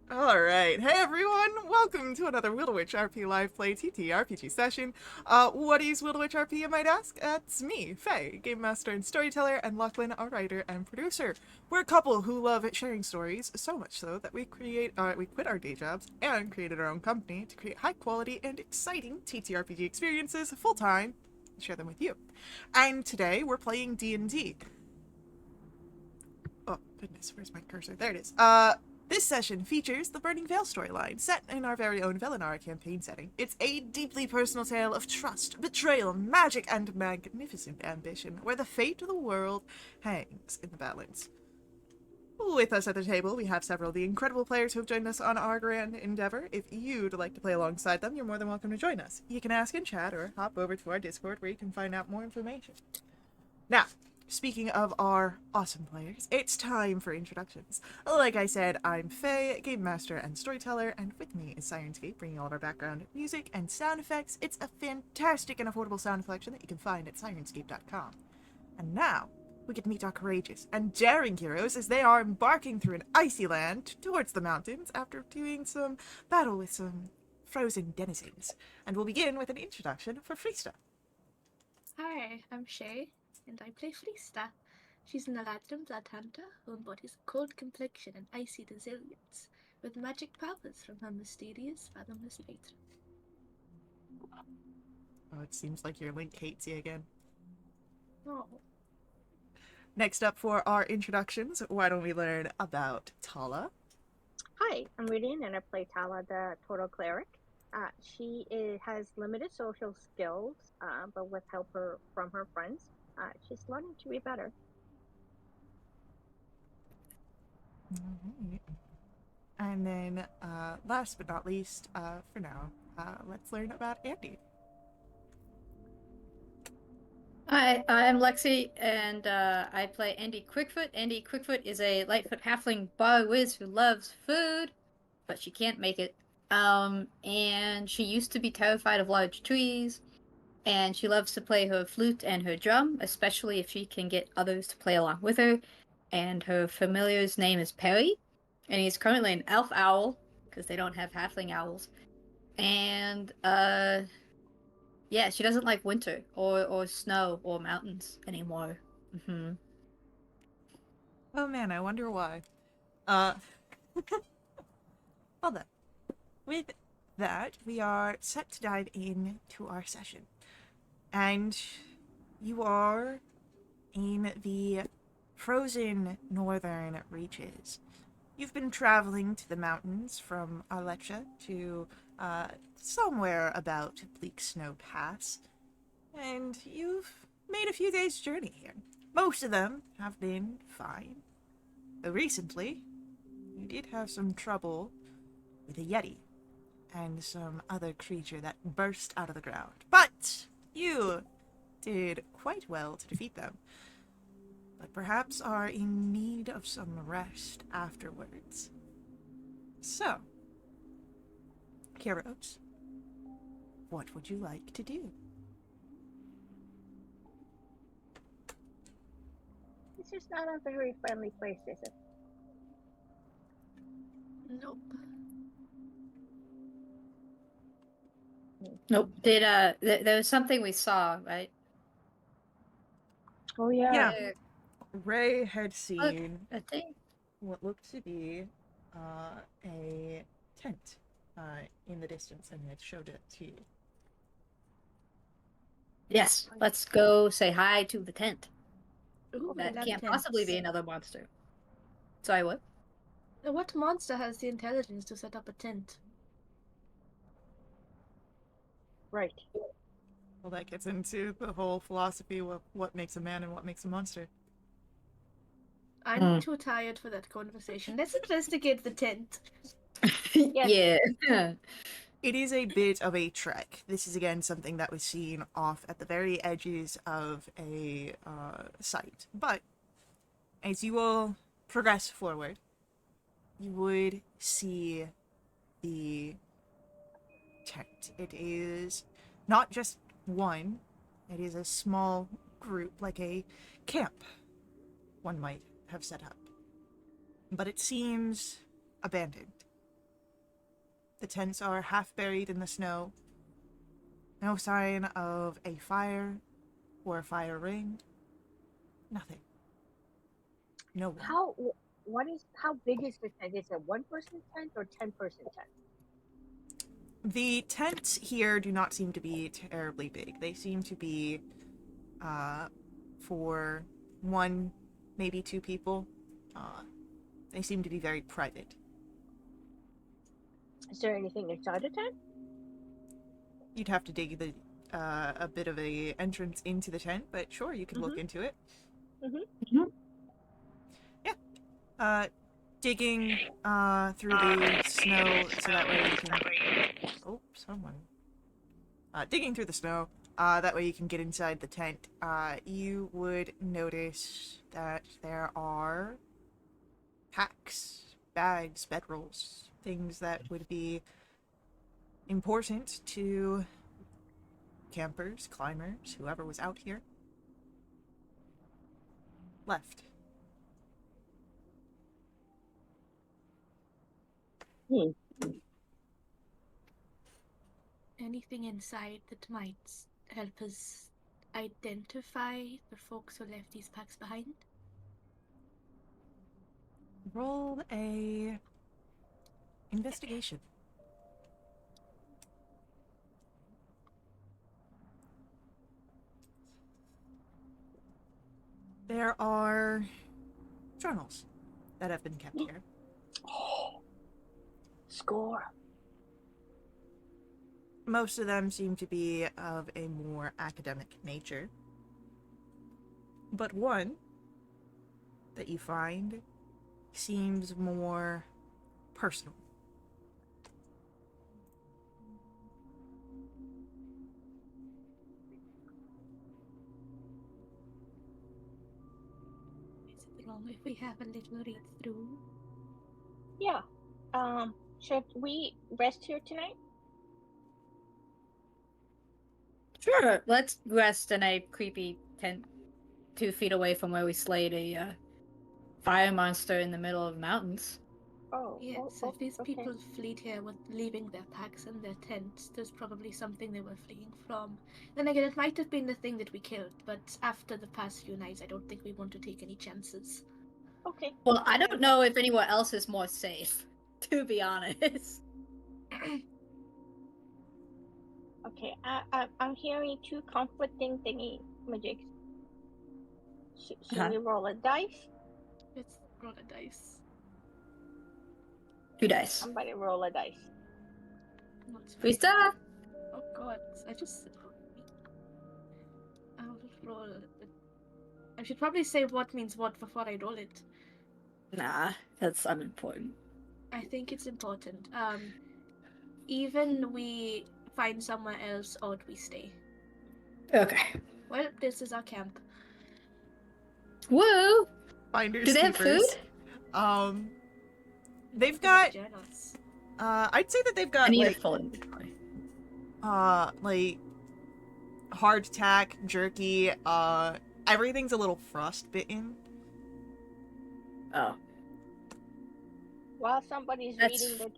Alright, hey everyone! Welcome to another Wildewitch RP Live Play TTRPG session. What is Wildewitch RP, you might ask? It's me, Faye, Game Master and Storyteller, and Lachlan, our writer and producer. We're a couple who love sharing stories, so much so that we quit our day jobs and created our own company to create high quality and exciting TTRPG experiences full-time and share them with you. And today we're playing D&D. Oh, goodness, where's my cursor? There it is. This session features the Burning Veil storyline, set in our very own Velinara campaign setting. It's a deeply personal tale of trust, betrayal, magic, and magnificent ambition, where the fate of the world hangs in the balance. With us at the table, we have several of the incredible players who have joined us on our grand endeavor. If you'd like to play alongside them, you're more than welcome to join us. You can ask in chat or hop over to our Discord where you can find out more information. Now, speaking of our awesome players, it's time for introductions. Like I said, I'm Faye, Game Master and Storyteller, and with me is Sirenscape, bringing all of our background music and sound effects. It's a fantastic and affordable sound collection that you can find at sirenscape.com. And now, we get to meet our courageous and daring heroes as they are embarking through an icy land towards the mountains after doing some battle with some frozen denizens. And we'll begin with an introduction for Freesta. Hi, I'm Shay, and I play Fleesta. She's an Eladrin blood hunter who embodies a cold complexion and icy resilience, with magic powers from her mysterious, fathomless patron. Oh, it seems like your link hates you again. Oh, Next up for our introductions, why don't we learn about Tala? Hi, I'm Radian and I play Tala, the Total Cleric. She has limited social skills, but with help from her friends, she's learning to be better. Alright. And then, last but not least, for now, let's learn about Andy. Hi, I'm Lexi, and I play Andy Quickfoot. Andy Quickfoot is a Lightfoot halfling bar whiz who loves food, but she can't make it. And she used to be terrified of large trees, and she loves to play her flute and her drum, especially if she can get others to play along with her. And her familiar's name is Perry, and he's currently an elf owl, because they don't have halfling owls. And, yeah, she doesn't like winter or snow or mountains anymore. Mm-hmm. Oh man, I wonder why. Uh, well then, with that, we are set to dive into our session. And you are in the frozen northern reaches. You've been traveling to the mountains from Arlecha to somewhere about Bleak Snow Pass, and you've made a few days' journey here. Most of them have been fine. Though recently, you did have some trouble with a Yeti and some other creature that burst out of the ground. But you did quite well to defeat them, but perhaps are in need of some rest afterwards. So, heroes, what would you like to do? This is not a very friendly place, is it? nope. Nope. There was something we saw, right? Oh yeah. Yeah. Ray had seen I think. what looked to be a tent in the distance and had showed it to you. Yes, let's go say hi to the tent. Ooh, I That love can't tents. possibly be another monster. Sorry, what? What monster has the intelligence to set up a tent? Right. Well, that gets into the whole philosophy of what makes a man and what makes a monster. I'm too tired for that conversation. Let's investigate the tent. Yeah. It is a bit of a trek. This is again something that was seen off at the very edges of a site. But as you all progress forward, you would see the tent. It is not just one, it is a small group, like a camp, one might have set up. But it seems abandoned. The tents are half buried in the snow. No sign of a fire or a fire ring. Nothing. No one. How big is the tent? Is it 1-person tent or 10-person tent? The tents here do not seem to be terribly big. They seem to be for one, maybe two people. They seem to be very private. Is there anything inside the tent? You'd have to dig a bit of a entrance into the tent, but sure, you can look into it. Yeah. Digging through the snow so that way you can... Oh, someone. Digging through the snow, that way you can get inside the tent. You would notice that there are packs, bags, bedrolls, things that would be important to campers, climbers, whoever was out here. Left. Anything inside that might help us identify the folks who left these packs behind? Roll a investigation. There are journals that have been kept here. Score. Most of them seem to be of a more academic nature. But one that you find seems more personal. Is it wrong if we have a little read through? Yeah. Should we rest here tonight? Sure, let's rest in a creepy tent 2 feet away from where we slayed a fire monster in the middle of the mountains. Oh, Yes, oh, if these okay. people fled here with leaving their packs and their tents, there's probably something they were fleeing from. Then again, it might have been the thing that we killed, but after the past few nights, I don't think we want to take any chances. Okay. Well, I don't know if anywhere else is more safe, to be honest. Okay, I'm hearing 2 conflicting thingy magics. Should we roll a dice? Let's roll a dice. 2 dice. Somebody roll a dice. What's Freestyle! Oh god, I'll roll. I should probably say what means what before I roll it. Nah, that's unimportant. I think it's important. Even we find somewhere else or we stay. Okay. Well, this is our camp. Woo! Finders Do they have keepers. food? They've got journals. I'd say that they've I got need like a full inventory. like hardtack, jerky, everything's a little frostbitten. Oh. While somebody's That's- reading the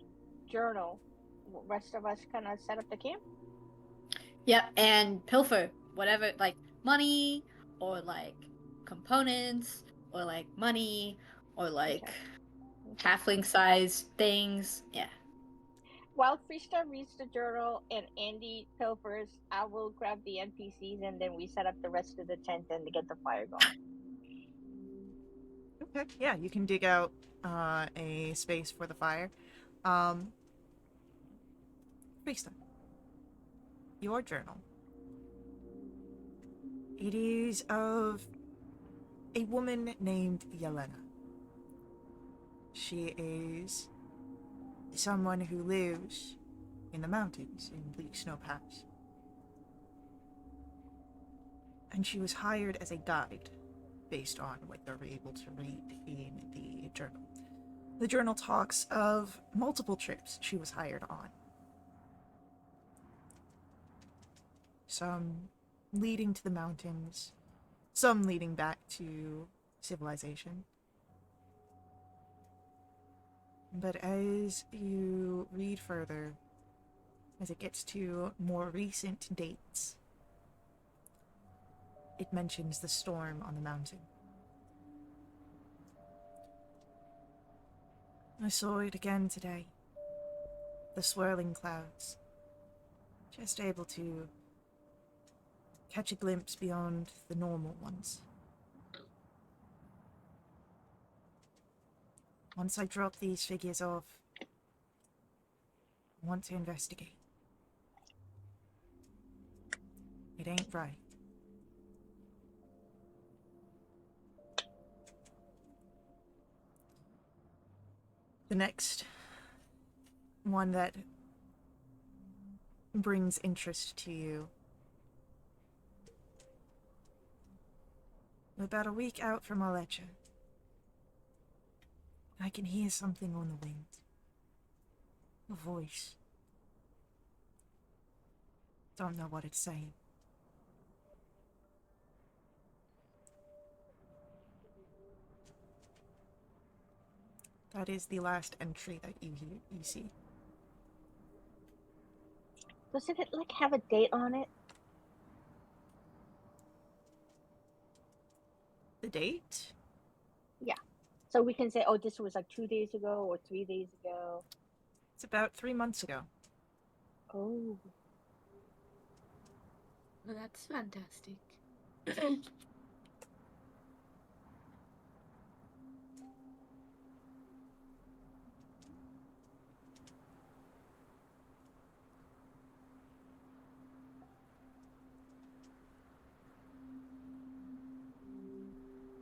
journal, the rest of us kind of set up the camp. Yep, and pilfer whatever, like money, or like components, or like money, or like halfling size things. Yeah. While Krista reads the journal and Andy pilfers, I will grab the NPCs and then we set up the rest of the tent and to get the fire going. Okay, yeah, you can dig out a space for the fire. Krista, your journal. It is of a woman named Yelena. She is someone who lives in the mountains in bleak snowpass. And she was hired as a guide based on what you're able to read in the journal. The journal talks of multiple trips she was hired on. Some leading to the mountains, some leading back to civilization. But as you read further, as it gets to more recent dates, it mentions the storm on the mountain. I saw it again today. The swirling clouds. Just able to catch a glimpse beyond the normal ones. Once I drop these figures off, I want to investigate. It ain't right. The next one that brings interest to you. About a week out from Alecha, I can hear something on the wind. A voice. Don't know what it's saying. That is the last entry that you see. Doesn't it like have a date on it? The date? Yeah. So we can say, oh, this was like 2 days ago or 3 days ago. It's about 3 months ago. Oh. Well, that's fantastic.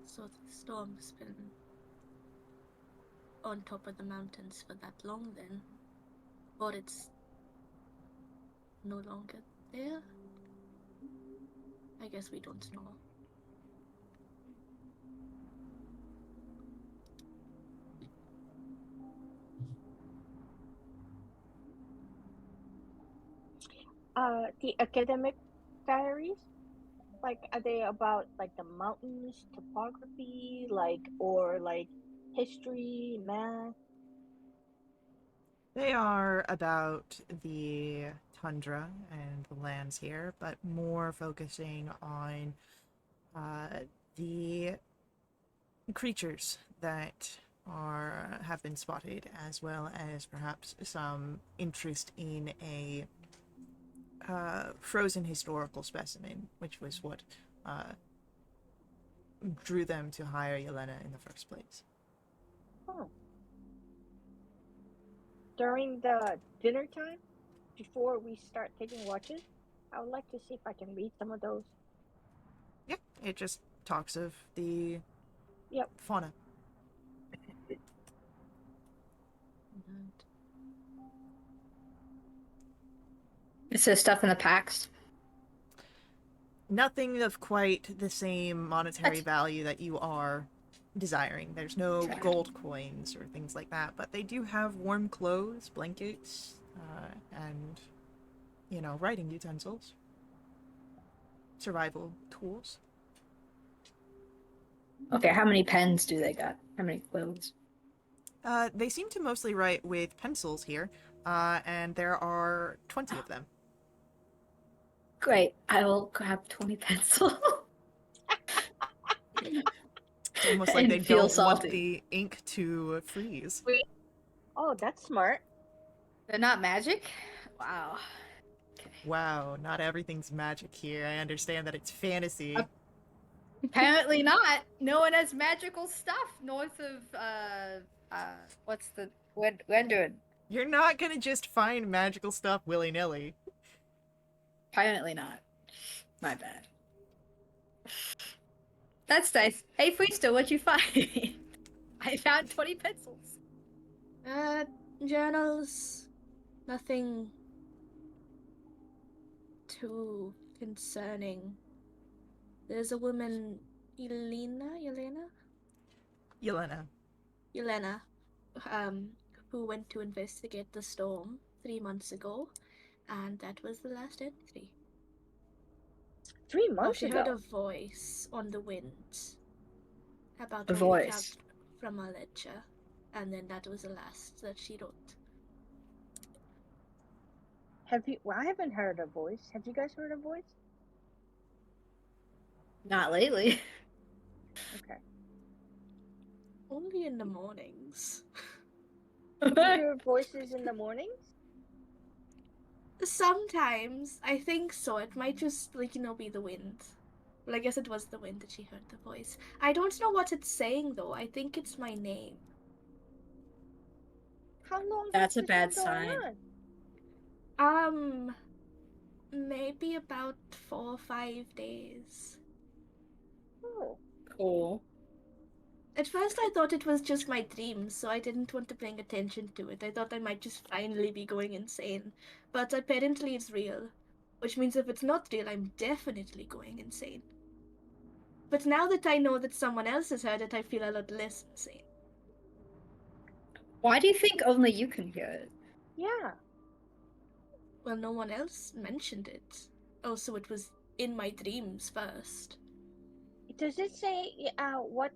So the storm's been on top of the mountains for that long then? Or it's no longer there? I guess we don't know. The academic diaries, like, are they about like the mountains, topography, like, or like history, math? They are about the tundra and the lands here, but more focusing on the creatures that have been spotted, as well as perhaps some interest in a frozen historical specimen, which was what drew them to hire Yelena in the first place. Oh. During the dinner time, before we start taking watches, I would like to see if I can read some of those. Yep, it just talks of the Yep. fauna. It says stuff in the packs. Nothing of quite the same monetary What? value that you are desiring. There's no gold coins or things like that, but they do have warm clothes, blankets, and, you know, writing utensils, survival tools. Okay, how many pens do they got? How many clothes? They seem to mostly write with pencils here, and there are 20 of them. Great, I will grab 20 pencils. It's almost like And they feel don't want salty. the ink to freeze. Oh, that's smart. They're not magic? Wow. Okay. Wow, not everything's magic here. I understand that it's fantasy. Apparently not. No one has magical stuff north of what's the Wendoin? You're not gonna just find magical stuff willy-nilly. Apparently not. My bad. That's nice. Hey Freesta, what'd you find? I found 20 pencils. Journals. Nothing too concerning. There's a woman, Yelena, who went to investigate the storm 3 months ago, and that was the last entry. 3 Oh, months she ago. heard a voice on the wind about A a week out voice. from Alecha, and then that was the last that she wrote. Have you? Well, I haven't heard her voice. Have you guys heard her voice? Not lately. Okay. Only in the mornings. You hear voices in the mornings? Sometimes, I think so. It might just, be the wind. Well, I guess it was the wind that she heard the voice. I don't know what it's saying, though. I think it's my name. How long That's has a this bad been going sign. on? Maybe about 4 or 5 days. Oh. Cool. At first, I thought it was just my dreams, so I didn't want to pay attention to it. I thought I might just finally be going insane. But apparently it's real. Which means if it's not real, I'm definitely going insane. But now that I know that someone else has heard it, I feel a lot less insane. Why do you think only you can hear it? Yeah. Well, no one else mentioned it. Also, it was in my dreams first. Does it say what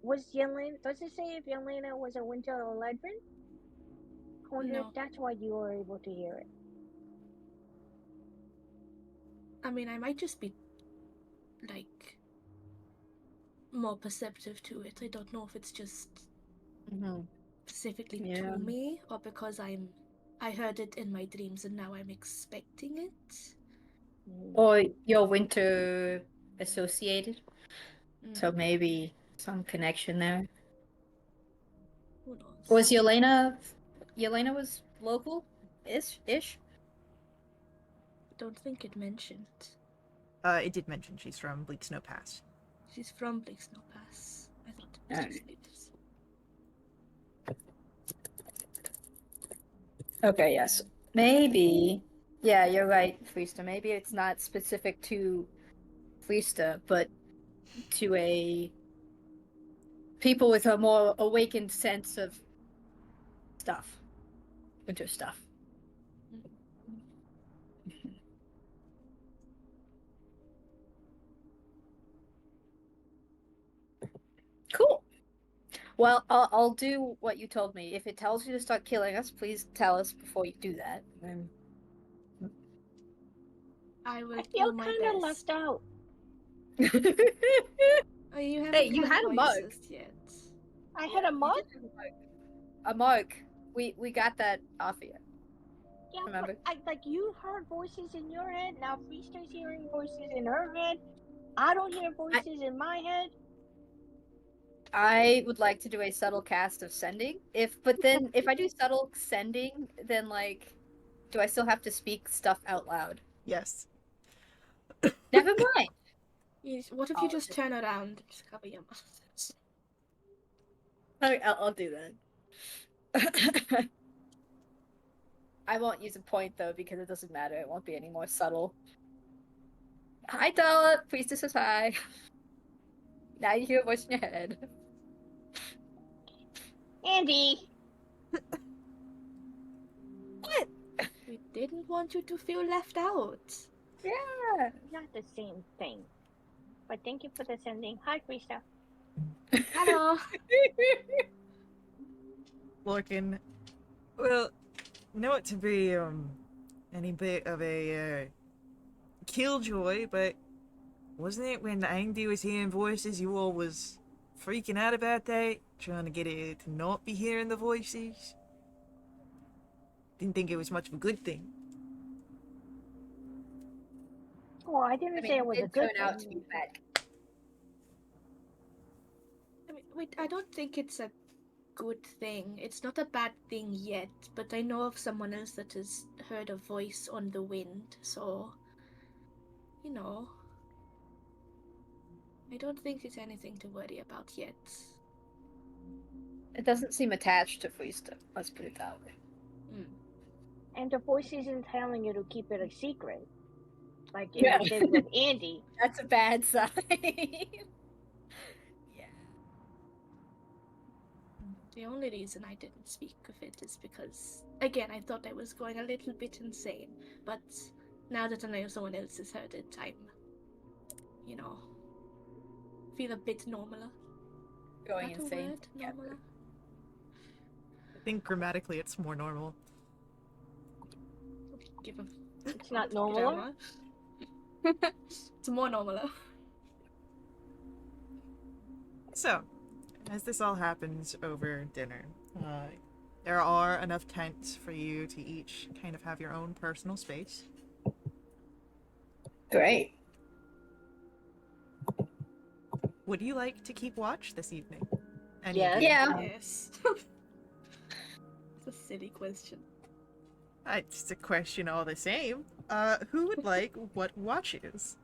was Yelena? Does it say if Yelena was a winter or legend? I wonder No. if that's why you were able to hear it. I mean, I might just be, more perceptive to it. I don't know if it's just specifically to me, or because I heard it in my dreams and now I'm expecting it. Or your winter associated. Mm. So maybe some connection there. Who knows? Was Yelena was local? Ish? Don't think it mentioned. It did mention she's from Bleak Snow Pass. She's from Bleak Snow Pass. I thought it was just natives. Okay, yes. Maybe. Yeah, you're right, Freesta. Maybe it's not specific to Freesta, but to a people with a more awakened sense of stuff. Winter stuff. Cool. Well, I'll do what you told me. If it tells you to start killing us, please tell us before you do that. And I will I do feel my kind of best. left out. Oh, you haven't Hey, you had a mug. voices yet. I had a mug. A mug. We got that off of you. Yeah, Remember? but you heard voices in your head. Now Feaster's hearing voices in her head. I don't hear voices in my head. I would like to do a subtle cast of sending. But then if I do subtle sending, then do I still have to speak stuff out loud? Yes. Never mind. What if you just turn around and just cover your mouth? I'll do that. I won't use a point though because it doesn't matter. It won't be any more subtle. Hi, Della. Priestess says hi. Now you hear a voice in your head. Andy. What? We didn't want you to feel left out. Yeah. Not the same thing. But thank you for the sending. Hi, Krista. Hello. Lorcan, well, not to be any bit of a killjoy, but wasn't it when Andy was hearing voices, you all was freaking out about that, trying to get it to not be hearing the voices? Didn't think it was much of a good thing. Well, I didn't say it was a good turn out to thing. be bad. I mean, wait, I don't think it's a good thing. It's not a bad thing yet, but I know of someone else that has heard a voice on the wind, so, I don't think it's anything to worry about yet. It doesn't seem attached to Freesta. Let's put it that way. And the voice isn't telling you to keep it a secret. Like it did with Andy. That's a bad sign. Yeah. The only reason I didn't speak of it is because, again, I thought I was going a little bit insane, but now that I know someone else has heard it, I'm, feel a bit normaler. Going That insane. a word? Normaler? think grammatically it's more normal. Give a It's not normal. grammar. It's more normal. So, as this all happens over dinner, there are enough tents for you to each kind of have your own personal space. Great. Would you like to keep watch this evening? Yes. Yeah. Yes. It's a silly question. It's a question all the same. Who would like what watch is?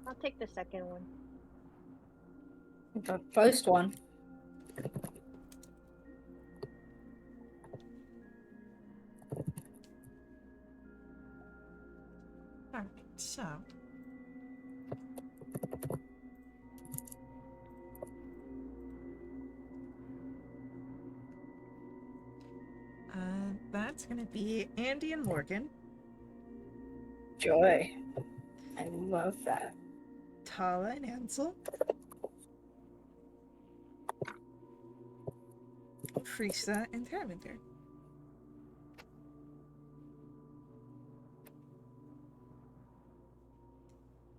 I'll take the second one. The first one. Alright, so. That's gonna be Andy and Morgan, Joy. I love that. Tala and Ansel, Frisa and Terminder.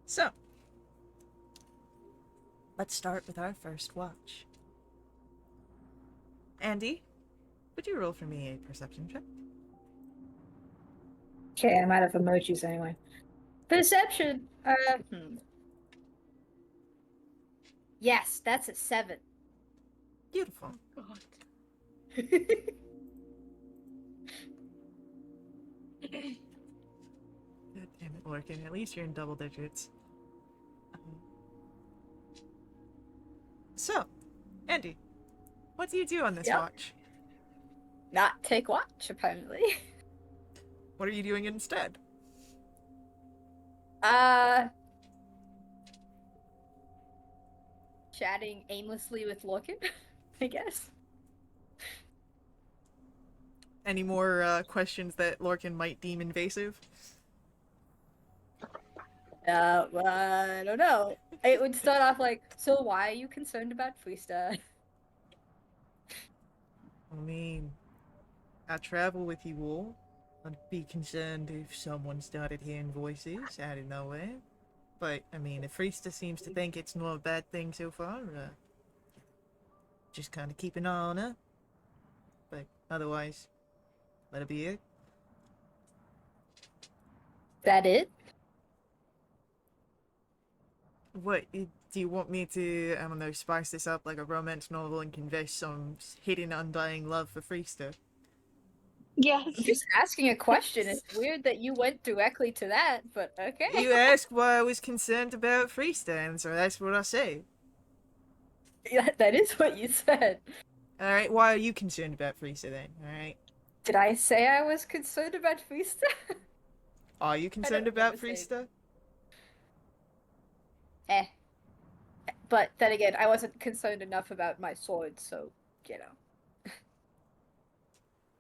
So, let's start with our first watch. Andy, would you roll for me a perception check? Okay, I'm out of emojis anyway. Perception. Yes, that's a 7. Beautiful. God. God damn it, Lorcan. At least you're in double digits. So, Andy, what do you do on this Yep. watch? Not take watch, apparently. What are you doing instead? Chatting aimlessly with Lorcan, I guess. Any more questions that Lorcan might deem invasive? Well, I don't know. It would start off like, so why are you concerned about Freesta? I mean, I travel with you all. I'd be concerned if someone started hearing voices out of nowhere. But, I mean, if Friesta seems to think it's not a bad thing so far, just kind of keep an eye on her. But otherwise, let it be it. That it? What, do you want me to, I don't know, spice this up like a romance novel and convey some hidden undying love for Friesta? Yes. I'm just asking a question. It's weird that you went directly to that, but okay. You asked why I was concerned about Friesta, and so that's what I say. Yeah, that is what you said. Alright, why are you concerned about Friesta then? Alright. Did I say I was concerned about Freesta? Are you concerned about Friesta? Eh. But then again, I wasn't concerned enough about my sword, so, you know.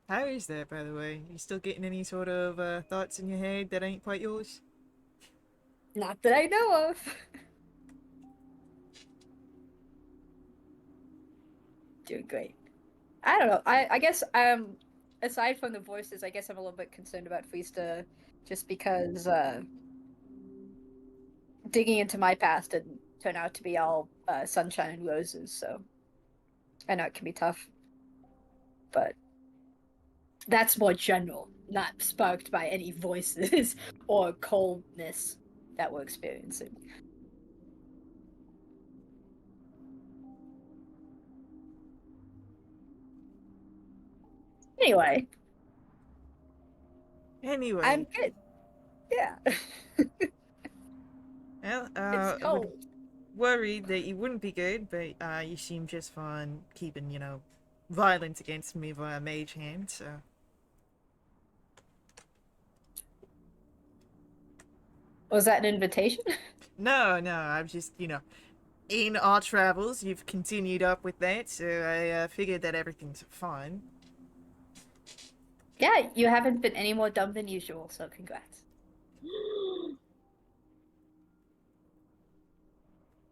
How is that, by the way? You still getting any sort of thoughts in your head that ain't quite yours? Not that I know of. Doing great. I don't know. I guess aside from the voices, I guess I'm a little bit concerned about Freesta just because digging into my past didn't turn out to be all sunshine and roses, so I know it can be tough. But that's more general, not sparked by any voices or coldness that we're experiencing. Anyway, I'm good. Yeah. Well, It's I would cold. worry that you wouldn't be good, but you seem just fine keeping, violence against me via mage hand, so. Was that an invitation? No, I'm just, in our travels, you've continued up with that, so I figured that everything's fine. Yeah, you haven't been any more dumb than usual, so congrats.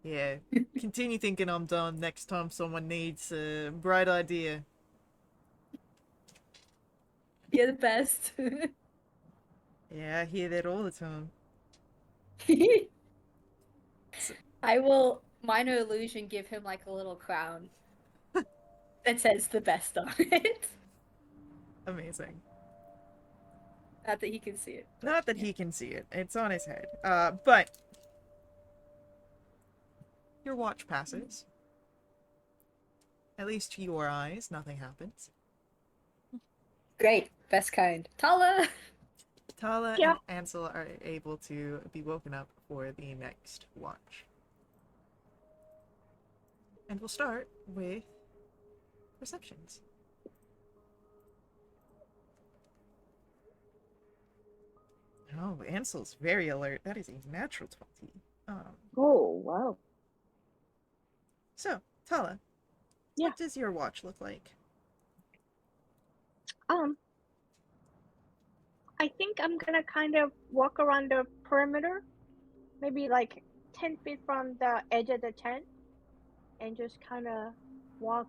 Yeah, continue thinking I'm dumb next time someone needs a bright idea. You're the best. Yeah, I hear that all the time. So, I will minor illusion give him like a little crown that says the best on it. amazing. Not that he can see it. Not that yeah. he can see it. It's on his head. But your watch passes. At least to your eyes, nothing happens. Great, best kind. Tala! Tala Yeah. and Ansel are able to be woken up for the next watch. And we'll start with perceptions. Oh, Ansel's very alert. That is a natural 20. Oh, wow. So, Tala, Yeah. what does your watch look like? I think I'm gonna kind of walk around the perimeter, maybe like 10 feet from the edge of the tent, and just kind of walk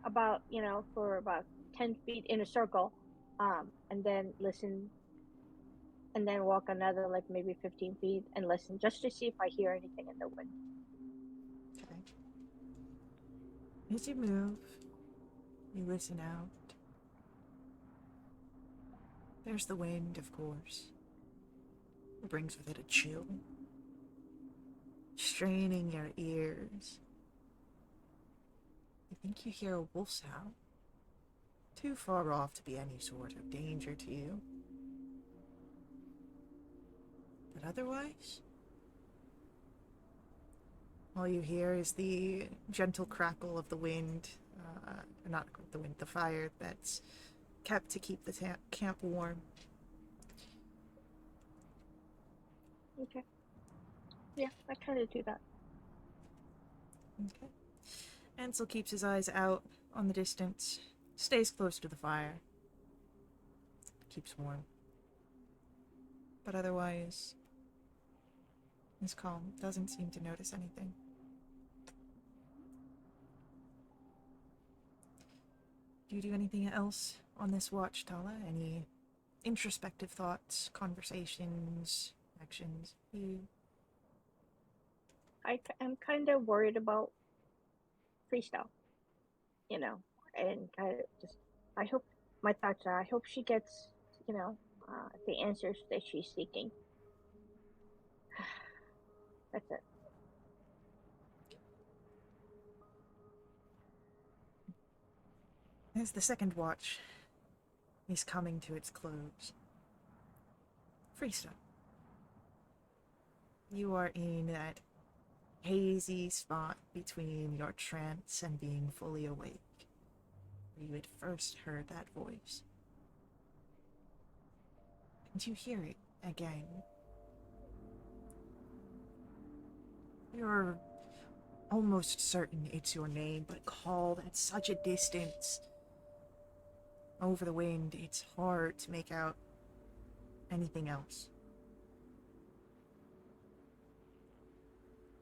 about, for about 10 feet in a circle, and then listen, and then walk another like maybe 15 feet and listen just to see if I hear anything in the wind. Okay. As you move, you listen out. There's the wind, of course. It brings with it a chill, straining your ears. You think you hear a wolf's howl, too far off to be any sort of danger to you. But otherwise, all you hear is the gentle crackle of the wind, not the wind, the fire that's kept to keep the camp warm. Okay. Yeah, I kind of do that. Okay. Ansel keeps his eyes out on the distance, stays close to the fire, keeps warm. But otherwise, is calm, doesn't seem to notice anything. Do you do anything else on this watch, Tala? Any introspective thoughts, conversations, actions? I'm kind of worried about freestyle, and kind of just, I hope, my thoughts are, I hope she gets, the answers that she's seeking. That's it. As the second watch is coming to its close, Freestyle, you are in that hazy spot between your trance and being fully awake, where you had first heard that voice. And you hear it again. You're almost certain it's your name, but called at such a distance over the wind, it's hard to make out anything else.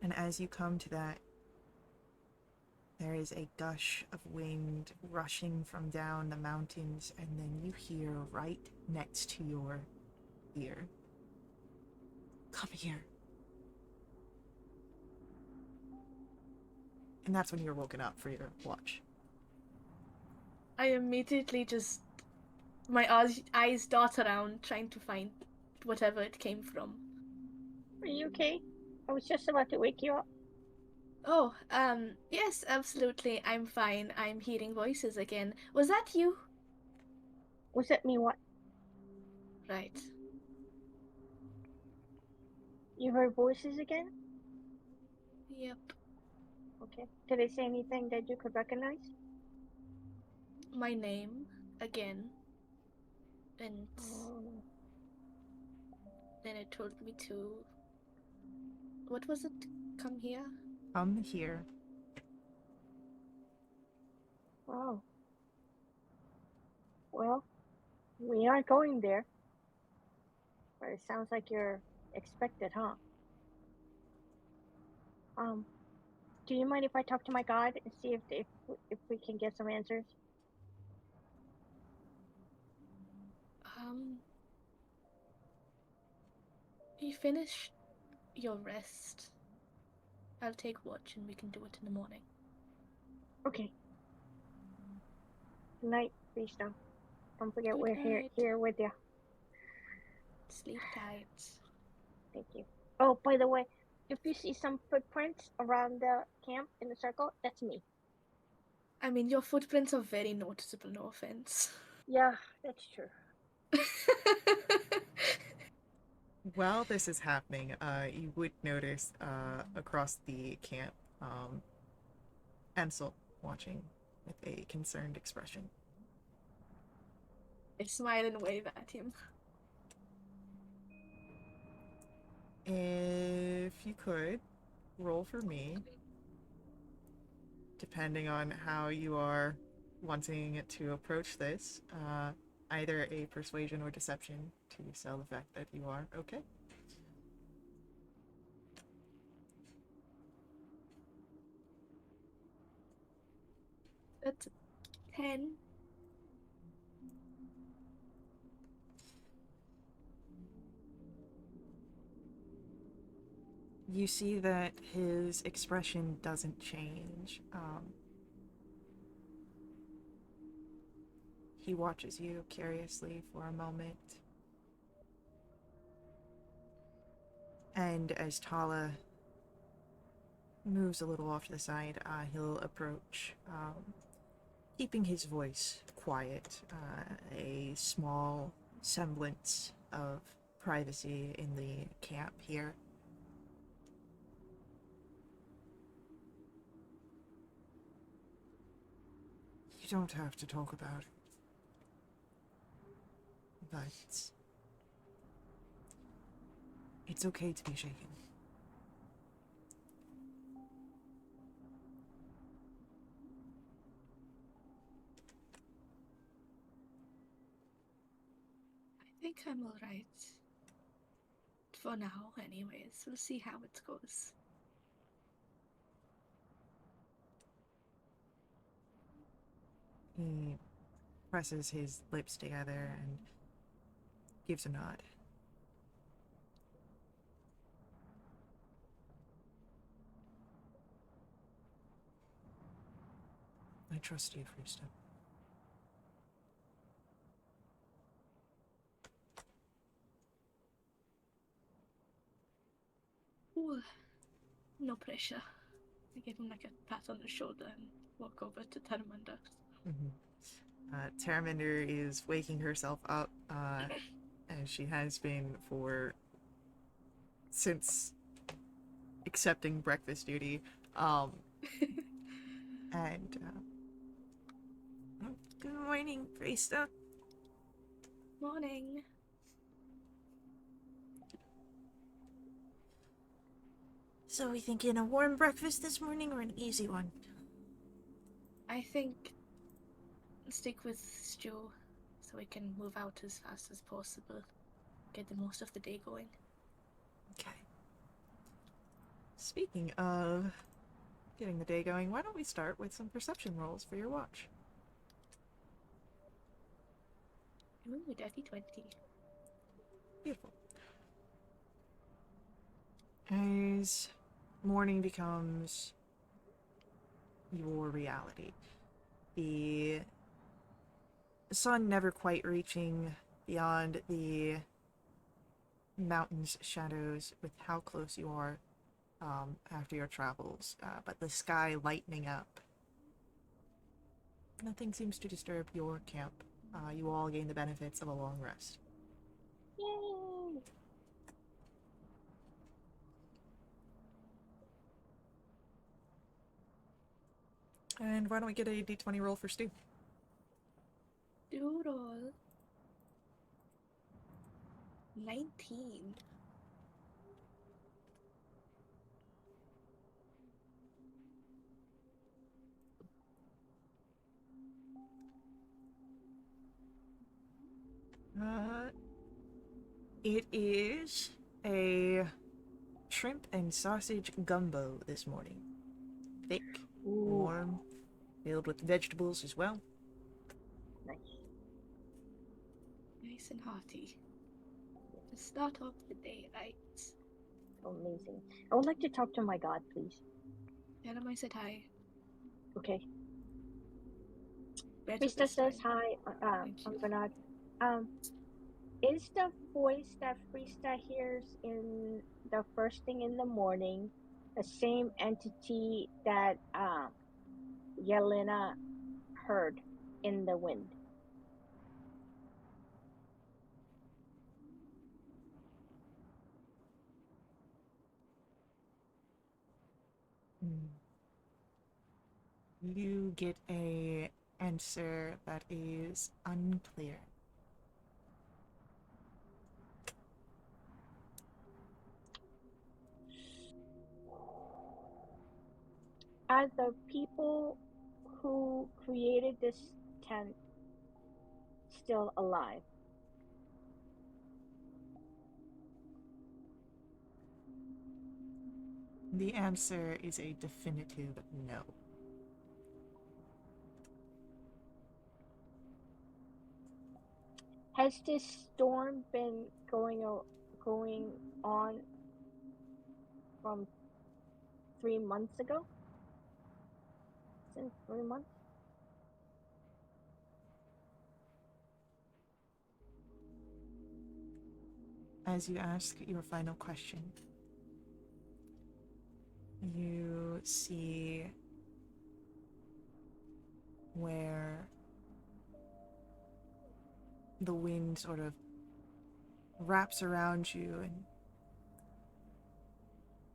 And as you come to that, there is a gush of wind rushing from down the mountains, and then you hear right next to your ear, "Come here." And that's when you're woken up for your watch. I immediately just my eyes dart around trying to find whatever it came from. Are you okay? I was just about to wake you up. Oh, yes, absolutely. I'm fine. I'm hearing voices again. Was that you? Was it me? What? Right. You heard voices again? Yep. Okay. Did they say anything that you could recognize? My name again. And Oh, then it told me to. What was it? Come here? Come here. wow. Well, we aren't going there. But it sounds like you're expected, huh? Um, do you mind if I talk to my god and see if we can get some answers? You finish your rest. I'll take watch and we can do it in the morning. Okay. Good night, Krista. Don't forget Good we're night. here with you. Sleep tight. Thank you. Oh, by the way, if you see some footprints around the camp in the circle, that's me. I mean, your footprints are very noticeable, no offense. Yeah, that's true. While this is happening, you would notice across the camp, Ansel watching with a concerned expression. I smile and wave at him. If you could, roll for me, depending on how you are wanting to approach this, either a persuasion or deception to sell the fact that you are okay. That's 10. You see that his expression doesn't change. He watches you curiously for a moment. And as Tala moves a little off to the side, he'll approach, keeping his voice quiet, a small semblance of privacy in the camp here. You don't have to talk about it. But it's okay to be shaken. I think I'm alright. For now, anyways. We'll see how it goes. He presses his lips together and gives a nod. I trust you, Frista. Ooh, no pressure. I give him like a pat on the shoulder and walk over to Termander. Terminder is waking herself up, as she has been since accepting breakfast duty. And good morning, Frista. Morning. So we thinking a warm breakfast this morning or an easy one? I think stick with stew so we can move out as fast as possible. Get the most of the day going. Okay. Speaking of getting the day going, why don't we start with some perception rolls for your watch? Ooh, dirty 20. Beautiful. As morning becomes your reality, the sun never quite reaching beyond the mountain's shadows with how close you are after your travels, but the sky lightening up. Nothing seems to disturb your camp. You all gain the benefits of a long rest. Yay! And why don't we get a d20 roll for Stu? Doodle. 19. It is a shrimp and sausage gumbo this morning. Thick, warm, filled with vegetables as well. Nice. Nice and hearty. To start off the day, right? Amazing. I would like to talk to my god, please. Tell him I said hi. Okay. Better Krista this says time. hi. Thank I'm you. Bernard. Is the voice that Krista hears in the first thing in the morning the same entity that Yelena heard in the wind? You get a answer that is unclear. Are the people who created this tent still alive? The answer is a definitive no. Has this storm been going on from 3 months ago? Since 3 months? As you ask your final question, you see where the wind sort of wraps around you and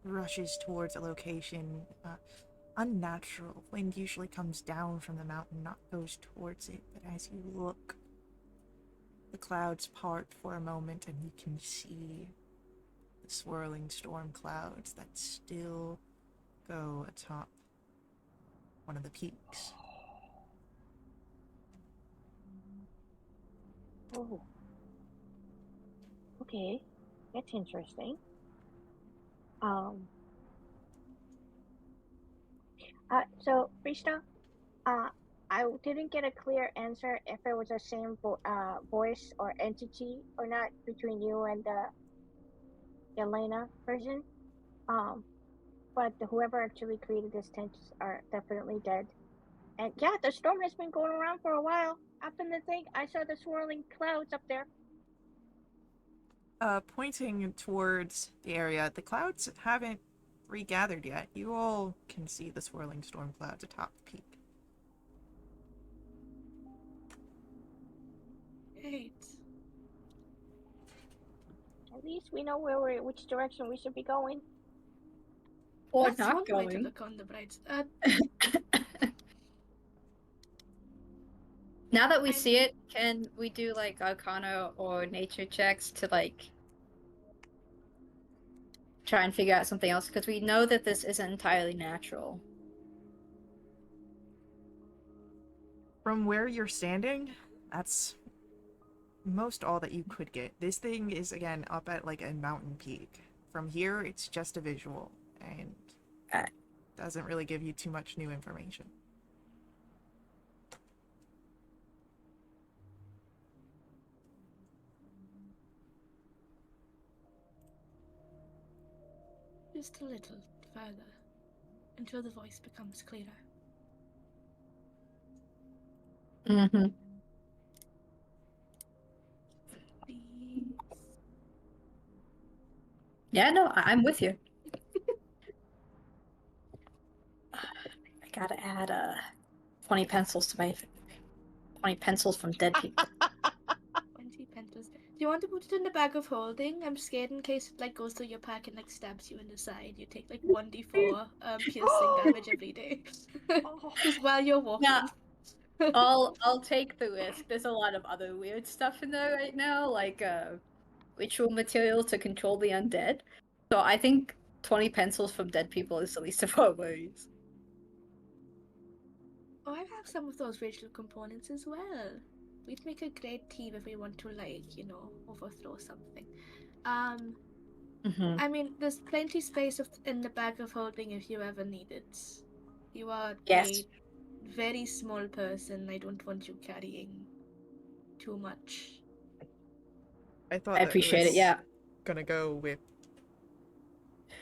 rushes towards a location. Unnatural. Wind usually comes down from the mountain, not goes towards it. But as you look, the clouds part for a moment and you can see the swirling storm clouds that still go atop one of the peaks. Oh. Okay. That's interesting. So Krishna, I didn't get a clear answer if it was the same voice or entity or not between you and the Elena version. But whoever actually created this tent are definitely dead. And yeah, the storm has been going around for a while. Up in the thing, I saw the swirling clouds up there. Pointing towards the area, the clouds haven't regathered yet. You all can see the swirling storm clouds atop the peak. Great. At least we know which direction we should be going. Or That's not one way to going. look on the bright. Now that we see it, can we do like Arcana or nature checks to like try and figure out something else? Because we know that this isn't entirely natural. From where you're standing, that's most all that you could get. This thing is, again, up at like a mountain peak. From here, it's just a visual and doesn't really give you too much new information. Just a little further until the voice becomes clearer. Mm-hmm. Please. Yeah, no, I'm with you. I gotta add 20 pencils to my 20 pencils from dead people. 20 pencils. Do you want to put it in the bag of holding? I'm scared in case it like goes through your pack and like stabs you in the side. You take like 1d4 piercing damage every day. Just while you're walking. Yeah. I'll take the risk. There's a lot of other weird stuff in there right now, like ritual material to control the undead. So I think 20 pencils from dead people is the least of our worries. Oh, I have some of those ritual components as well. We'd make a great team if we want to like, overthrow something. Mm-hmm. I mean, there's plenty space in the bag of holding if you ever need it. You are Yes. a very small person. I don't want you carrying too much. I thought I that appreciate it. was Yeah. gonna go with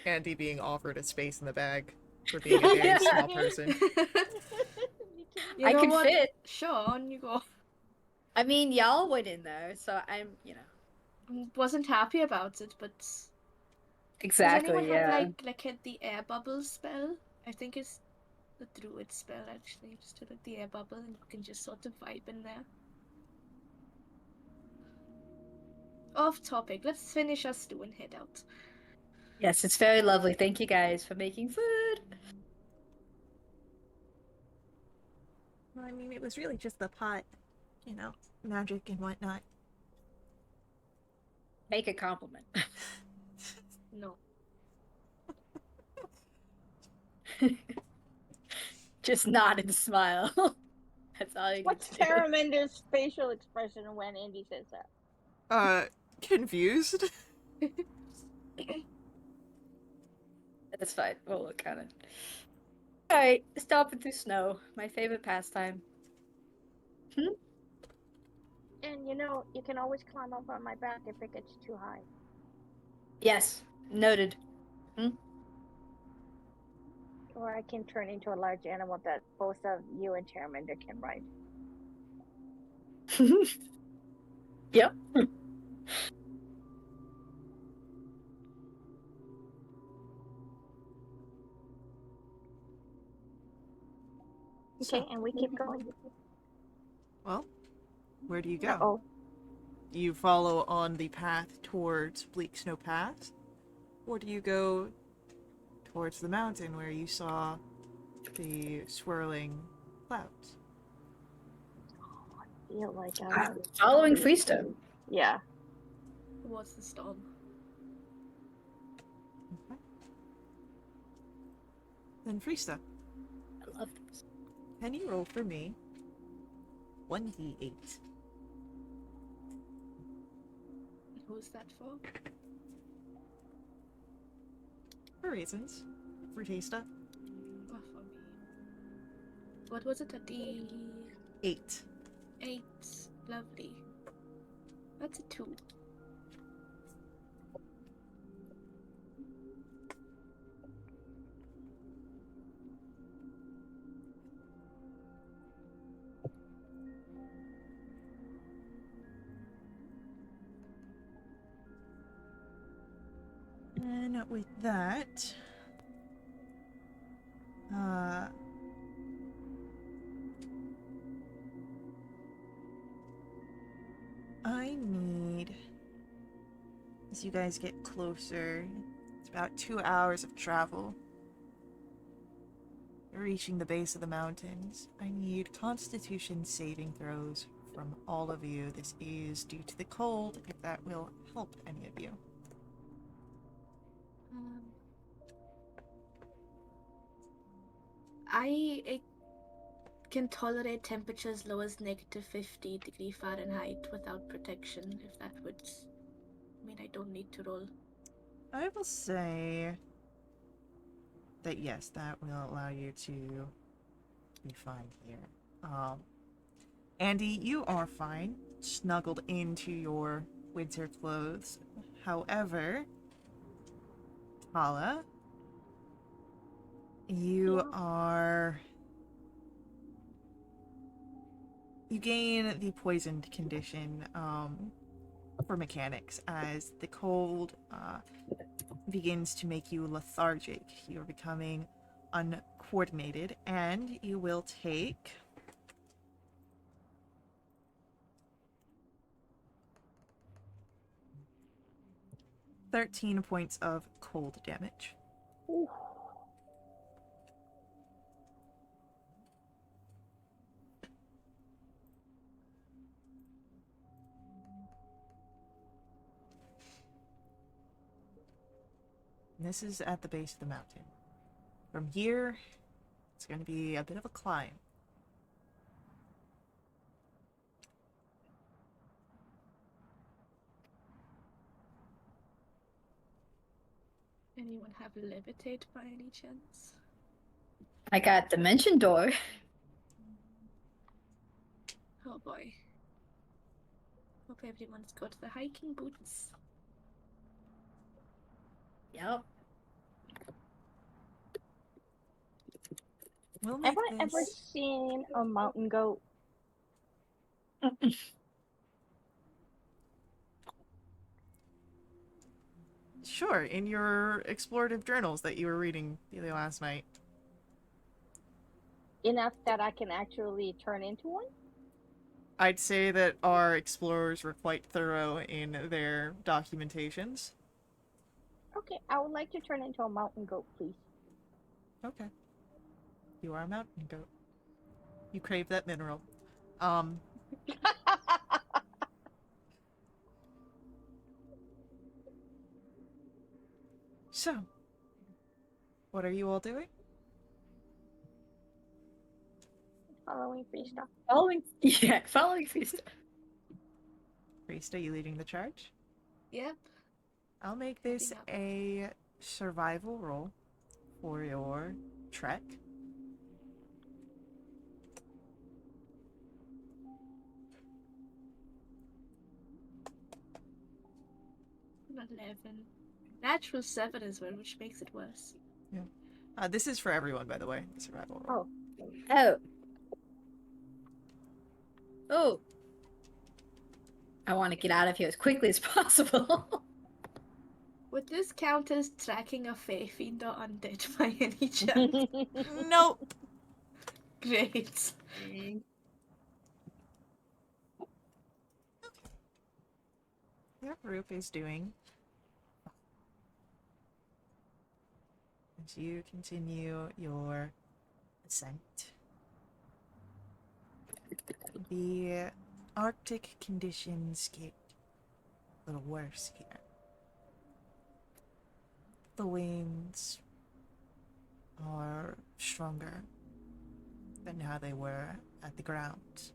Andy being offered a space in the bag for being a very small person. Me too. You I know can what? fit. Sure, on you go. I mean, y'all went in there, so I'm, Wasn't happy about it, but does anyone exactly, have yeah. like the air bubble spell? I think it's the druid spell actually, just to like the air bubble, and you can just sort of vibe in there. Off topic. Let's finish our stew and head out. Yes, it's very lovely. Thank you guys for making food. Well, I mean, it was really just the pot, magic and whatnot. Make a compliment. No. Just nod and smile. That's all you What's need to do. Taraminder's facial expression when Andy says that? Confused? That's fine. We'll look at it. Alright, stomping through snow. My favorite pastime. And you can always climb up on my back if it gets too high. Yes, noted. Or I can turn into a large animal that both of you and Terraminder can ride. Yep. Okay, and we keep going. Well, where do you go? Uh-oh. Do you follow on the path towards Bleak Snow Pass? Or do you go towards the mountain where you saw the swirling clouds? I feel like Following Freestone. yeah. Towards the storm. Okay. Then Freesta, I love this. can you roll for me 1d8? Who's that for? For reasons. For Tasta. Oh, for me. What was it? A D8. 8. Lovely. That's a 2. And with that, I need, as you guys get closer, it's about 2 hours of travel. Reaching the base of the mountains, I need Constitution saving throws from all of you. This is due to the cold, if that will help any of you. I can tolerate temperatures low as -50°F without protection, if that would... I mean, I don't need to roll. I will say that yes, that will allow you to be fine here. Andy, you are fine, snuggled into your winter clothes. However, Tala, you gain the poisoned condition for mechanics as the cold begins to make you lethargic. You're becoming uncoordinated, and you will take 13 points of cold damage. Ooh. And this is at the base of the mountain. From here, it's going to be a bit of a climb. Anyone have levitate by any chance? I got Dimension Door. Oh boy. Hope everyone's got the hiking boots. Yep. We'll Have make I ever this. seen a mountain goat? Sure, in your explorative journals that you were reading the last night. Enough that I can actually turn into one? I'd say that our explorers were quite thorough in their documentations. Okay, I would like to turn into a mountain goat, please. Okay. You are a mountain goat. You crave that mineral. Um, so, what are you all doing? Following Frista. Following Fista. Priest, are you leading the charge? Yep. I'll make this Heading up. a survival roll for your trek. Not 11. Natural 7 as well, which makes it worse. This is for everyone, by the way, the survival roll. Oh, Oh. I want to get out of here as quickly as possible. Would this count as tracking a Fey Fiend or undead by any chance? Nope. Great. Your group is doing as you continue your ascent. The Arctic conditions get a little worse here. The winds are stronger than how they were at the ground.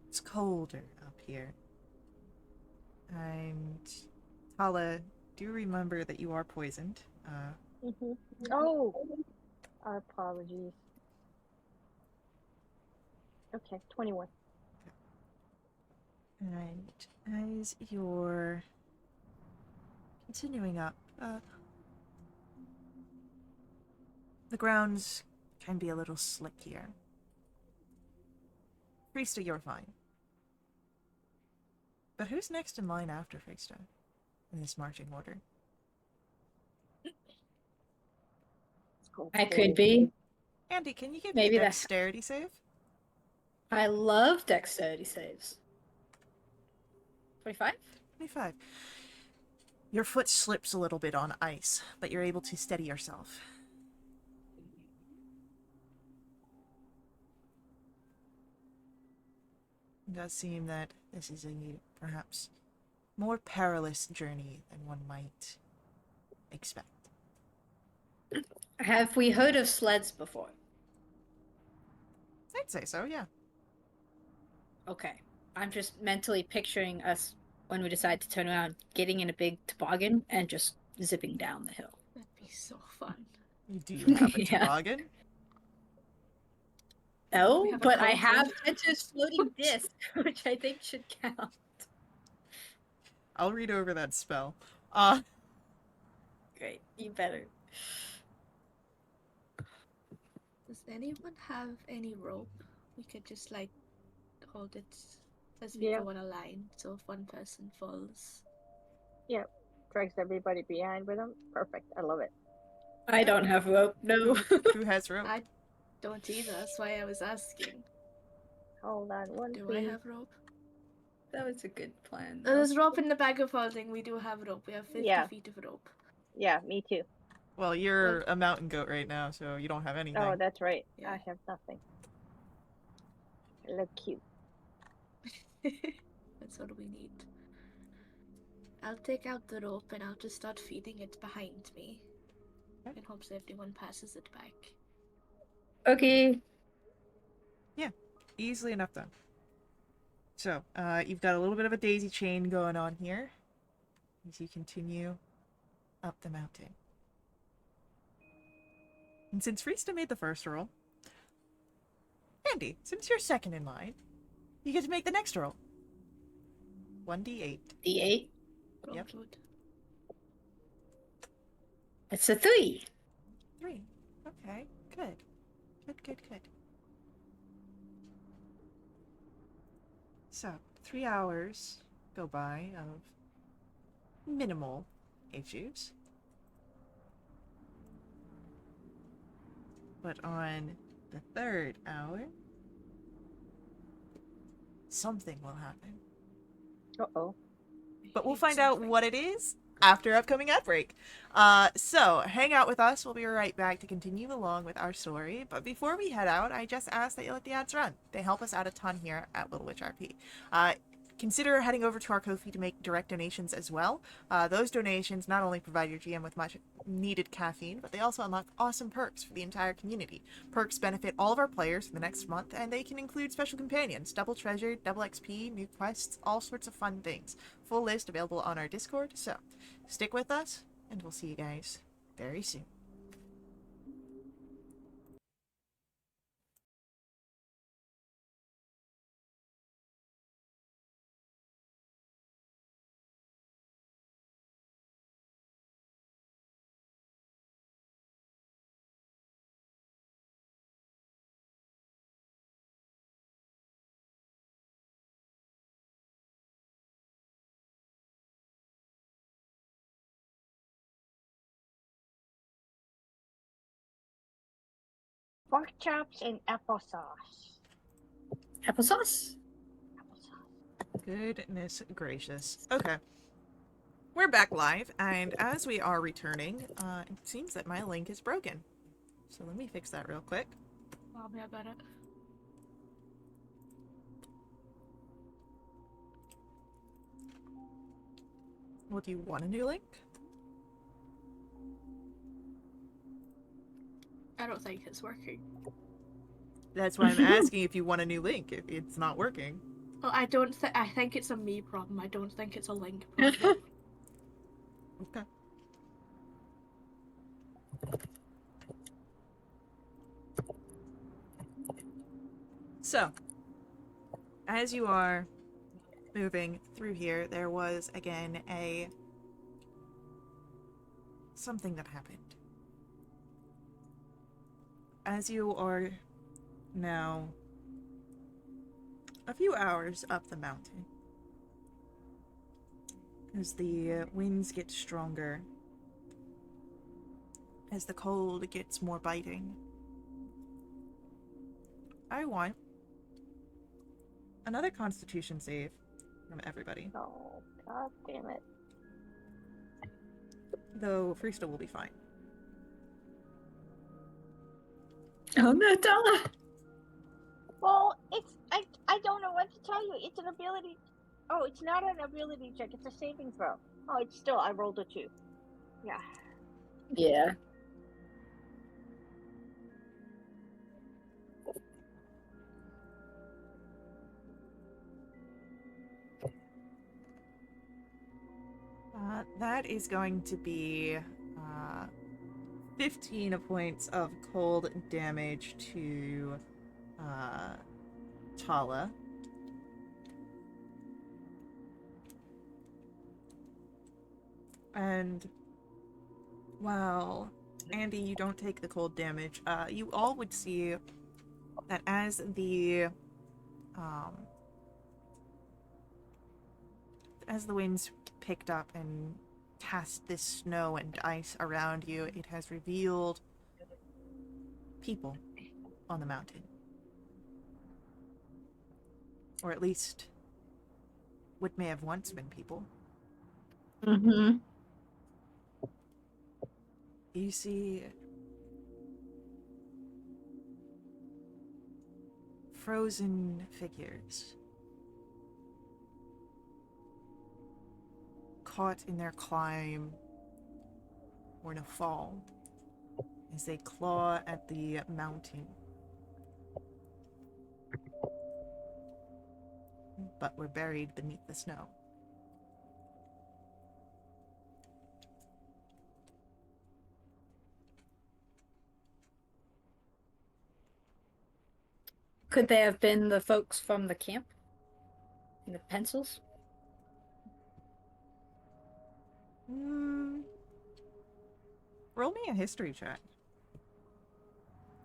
It's colder up here. And Tala, do remember that you are poisoned. Oh, apologies. Okay, 21. And as you're continuing up, the grounds can be a little slick here. Frista, you're fine. But who's next in line after Frista in this marching order? I could be. Andy, can you give Maybe me a that- dexterity save? I love dexterity saves. 25? 25. Your foot slips a little bit on ice, but you're able to steady yourself. It does seem that this is a perhaps more perilous journey than one might expect. Have we heard of sleds before? I'd say so, yeah. Okay. I'm just mentally picturing us when we decide to turn around, getting in a big toboggan and just zipping down the hill. That'd be so fun. Do you have a Yeah. toboggan? No, We have a but I cauldron. have Tenter's floating disc, which I think should count. I'll read over that spell. Great, you better. Does anyone have any rope? We could just like hold it as we Yeah. go on a line, so if one person falls. Drags everybody behind with him. Perfect. I love it. I don't have rope, no. Who has rope? I don't either, that's why I was asking. Hold on one, Do please. I have rope? That was a good plan. There's rope in the bag of holding. We do have rope. We have 50 Yeah. feet of rope. Yeah, me too. Well, you're a mountain goat right now, so you don't have anything. Oh, that's right. Yeah. I have nothing. I look cute. That's what we need. I'll take out the rope and I'll just start feeding it behind me. Okay. In hopes everyone passes it back. Okay. Easily enough done. So, you've got a little bit of a daisy chain going on here as you continue up the mountain. And since Frista made the first roll, Andy, since you're second in line, you get to make the next roll. 1d8. D8. Oh, Yep. Lord. It's a 3. 3. Okay, good. Good. So, 3 hours go by of minimal issues. But on the 3rd hour, something will happen. Uh-oh. But we'll Hate find out something. what it is after upcoming ad break. So hang out with us. We'll be right back to continue along with our story. But before we head out, I just ask that you let the ads run. They help us out a ton here at Wildewitch RP. Consider heading over to our Ko-fi to make direct donations as well. Those donations not only provide your GM with much needed caffeine, but they also unlock awesome perks for the entire community. Perks benefit all of our players for the next month, and they can include special companions, double treasure, double XP, new quests, all sorts of fun things. Full list available on our Discord, so stick with us, and we'll see you guys very soon. Pork chops and applesauce. Applesauce? Applesauce. Goodness gracious. Okay. We're back live, and as we are returning, it seems that my link is broken. So let me fix that real quick. I'll be about it. Well, do you want a new link? I don't think it's working. That's why I'm asking if you want a new link, if it's not working. Well, I don't think. I think it's a me problem. I don't think it's a link problem. Okay. So, as you are moving through here, there was again something that happened. As you are now a few hours up the mountain, as the winds get stronger, as the cold gets more biting, I want another Constitution save from everybody. Oh, god damn it. Though Freesta will be fine. Oh no, Donna! Well, I don't know what to tell you. It's an ability. Oh, it's not an ability check. It's a saving throw. Oh, it's still. I rolled a 2. Yeah. Yeah. That is going to be 15 points of cold damage to Tala. And while Andy, you don't take the cold damage, you all would see that as the winds picked up and cast this snow and ice around you, it has revealed people on the mountain. Or at least what may have once been people. Mm-hmm. You see frozen figures caught in their climb or in a fall as they claw at the mountain, but were buried beneath the snow. Could they have been the folks from the camp? In the pencils? Roll me a history check.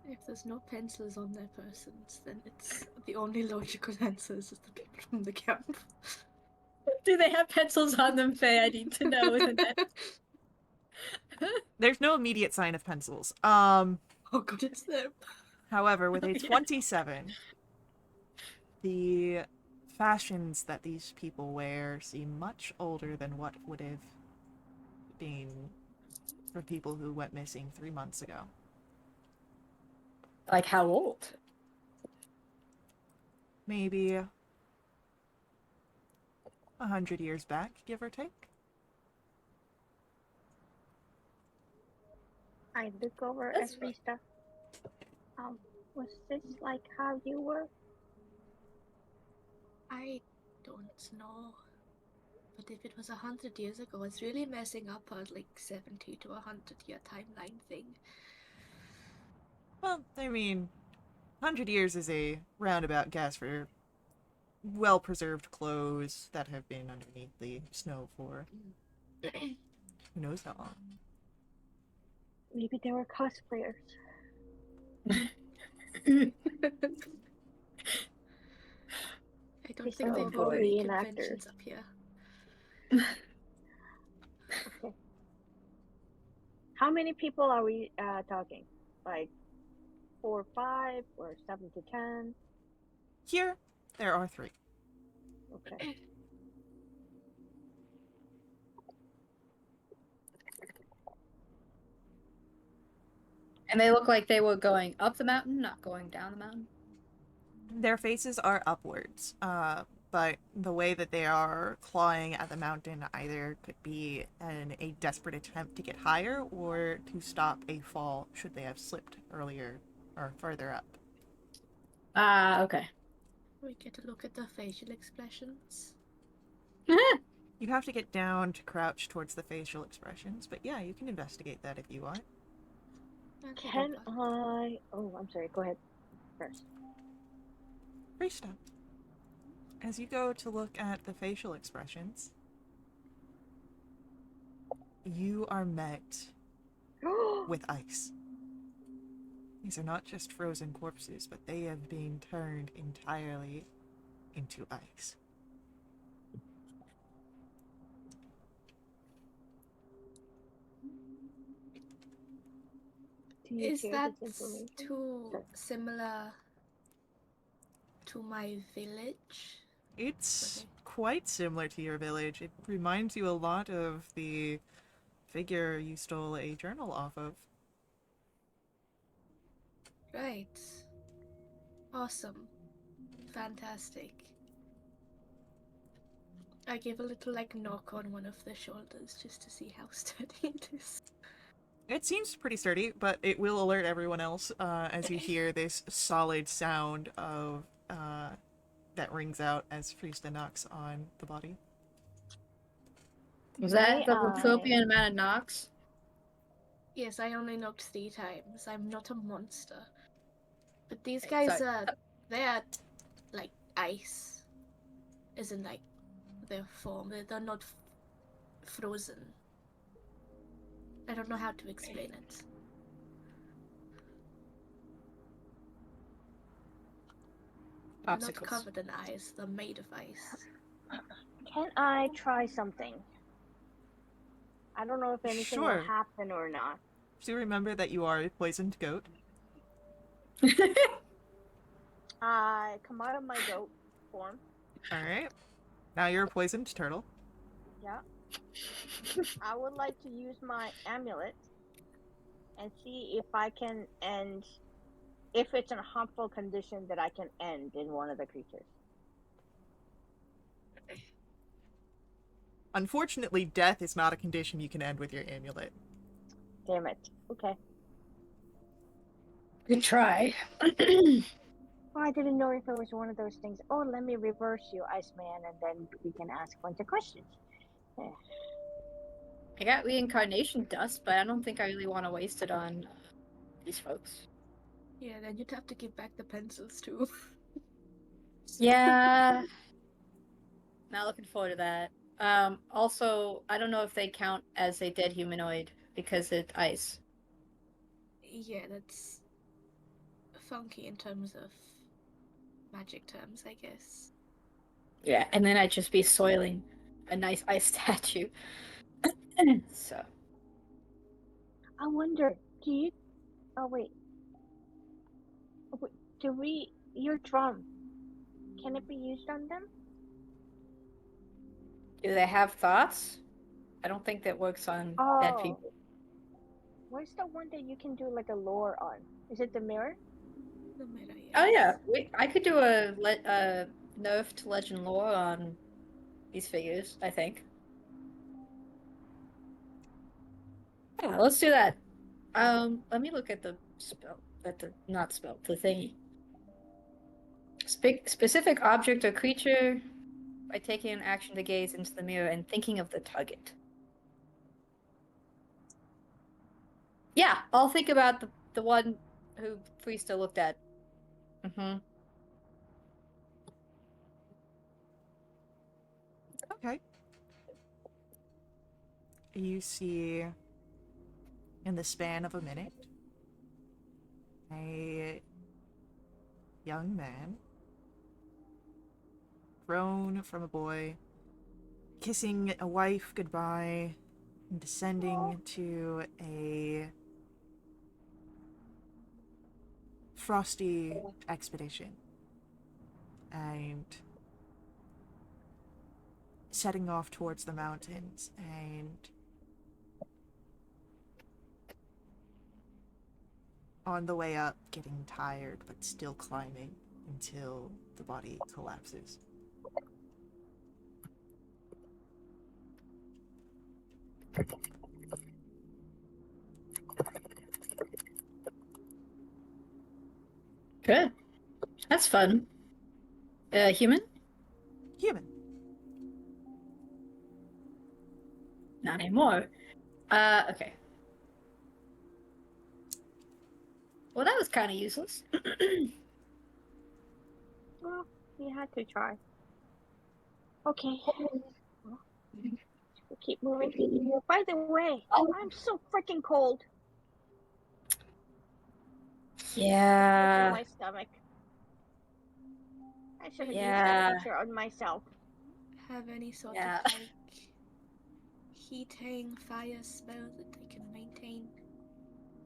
If there's no pencils on their persons, then it's the only logical answers is the people from the camp. Do they have pencils on them, Faye? I need to know, isn't it? There's no immediate sign of pencils. Oh god, it's them. However, with a Yeah. 27, the fashions that these people wear seem much older than what would have been for people who went missing 3 months ago. Like how old? Maybe 100 years back, give or take. I look over That's at Rista. Was this like how you were? I don't know. But if it was 100 years ago, it's really messing up our 70 to 100 year timeline thing. Well, I mean, 100 years is a roundabout guess for well-preserved clothes that have been underneath the snow for who knows how long. Maybe they were cosplayers. I don't They think they sound hold any reenactors. conventions up here. Okay. How many people are we talking? Like 4 or 5 or 7 to 10? Here, there are 3. Okay. And they look like they were going up the mountain, not going down the mountain. Their faces are upwards, but the way that they are clawing at the mountain either could be a desperate attempt to get higher or to stop a fall should they have slipped earlier or further up. Ah, okay. We get a look at the facial expressions. You have to get down to crouch towards the facial expressions, but yeah, you can investigate that if you want. Can I? Oh, I'm sorry. Go ahead first. Rista, as you go to look at the facial expressions, you are met with ice. These are not just frozen corpses, but they have been turned entirely into ice. Do you Is share that this information? too Sorry. similar to my village? It's Okay. quite similar to your village. It reminds you a lot of the figure you stole a journal off of. Right. Awesome. Fantastic. I give a little knock on one of the shoulders just to see how sturdy it is. It seems pretty sturdy, but it will alert everyone else as you hear this solid sound of that rings out as Frista knocks on the body. Was that the May appropriate amount of knocks? Yes, I only knocked 3 times. I'm not a monster. But these guys Sorry. they're like ice. Isn't their form. They're not frozen. I don't know how to explain it. They're not Popsicles. covered in ice. They're made of ice. Can I try something? I don't know if anything Sure. will happen or not. Do remember that you are a poisoned goat. I come out of my goat form. Alright. Now you're a poisoned turtle. Yeah. I would like to use my amulet and see if I can end, if it's a harmful condition that I can end in one of the creatures. Unfortunately, death is not a condition you can end with your amulet. Damn it. Okay. Good try. Well, I didn't know if it was one of those things. Oh, let me reverse you, Iceman, and then we can ask a bunch of questions. Yeah. I got reincarnation dust, but I don't think I really want to waste it on these folks. Yeah, then you'd have to give back the pencils too. Yeah. Not looking forward to that. Also, I don't know if they count as a dead humanoid because it's ice. Yeah, that's funky in terms of magic terms, I guess. Yeah, and then I'd just be soiling a nice ice statue. So, I wonder, do you? Oh wait, do we? Your drum, can it be used on them? do they have thoughts? I don't think that works on dead Oh, people. where's the one that you can do like a lore on? Is it the mirror? The mirror, yes. Oh yeah, I could do a nerfed legend lore on these figures. I think. Yeah, let's do that. Let me look at the spell. At the not spell, the thingy. Specific object or creature by taking an action to gaze into the mirror and thinking of the target. Yeah, I'll think about the one who Friesta looked at. Mm-hmm. Okay. You see, in the span of a minute, a young man, grown from a boy, kissing a wife goodbye, and descending to a frosty expedition, and setting off towards the mountains, and on the way up, getting tired but still climbing until the body collapses. Good. That's fun. Human? Human. Not anymore. Okay. Well, that was kind of useless. Well, you had to try. Okay. We'll keep moving. By the way, I'm so freaking cold. Yeah. My stomach. I should have used Yeah. that feature on myself. Have any sort Yeah. of like heating fire spell that they can maintain?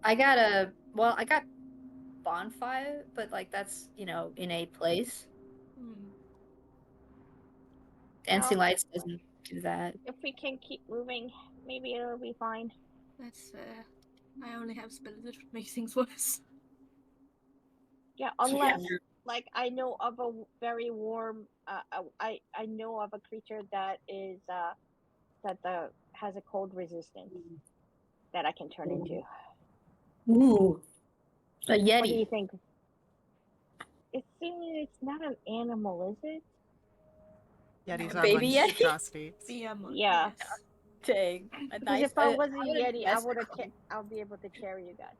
I got bonfire, but like that's, in a place. Dancing Well, lights doesn't do that. if we can keep moving, maybe it'll be fine. That's fair. I only have spells that would make things worse. Yeah, Yeah. unless like I know of a very warm. I know of a creature that is has a cold resistance that I can turn into. Ooh. A Yeti. What do you think? It's not an animal, is it? Yetis No. are Baby Yeti? monstrosities. Yeah. Yeah. Yes. Dang. A Because nice, if I was a would've Yeti, guessed I'll be able to carry you guys.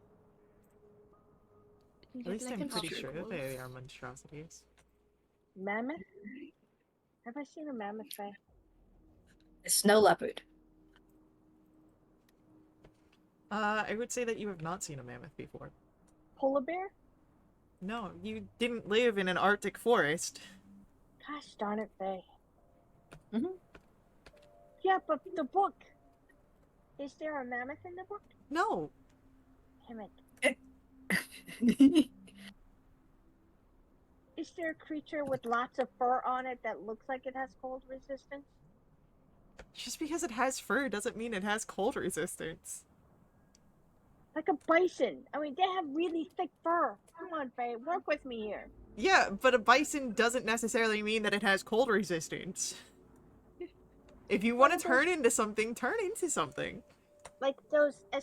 You At get least like I'm an pretty ostrich sure wolf. they are monstrosities. Mammoth? Have I seen a mammoth face? a snow leopard. I would say that you have not seen a mammoth before. Polar bear? No, you didn't live in an Arctic forest. Gosh darn it, Faye. Mhm. Yeah, but the book. Is there a mammoth in the book? No. Damn it. Is there a creature with lots of fur on it that looks like it has cold resistance? Just because it has fur doesn't mean it has cold resistance. Like a bison. I mean, they have really thick fur. Come on, Faye, work with me here. Yeah, but a bison doesn't necessarily mean that it has cold resistance. If you want to turn into something, turn into something. Like those the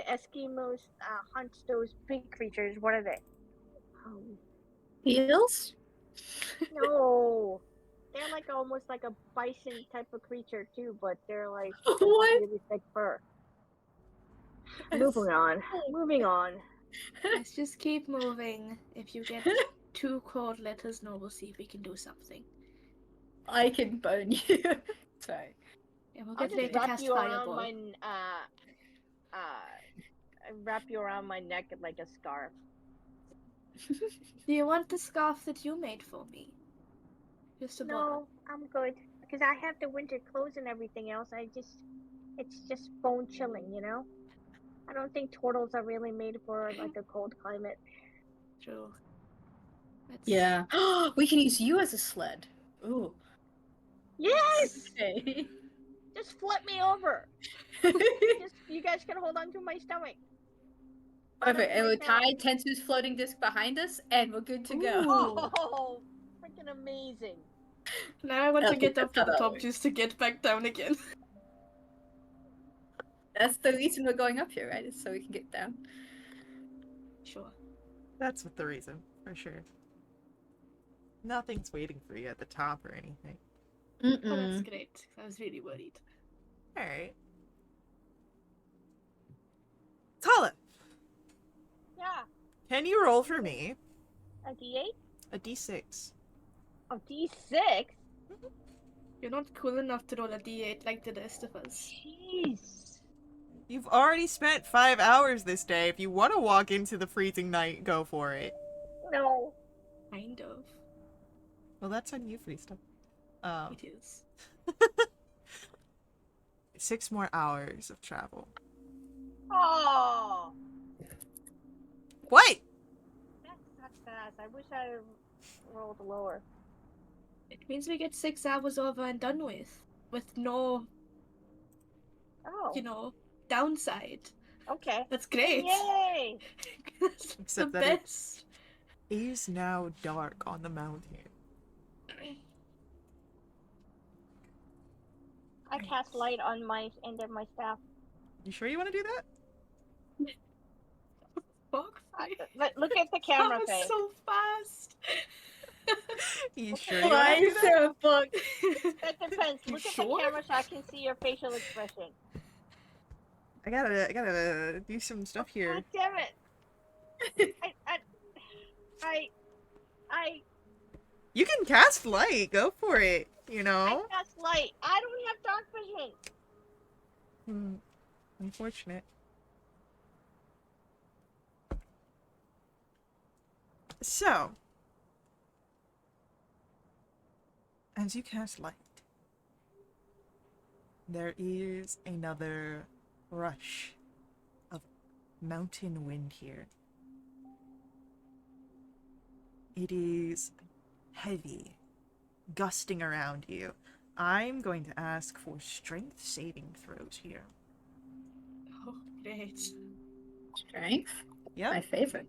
Eskimos hunt those big creatures. What are they? Eels? No, they're like almost like a bison type of creature too, but they're like What? really thick fur. Moving on. Let's just keep moving. If you get 2 cold, let us know. We'll see if we can do something. I can burn you. Sorry. And we'll I'll get ready just to wrap cast you around Fireball. my wrap you around my neck like a scarf. Do you want the scarf that you made for me? Just a bottle. No, I'm good because I have the winter clothes and everything else. It's just bone chilling, you know. I don't think turtles are really made for like a cold climate. True. Let's... Yeah. We can use you as a sled. Ooh. Yes, Okay. just flip me over. You guys can hold on to my stomach. Perfect. And we'll Myself. tie Tensu's floating disc behind us, and we're good to go. Ooh. Oh, freaking amazing! Now I want to That'll get be- up to the that'll top work. just to get back down again. That's the reason we're going up here, right? Is so we can get down. Sure. That's the reason, for sure. Nothing's waiting for you at the top or anything. Oh, that's great. I was really worried. Alright. Tala, Yeah, can you roll for me a D8, a d6? a D6. You're not cool enough to roll a d8 like the rest of us. Jeez. You've already spent 5 hours this day. If you want to walk into the freezing night, go for it. No. Kind of. Well, that's on you, Freesta. It is. 6 more hours of travel. Oh, What? that's not fast. I wish I rolled lower. It means we get 6 hours over and done with. With no, Oh, you know, downside. okay. That's great. Yay! That's the Except that it best. is now dark on the mountain. I cast light on my end of my staff. You sure you want to do that? Fuck. Look at the That camera was face. so fast. You sure you want Why to do is that? there a book? That depends. You Look at sure? the camera so I can see your facial expression. I gotta do some stuff here. God damn it! I You can cast light. Go for it. You know? cast light. I don't have dark vision. Unfortunate. So, as you cast light, there is another rush of mountain wind here. It is heavy, gusting around you. I'm going to ask for strength saving throws here. Oh, great. Strength? Yep. My favorite.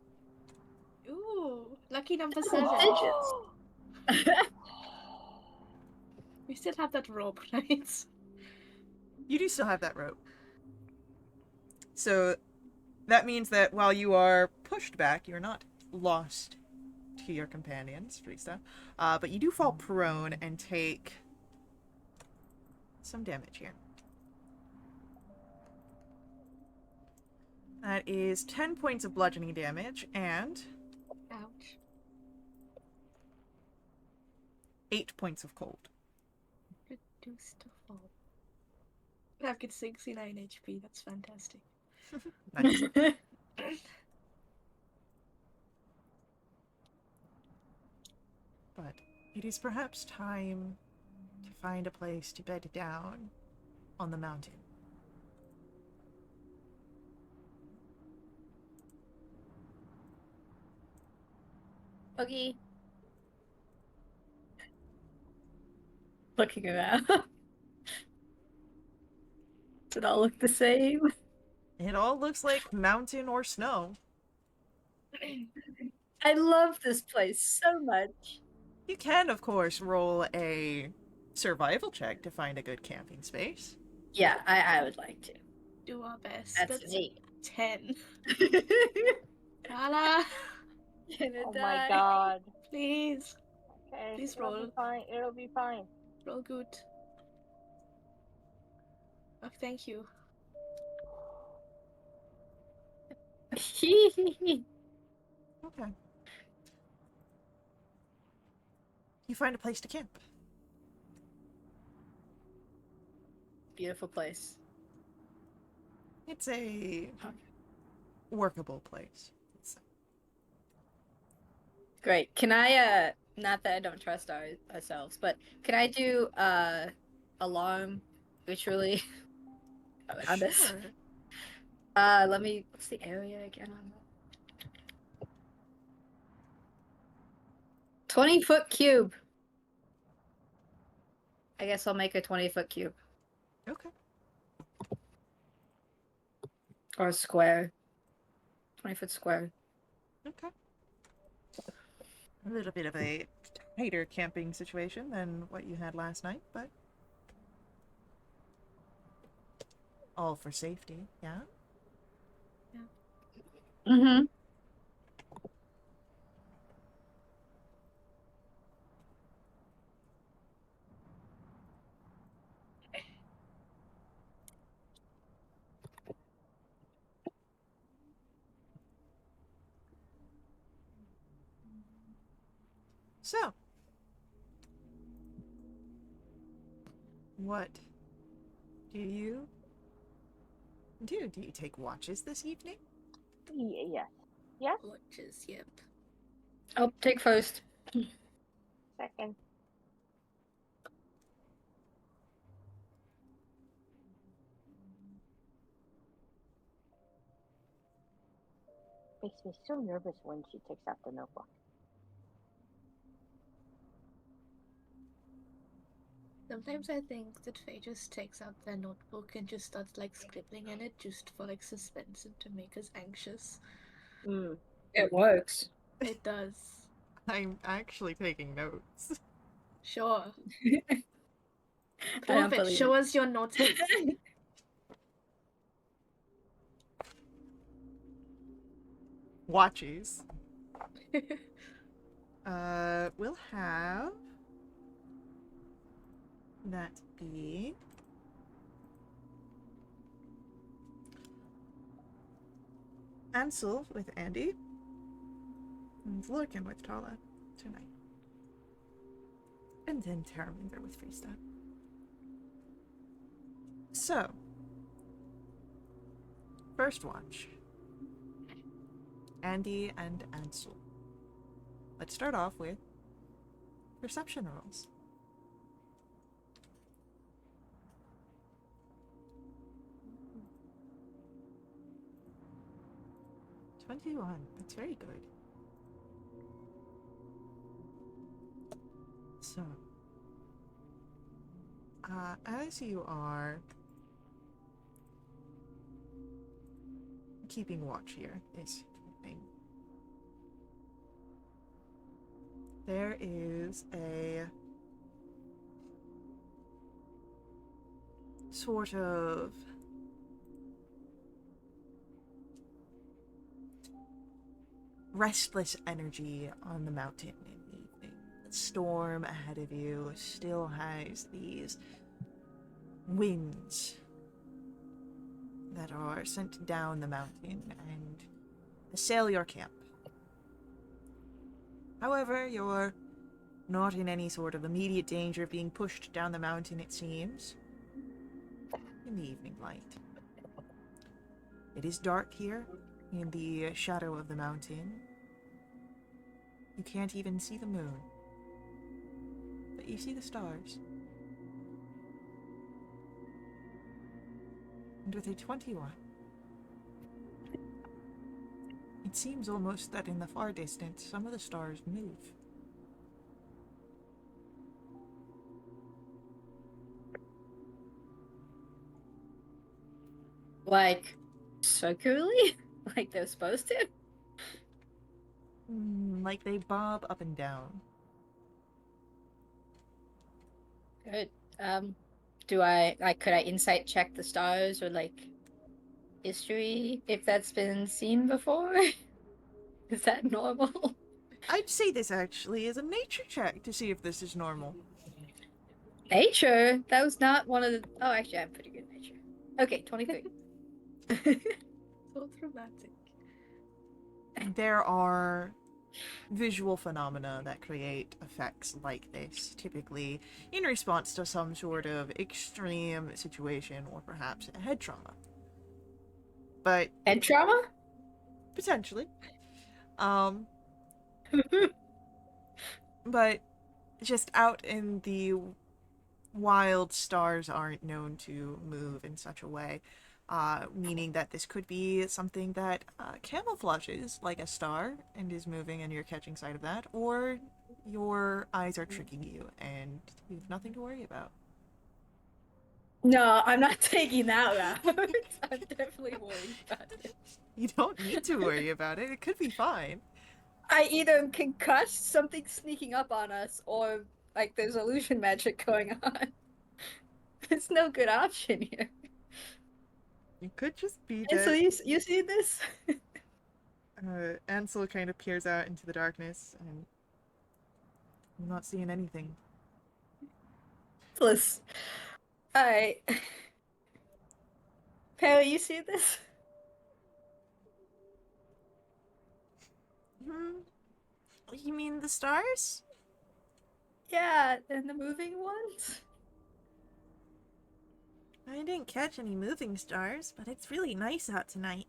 Ooh, lucky number Double 7. digits. We still have that rope, right? You do still have that rope. So that means that while you are pushed back, you're not lost to your companions, Freesta. But you do fall prone and take some damage here. That is 10 points of bludgeoning damage and Ouch. 8 points of cold. Reduce to fall. I've got 69 HP. That's fantastic. Nice. But it is perhaps time to find a place to bed down on the mountain. Okay. Looking around. Does it all look the same? It all looks like mountain or snow. I love this place so much. You can, of course, roll a survival check to find a good camping space. Yeah, I would like to. Do our best. That's an 8. 10. Tala, Gonna Oh die. my god. please. Okay, Please it'll roll. be fine. It'll be fine. Roll good. Oh, thank you. Okay. You find a place to camp. beautiful place. It's a workable place. Great. Can I not that I don't trust ourselves, but can I do alarm ritually on this? Sure. Let me what's the area again on that? 20-foot cube. I guess I'll make a 20-foot cube. Okay. Or a square. 20-foot square. Okay. A little bit of a tighter camping situation than what you had last night, but all for safety, yeah? Mm-hmm. So, what do you do? Do you take watches this evening? Yes. Yes. Watches, yep. I'll take first. Second. Makes me so nervous when she takes out the notebook. Sometimes I think that Faye just takes out their notebook and just starts like scribbling in it just for like suspense and to make us anxious. It works. It does. I'm actually taking notes. Sure. I Prove don't it. believe Show it. us your notebook. Watches. We'll have that be Ansel with Andy and Lorcan with Tala tonight. And then Terraminder with Freestyle. So, first watch. Andy and Ansel. Let's start off with perception rolls. "21. That's very good. So, as you are keeping watch here this evening, there is a sort of restless energy on the mountain in the evening. The storm ahead of you still has these winds that are sent down the mountain and assail your camp. However, you're not in any sort of immediate danger of being pushed down the mountain, it seems, in the evening light. It is dark here, in the shadow of the mountain. You can't even see the moon, but you see the stars. And with a 21, it seems almost that in the far distance, some of the stars move. Like circularly? Like they're supposed to? Like they bob up and down. Good. Do I could I insight check the stars or like history if that's been seen before? Is that normal? I'd say this actually is a nature check to see if this is normal. Nature? That was not one of the oh actually I'm pretty good at nature. Okay, 23. So dramatic. There are visual phenomena that create effects like this, typically in response to some sort of extreme situation or perhaps a head trauma. But Head trauma? potentially. Um, but just out in the wild, stars aren't known to move in such a way, meaning that this could be something that camouflages like a star and is moving and you're catching sight of that, or your eyes are tricking you and you have nothing to worry about. No, I'm not taking that route. I'm definitely worried about it. You don't need to worry about it, it could be fine. I either am concussed, something sneaking up on us, or like there's illusion magic going on. There's no good option here. You could just be And so that. you see this? Ansel kind of peers out into the darkness and I'm not seeing anything. Listen. Alright. Perry, you see this? Hmm. You mean the stars? Yeah, and the moving ones? I didn't catch any moving stars, but it's really nice out tonight.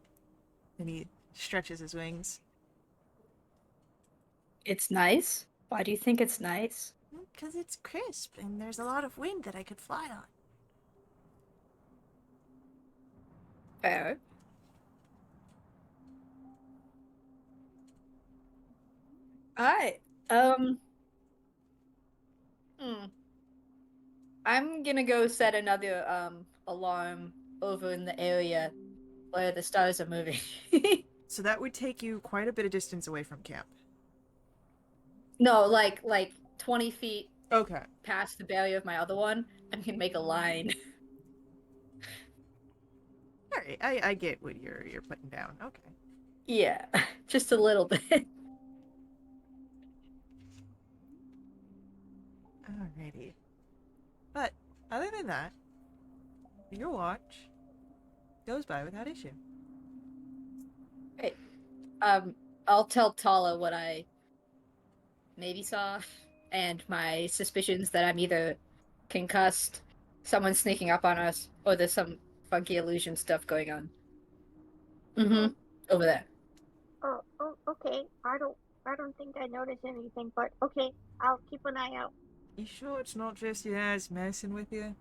And he stretches his wings. It's nice. Why do you think it's nice? Because it's crisp and there's a lot of wind that I could fly on. Fair. Alright. Hmm. I'm gonna go set another alarm over in the area where the stars are moving. So that would take you quite a bit of distance away from camp. No, like 20 feet Okay. past the barrier of my other one. I'm gonna make a line. Alright, I get what you're putting down. Okay. Yeah, just a little bit. Alrighty. But other than that, your watch goes by without issue. Right. I'll tell Tala what I maybe saw and my suspicions that I'm either concussed, someone sneaking up on us, or there's some funky illusion stuff going on. Mm-hmm. Over there. Oh, okay. I don't think I noticed anything, but okay, I'll keep an eye out. You sure it's not just your eyes messing with you?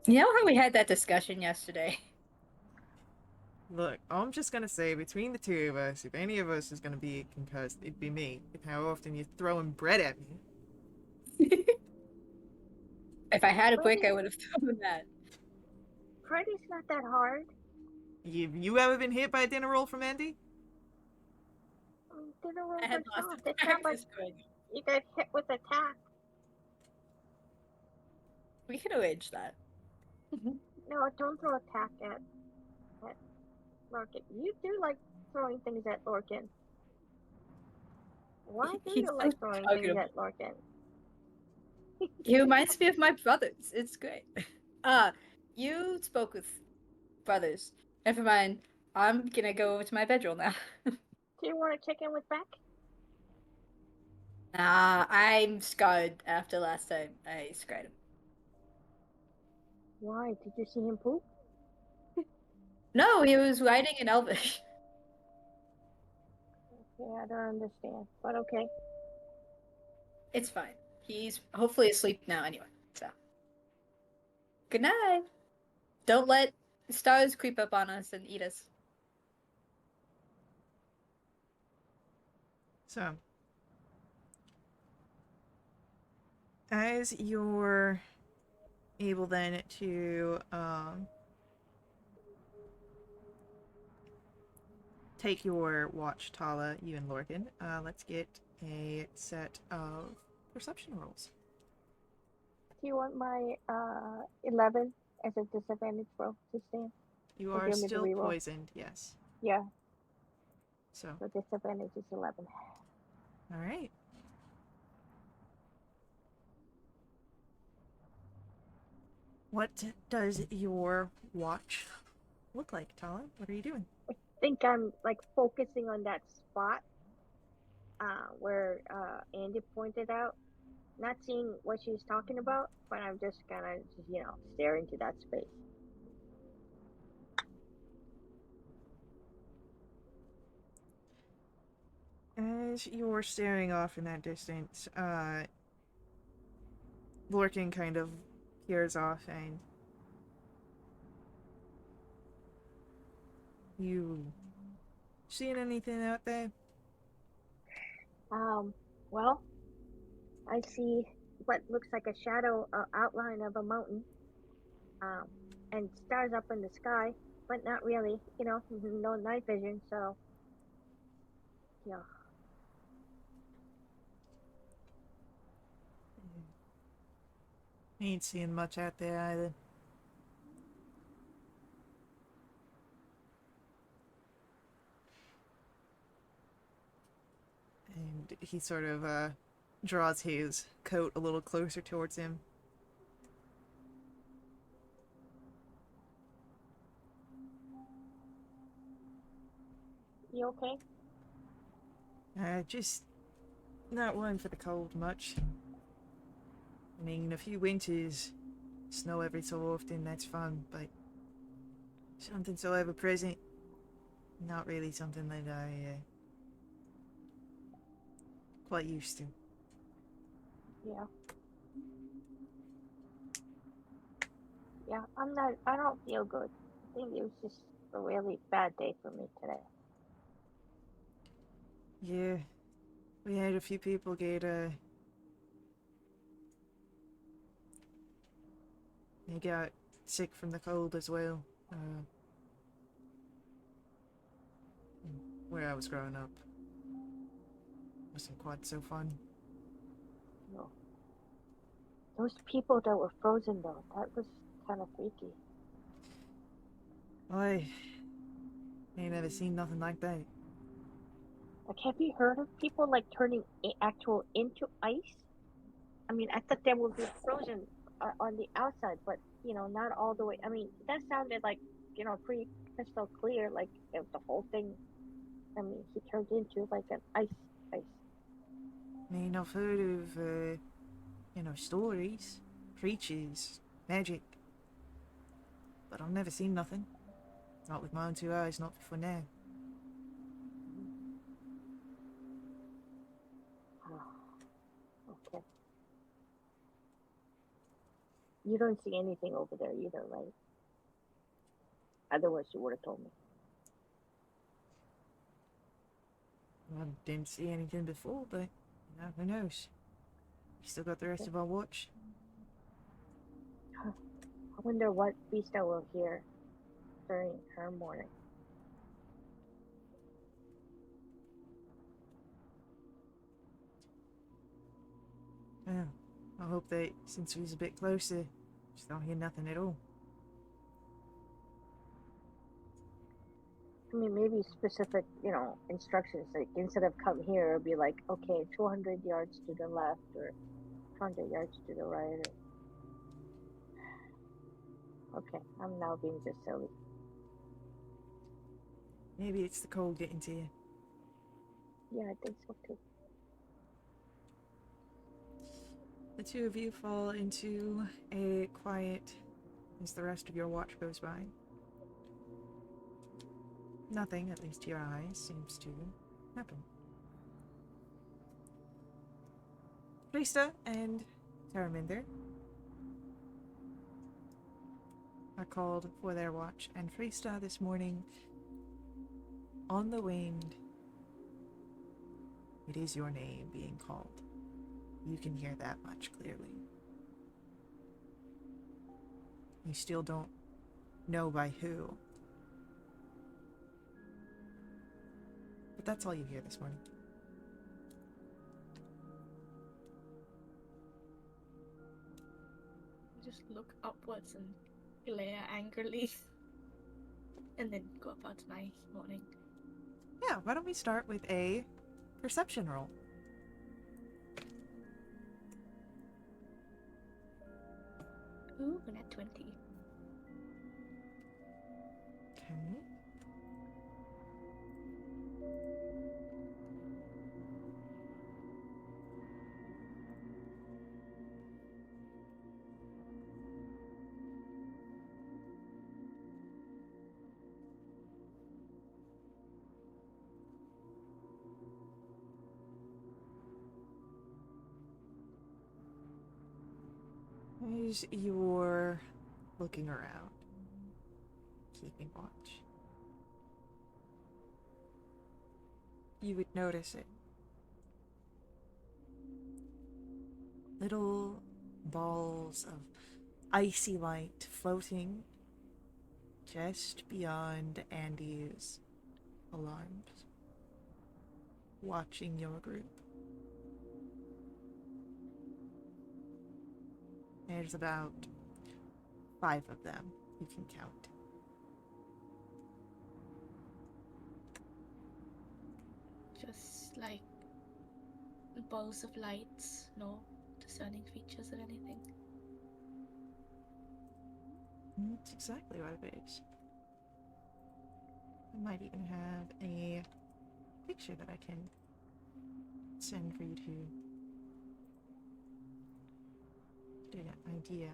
You know how we had that discussion yesterday? Look, I'm just gonna say, between the two of us, if any of us is gonna be concussed, it'd be me. With how often you're throwing bread at me. If I had a brick, I would have thrown that. Freddy's not that hard. You ever been hit by a dinner roll from Andy? Dinner rolls I had are lots of soft. It's not like practice going. you get hit with a tack. We could arrange that. No, don't throw a tack at Lorcan. You do like throwing things at Lorcan. Why do He's you so like throwing things talkative. at Lorcan? He reminds me of my brothers. It's great. You spoke with brothers. Never mind. I'm gonna go over to my bedroll now. Do you want to check in with Beck? Nah, I'm scarred after last time I scarred him. Why? Did you see him poop? No, he was riding an Elvish. Yeah, I don't understand, but okay. It's fine. He's hopefully asleep now anyway, so. Good night. Don't let stars creep up on us and eat us. So, as you're able then to take your watch, Tala, you and Lorcan, let's get a set of perception rolls. Do you want my 11 as a disadvantage roll to stand? You Or are do you want me to still reroll? poisoned, yes. Yeah, So, so disadvantage is 11. alright. What does your watch look like, Tala? What are you doing? think I'm like focusing on that spot where Andy pointed out. Not seeing what she's talking about, but I'm just kind of, staring to that space. As you're staring off in that distance, Lorcan kind of peers off and you seeing anything out there? Well, I see what looks like a shadow outline of a mountain, um, and stars up in the sky, but not really, no night vision, so, yeah. Ain't seeing much out there either. And he sort of draws his coat a little closer towards him. You okay? Just not one for the cold much. I mean, a few winters, snow every so often, that's fun, but something so ever present, not really something that I quite used to. Yeah. Yeah, I don't feel good. I think it was just a really bad day for me today. Yeah, we had a few people get they got sick from the cold as well. Where I was growing up wasn't quite so fun. No. Those people that were frozen, though, that was kind of freaky. I ain't never seen nothing like that. Like, have you heard of people like turning actual into ice? I mean, I thought they would be frozen on the outside, but not all the way. I mean, that sounded like pretty crystal clear. Like if the whole thing. I mean, he turned into like an ice. I mean, I've heard of stories, creatures, magic, but I've never seen nothing. Not with my own two eyes, not before now. Okay. You don't see anything over there either, right? Otherwise, you would have told me. I didn't see anything before, but who knows? We still got the rest of our watch. I wonder what Vista will hear during her morning. Yeah, I hope that since we's a bit closer, just don't hear nothing at all. I mean, maybe specific, instructions. Like instead of come here, it'll be like, okay, 200 yards to the left or 200 yards to the right. Okay, I'm now being just silly. Maybe it's the cold getting to you. Yeah, I think so too. The two of you fall into a quiet as the rest of your watch goes by. Nothing, at least to your eyes, seems to happen. Rista and Terraminder are called for their watch, and Frista this morning, on the wind, it is your name being called. You can hear that much clearly. You still don't know by who. But that's all you hear this morning. Just look upwards and glare angrily. And then go about my morning. Yeah, why don't we start with a perception roll? Ooh, and at 20. Okay. As you're looking around, keeping watch, you would notice it. Little balls of icy light floating just beyond Andy's alarms, watching your group. There's about 5 of them you can count. Just like balls of lights, no discerning features or anything. That's exactly what it is. I might even have a picture that I can send for you to get an idea.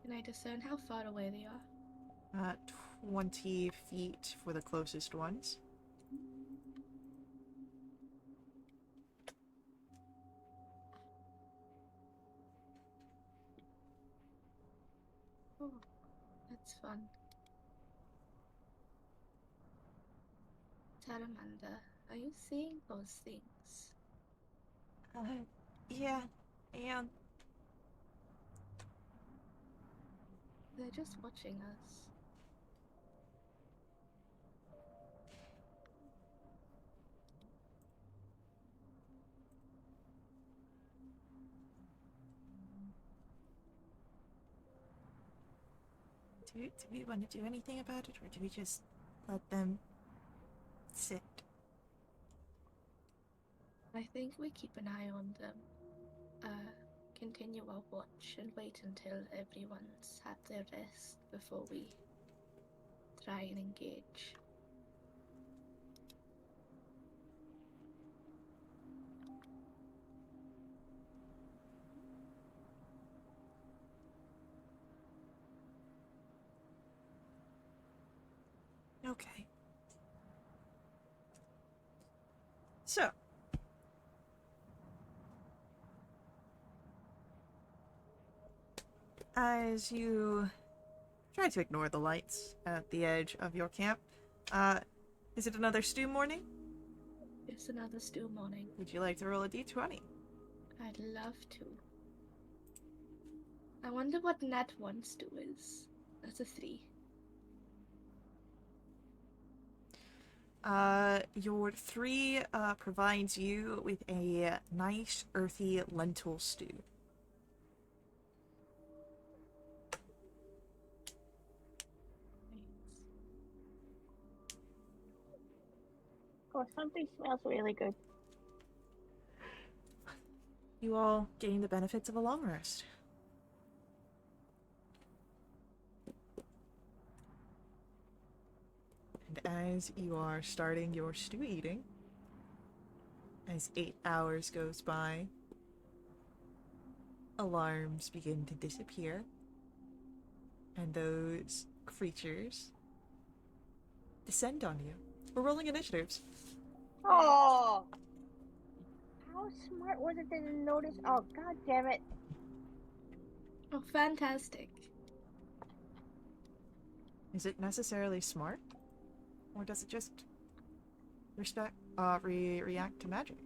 Can I discern how far away they are? 20 feet for the closest ones. Oh, that's fun. Taramanda, are you seeing those things? Yeah, and They're just watching us. do we want to do anything about it, or do we just let them sit? I think we keep an eye on them. Continue our watch and wait until everyone's had their rest before we try and engage. Okay. So, as you try to ignore the lights at the edge of your camp, is it another stew morning? It's another stew morning. Would you like to roll a d20? I'd love to. I wonder what Nat 1 stew is. That's a 3. Your 3 provides you with a nice earthy lentil stew. Nice. Oh, something smells really good. You all gain the benefits of a long rest. And as you are starting your stew eating, as 8 hours goes by, alarms begin to disappear, and those creatures descend on you. We're rolling initiatives. Oh! How smart was it to notice? Oh, god damn it. Oh, fantastic. Is it necessarily smart? Or does it just react to magic?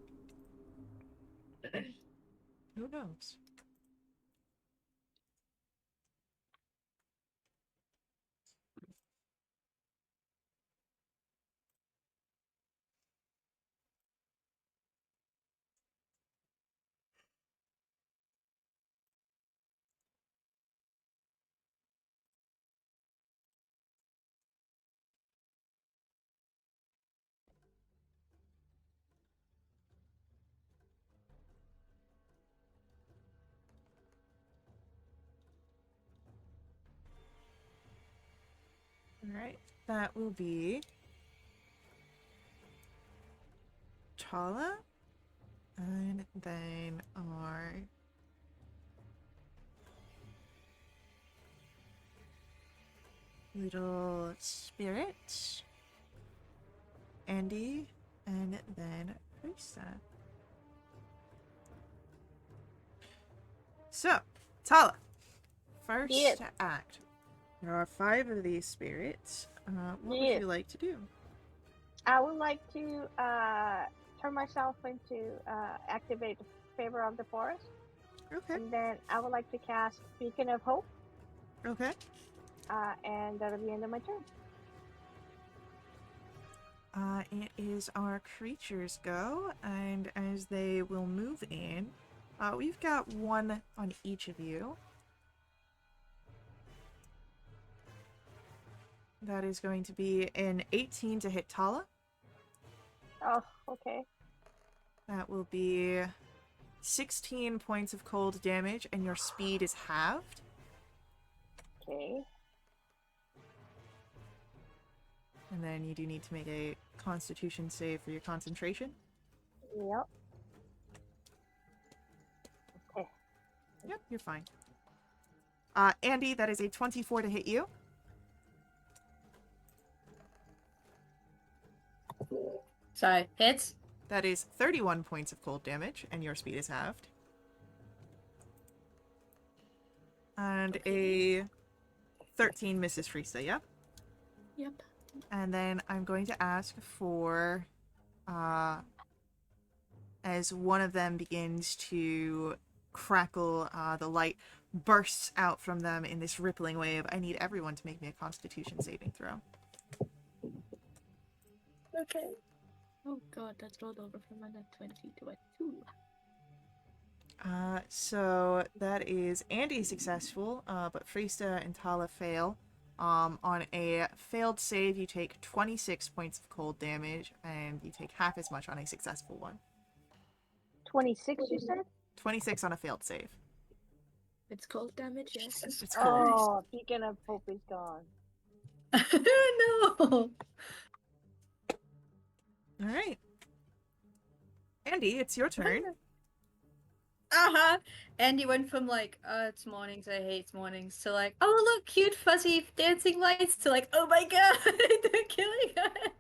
Who knows? Alright, that will be Chala, and then our little spirits, Andy, and then Risa. So, Tala, first Yes. act. There are 5 of these spirits. What would Yes. you like to do? I would like to turn myself into activate the favor of the forest, Okay. and then I would like to cast Beacon of Hope, Okay. and that'll be the end of my turn. It is our creatures go, and as they will move in, we've got 1 on each of you. That is going to be an 18 to hit Tala. Oh, okay. That will be 16 points of cold damage, and your speed is halved. Okay. And then you do need to make a Constitution save for your concentration. Yep. Okay. Yep, you're fine. Andy, that is a 24 to hit you. Sorry, hits. That is 31 points of cold damage, and your speed is halved. And a 13 misses Frista, yeah? Yep. And then I'm going to ask for, as one of them begins to crackle, the light bursts out from them in this rippling wave. I need everyone to make me a Constitution saving throw. Okay. Oh god, that's rolled over from a net 20 to a 2. So that is Andy successful, but Frista and Tala fail. On a failed save, you take 26 points of cold damage, and you take half as much on a successful one. 26, you said? 26 on a failed save. It's cold damage, yes. It's cold. Oh, Beacon of Hope is gone. No. All right. Andy, it's your turn. Andy went from like, it's mornings, I hate mornings, to like, oh look, cute fuzzy dancing lights, to like, oh my god, they're killing us.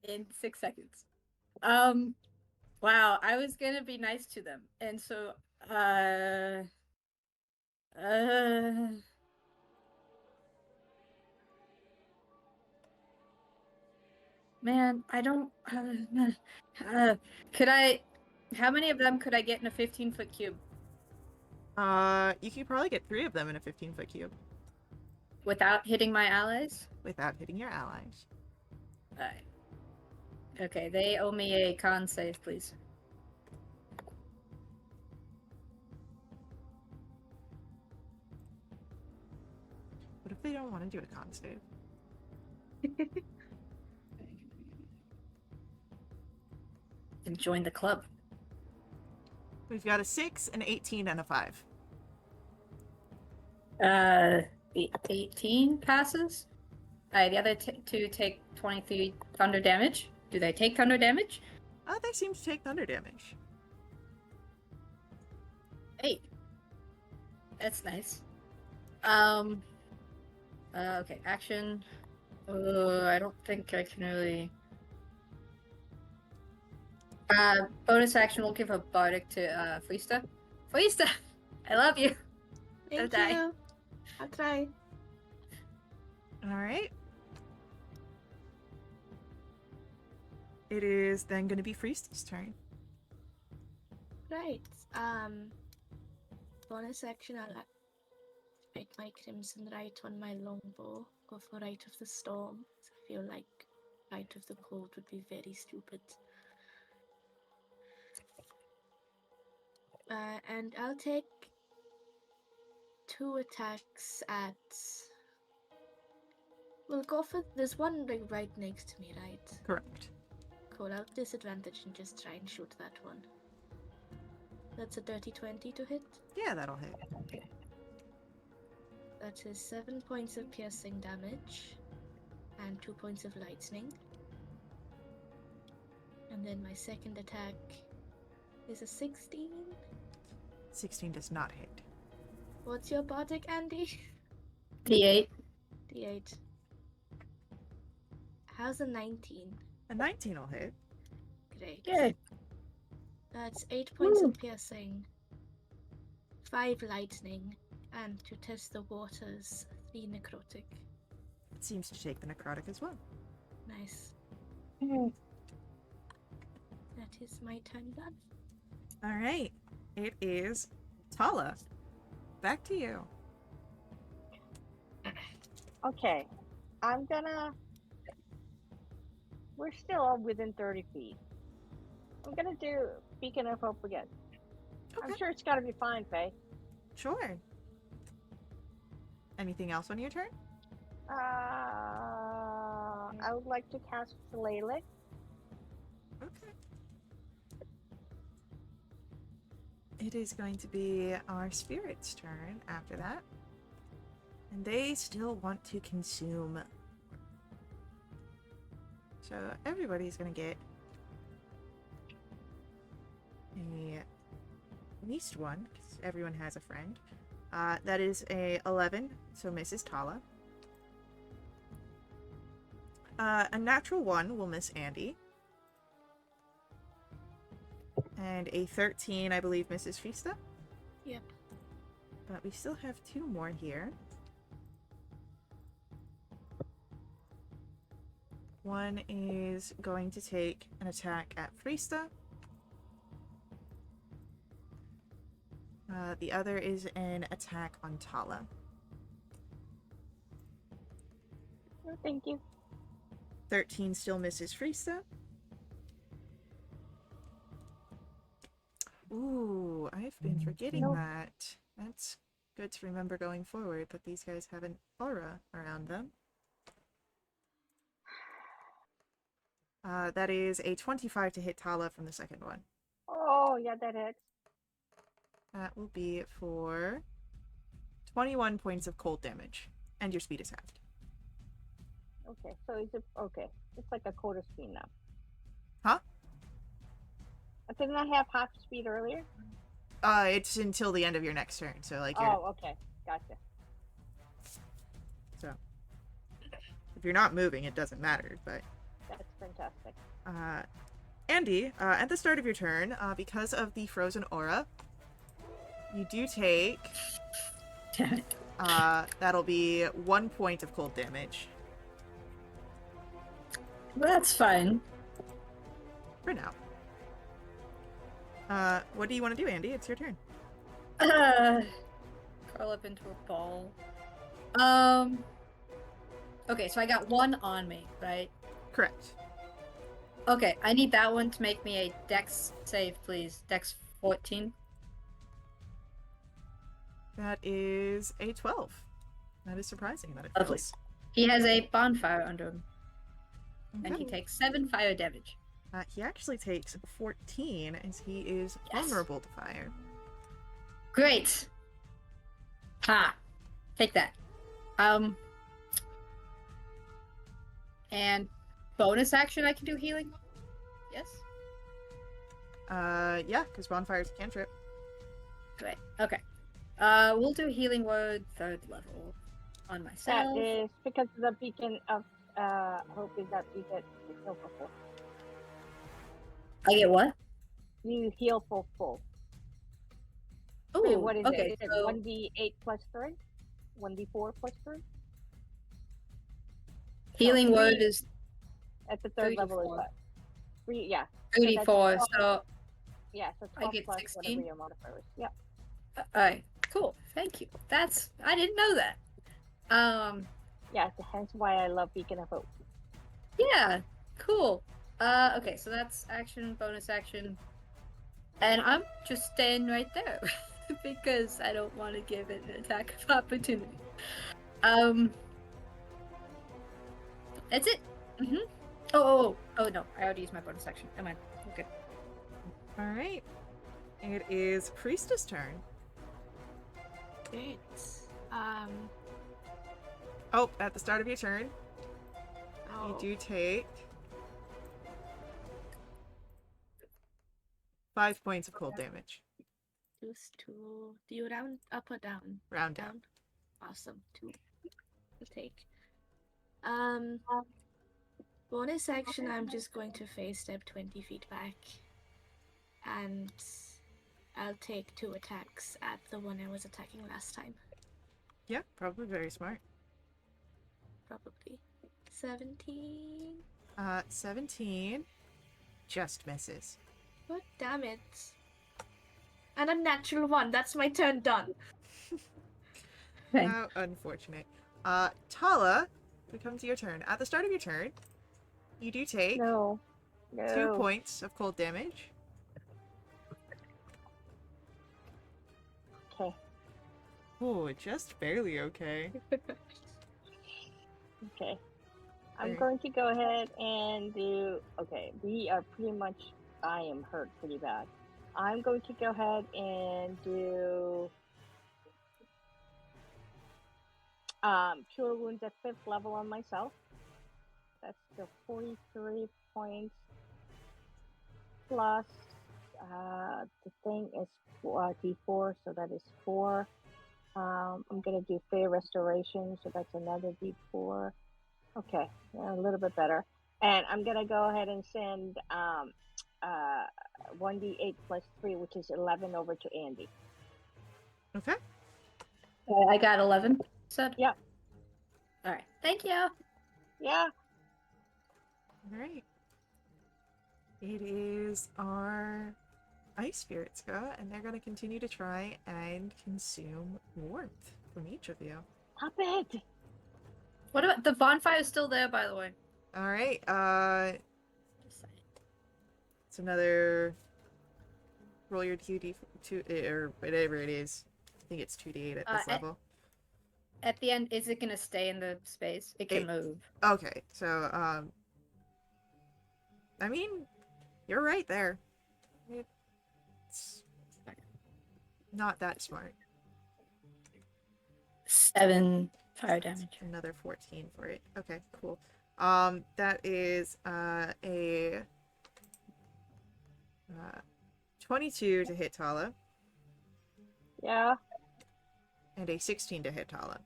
In 6 seconds. Wow, I was gonna be nice to them, and so, man, I don't, could I, how many of them could I get in a 15-foot cube? You can probably get 3 of them in a 15-foot cube Without hitting my allies? without hitting your allies. Alright. Okay, they owe me a con save, please. What if they don't want to do a con save? And join the club. We've got a 6, an 18, and a 5. 18 passes. The other 2 take 23 thunder damage. Do they take thunder damage? They seem to take thunder damage. 8. That's nice. Okay, action. I don't think I can really. Bonus action, we'll give a bardic to Frista. Frista, I love you. Thank die. you. I'll try. All right. It is then going to be Frista's turn. Right. Bonus action, I'll activate my Crimson Right on my longbow. Go for Right of the Storm. I feel like Right of the Cold would be very stupid. And I'll take 2 attacks at. We'll go for. There's one like right next to me, right? Correct. Cool. I'll disadvantage and just try and shoot that one. That's a dirty 20 to hit. Yeah, that'll hit. That is 7 points of piercing damage and 2 points of lightning. And then my second attack is a 16. 16 does not hit. What's your bardic, Andy? D8. D8. How's a 19? A 19 will hit. Great. Good. That's 8 points of piercing 5 lightning, and to test the waters, 3 necrotic. It seems to take the necrotic as well. Nice. That is my turn done. All right. It is Tala. Back to you. Okay, I'm gonna. We're still within 30 feet. I'm gonna do Beacon of Hope again. Okay. I'm sure it's gotta be fine, Faye. Sure. Anything else on your turn? I would like to cast Flailing. Okay. It is going to be our spirit's turn after that. And they still want to consume. So everybody's going to get at least one, because everyone has a friend. That is a 11, so misses Tala. A natural 1 will miss Andy. And a 13, I believe, misses Fista. Yep. But we still have 2 more here. One is going to take an attack at Frista. The other is an attack on Tala. Oh, thank you. 13 still misses Frista. Ooh, I've been forgetting Nope. that. That's good to remember going forward, that these guys have an aura around them. That is a 25 to hit Tala from the second one. Oh, yeah, that hits. That will be for 21 points of cold damage. And your speed is halved. Okay, so is it okay? It's like a quarter speed now. Huh? Didn't I have half speed earlier? It's until the end of your next turn, so like you're... Oh, okay, gotcha. So, if you're not moving, it doesn't matter, but... That's fantastic. Andy, at the start of your turn, because of the frozen aura, you do take... Damn it. That'll be 1 point of cold damage. That's fine. For now. What do you want to do, Andy? It's your turn. Curl up into a ball. Okay, so I got 1 on me, right? Correct. Okay, I need that one to make me a dex save, please. Dex 14. That is a 12. That is surprising that it Lovely. fails. He has a bonfire under him, and Okay. he takes 7 fire damage. He actually takes 14 as he is Yes. vulnerable to fire. Great! Ha! Take that. And bonus action, I can do healing? Yes? Yeah, because bonfire's a cantrip. Great. Okay. We'll do healing word 3rd level on myself. That is because the Beacon of Hope is that you get heal for full. I get what? You heal for full. Oh, Wait, what is okay, it? Is so it 1d8 plus 3? 1d4 plus 3? healing No, word three. is At the 3rd level is 3d4. what? 3, yeah. 3d4, that's so... Yeah, so I 12 get plus 16? whatever your modifier is. Yep. Alright, cool. Thank you. That's... I didn't know that. Yeah, so hence why I love Beacon of Hope. Yeah, cool. Okay, so that's action, bonus action. And I'm just staying right there. Because I don't want to give it an attack of opportunity. That's it. Oh no, I already used my bonus action. Never mind. Okay. Alright. It is Priestess' turn. Great. Oh, at the start of your turn, Oh, you do take 5 points of cold damage. choose to... Do you round up or down? Round down. Awesome. 2 to take. Bonus action, I'm just going to phase step 20 feet back. And I'll take 2 attacks at the one I was attacking last time. Yeah, probably very smart. Probably. 17. 17 just misses. God damn it. And a natural 1. That's my turn done. Okay. How unfortunate. Tala, we come to your turn. At the start of your turn, you do take No. 2 No. points of cold damage. Okay. Oh, just barely okay. Okay. I'm Alright. going to go ahead and do. Okay, we are pretty much. I am hurt pretty bad. I'm going to go ahead and do cure wounds at 5th level on myself. That's the 43 points plus the thing is D4, so that is 4. I'm gonna do Fey Restoration, so that's another D4. Okay, a little bit better. And I'm gonna go ahead and send 1d8 plus 3, which is 11, over to Andy. Okay. I got 11. Said. Yep. All right. Thank you. Yeah. Alright. It is our ice spirits go, and they're going to continue to try and consume warmth from each of you. Stop it. What about the bonfire? Is still there, by the way. Alright, Just saying. it's another roll your 2d or whatever it is. I think it's 2d8 at this level. At the end, is it gonna stay in the space? It can move. Okay, so I mean, you're right there. It's not that smart. 7 fire damage. Another 14 for it. Okay, cool. That is a 22 to hit Tala Yeah. and a 16 to hit Tala.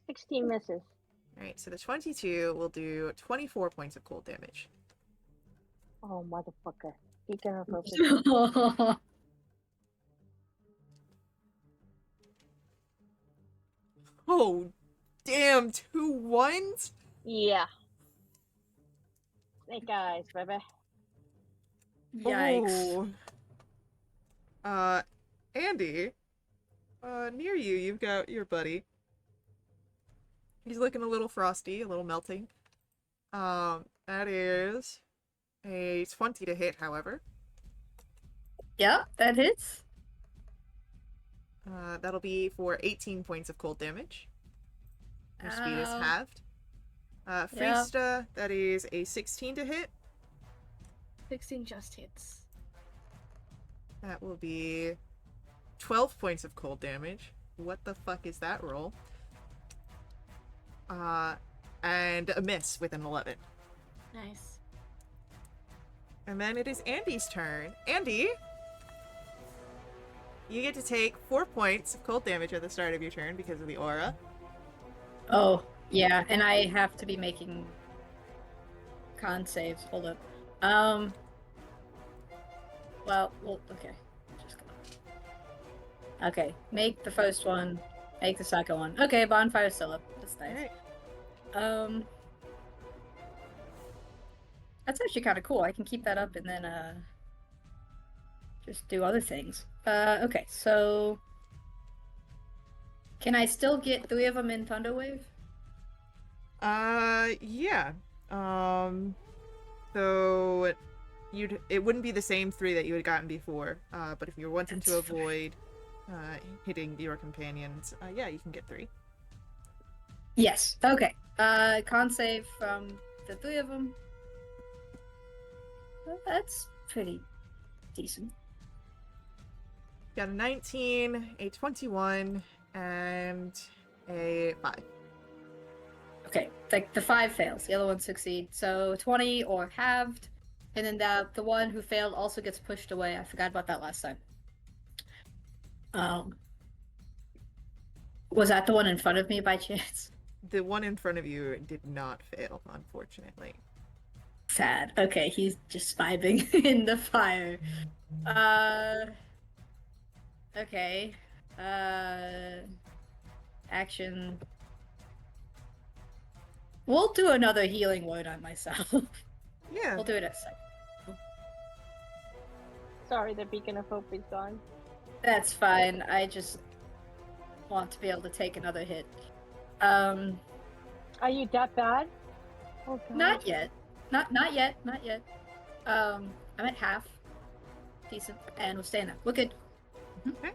16 misses. Alright, so the 22 will do 24 points of cold damage. Oh, motherfucker. Speaking of appropriate. Oh, damn, 2 1s? Yeah. Snake eyes, baby. Yikes. Oh. Andy, near you, you've got your buddy. He's looking a little frosty, a little melting. That is a 20 to hit, however. Yep, that hits. That'll be for 18 points of cold damage. Your speed is Ow. halved. Freesta, that is a 16 to hit. 16 just hits. That will be 12 points of cold damage. What the fuck is that roll? And a miss with an 11. Nice. And then it is Andy's turn. Andy, you get to take 4 points of cold damage at the start of your turn because of the aura. Oh, yeah, and I have to be making con saves. Hold up. Well, okay. Just go. Okay, make the first one, make the second one. Okay, bonfire's still up. That's nice. Alright. That's actually kind of cool. I can keep that up and then, just do other things. Okay, so... Can I still get 3 of them in Thunderwave? Yeah. So it wouldn't be the same 3 that you had gotten before. But if you're wanting to That's avoid hitting your companions, yeah, you can get 3. Yes. Okay. Con save from the 3 of them. Well, that's pretty decent. Got a 19, a 21, and a 5. Okay, the 5 fails. The other one succeed. So 20 or halved, and then the one who failed also gets pushed away. I forgot about that last time. Was that the one in front of me by chance? The one in front of you did not fail, unfortunately. Sad. Okay, he's just vibing in the fire. Okay. Action. We'll do another healing word on myself. Yeah. We'll do it at second. Sorry, the beacon of hope is gone. That's fine. I just want to be able to take another hit. Are you that bad? Oh god. Not yet. Not yet. Not yet. I'm at half. Decent. And we'll stay in that. We're good. Okay.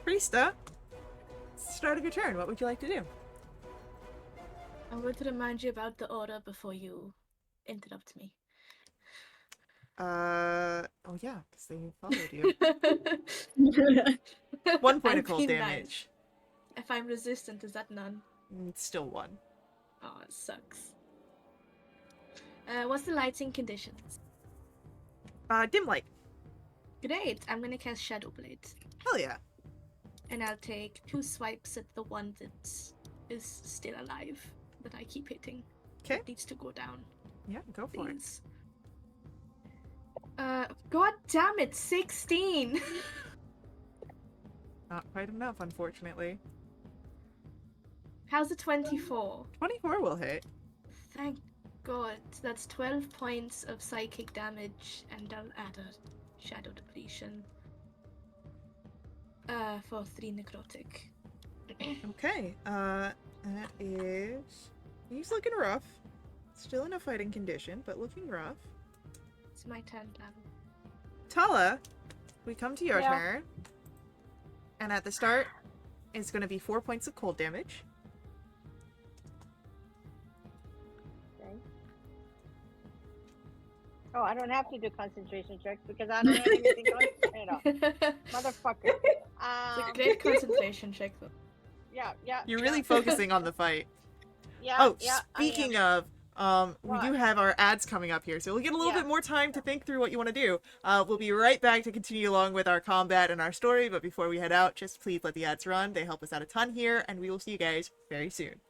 Priesta, start of your turn. What would you like to do? I'm going to remind you about the order before you interrupt me. Oh yeah, because they followed you. 1 point of I'm cold being damage. nice. If I'm resistant, is that none? It's still 1. Oh, it sucks. What's the lighting conditions? Dim light. Great, I'm gonna cast Shadow Blade. Hell yeah. And I'll take 2 swipes at the one that is still alive, that I keep hitting. Okay. It needs to go down. Yeah, go for it. Please. God damn it, 16! Not quite enough, unfortunately. How's a 24? 24 will hit. Thank God. That's 12 points of psychic damage, and I'll add a shadow depletion. For 3 necrotic. Okay, that is... He's looking rough. Still in a fighting condition, but looking rough. It's my turn now. Tala, we come to your Yeah. turn. And at the start, it's going to be 4 points of cold damage. Okay. Oh, I don't have to do concentration checks because I don't have anything concentrated on. It's Motherfucker. a great concentration check, though. Yeah. You're yeah. really focusing on the fight. Yeah. Oh, yeah, I am. speaking of, we do What? have our ads coming up here, so we'll get a little Yeah. bit more time to think through what you want to do. We'll be right back to continue along with our combat and our story, but before we head out, just please let the ads run. They help us out a ton here, and we will see you guys very soon.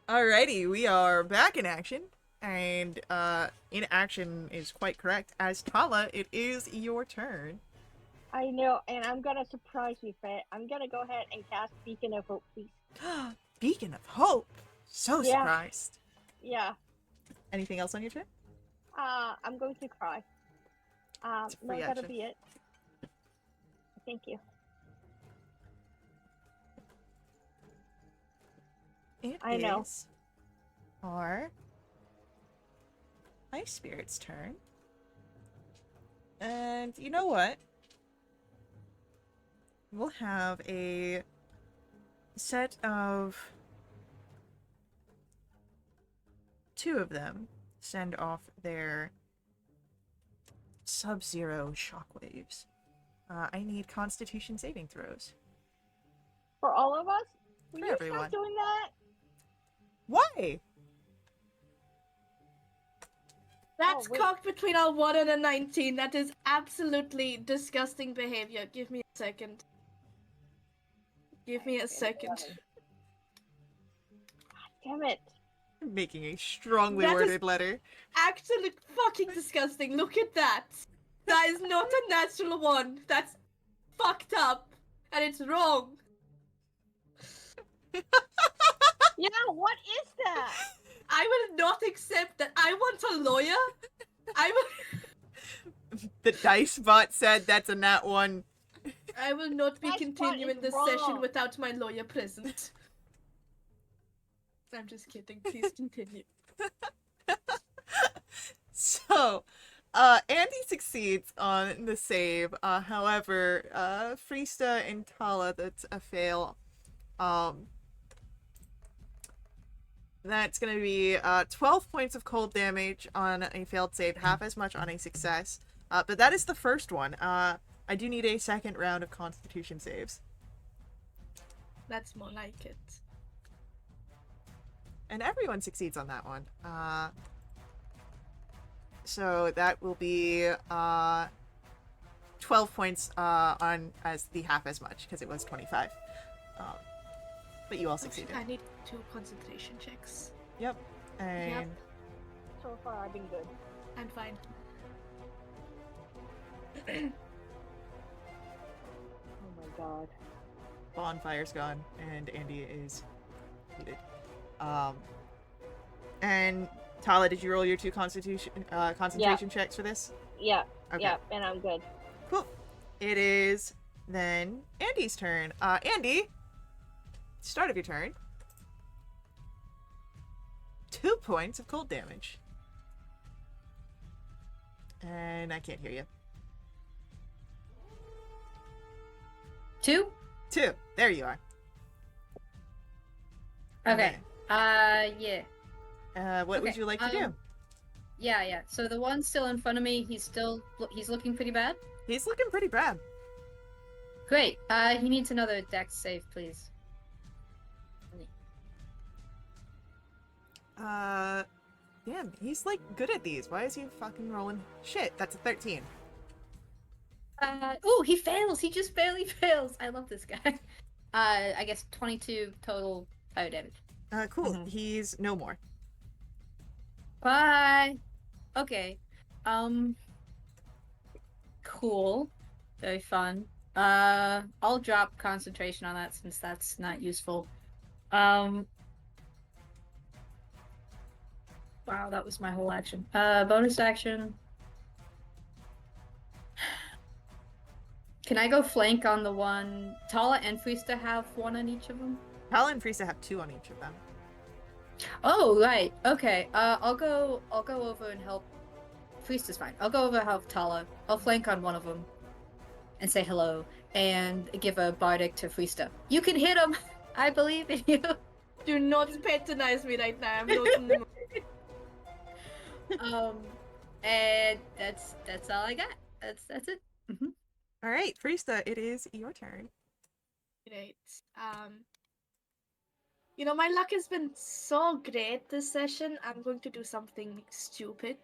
Alrighty, we are back in action. And in action is quite correct. As Tala, it is your turn. I know, and I'm gonna surprise you, Fred. I'm gonna go ahead and cast Beacon of Hope, please. Beacon of Hope. So Yeah. surprised. Yeah. Anything else on your turn? I'm going to cry. It's a No, free that'll action. be it. Thank you. It I know. is our Ice Spirit's turn. And you know what? We'll have a set of 2 of them send off their Sub-Zero shockwaves. I need Constitution saving throws. For all of us? Will For you everyone. stop doing that? Why? That's Oh, wait. cocked between our 1 and a 19. That is absolutely disgusting behavior. Give me a second. Give me a second. Damn it. I'm making a strongly That is- worded letter. Actually fucking disgusting. Look at that. That is not a natural 1. That's fucked up. And it's wrong. Yeah, what is that? I will not accept that. I want a lawyer. I The dice bot said that's a nat 1. will not be That spot continuing is this session wrong. without my lawyer present. I'm just kidding. Please continue. So, Andy succeeds on the save. However, Friesta and Tala, that's a fail. That's going to be 12 points of cold damage on a failed save, half as much on a success. But that is the first one. I do need a second round of Constitution saves. That's more like it. And everyone succeeds on that one. So that will be 12 points on as the half as much, because it was 25. But you all succeeded. I need 2 concentration checks. Yep. And Yep. So far, I've been good. I'm fine. Oh my god. Bonfire's gone, and Andy is defeated. And Tala, did you roll your 2 concentration checks for this? Yeah, Okay. yeah, and I'm good. Cool. It is then Andy's turn. Andy, start of your turn. 2 points of cold damage. And I can't hear you. 2? 2. There you are. Okay. Yeah. What would Okay, you like to do? Yeah. So the one still in front of me, he's looking pretty bad. He's looking pretty bad. Great. He needs another dex save, please. Damn, he's like good at these. Why is he fucking rolling? Shit, that's a 13. Oh, he fails. He just barely fails. I love this guy. I guess 22 total fire damage. Cool. He's no more. Bye. Okay. Cool. Very fun. I'll drop concentration on that since that's not useful. Wow, that was my whole action. Bonus action. Can I go flank on the one? Tala and Friesta have 1 on each of them? Tala and Friesta have 2 on each of them. Oh, right. Okay. I'll go over and help. Friesta's fine. I'll go over and help Tala. I'll flank on one of them and say hello and give a bardic to Friesta. You can hit him. I believe in you. Do not patronize me right now. I'm not in the mood. And that's all I got. That's it. All right, Friesta, it is your turn. Great. You know, my luck has been so great this session. I'm going to do something stupid,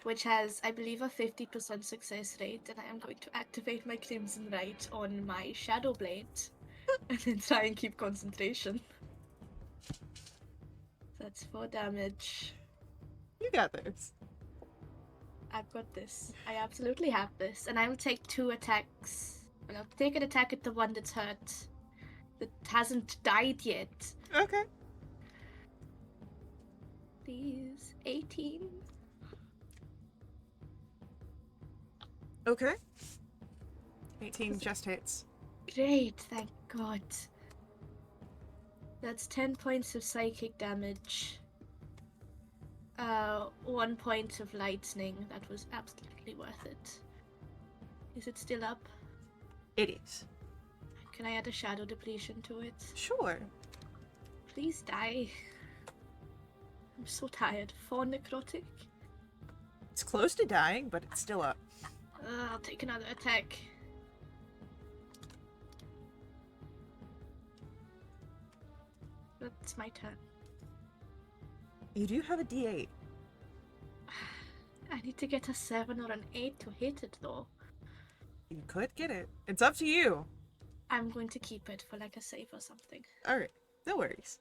which has, I believe, a 50% success rate, and I am going to activate my Crimson Right on my Shadow Blade, and then try and keep concentration. That's 4 damage. You got this. I've got this. I absolutely have this. And I will take 2 attacks. Well, I'll take an attack at the one that's hurt. That hasn't died yet. Okay. Please. 18. Okay. 18 just hits. Great, thank God. That's 10 points of psychic damage. 1 point of lightning. That was absolutely worth it. Is it still up? It is. Can I add a shadow depletion to it? Sure. Please die. I'm so tired. 4 necrotic. It's close to dying, but it's still up. I'll take another attack. That's my turn. You do have a D8. I need to get a 7 or an 8 to hit it, though. You could get it. It's up to you. I'm going to keep it for like a save or something. Alright, no worries.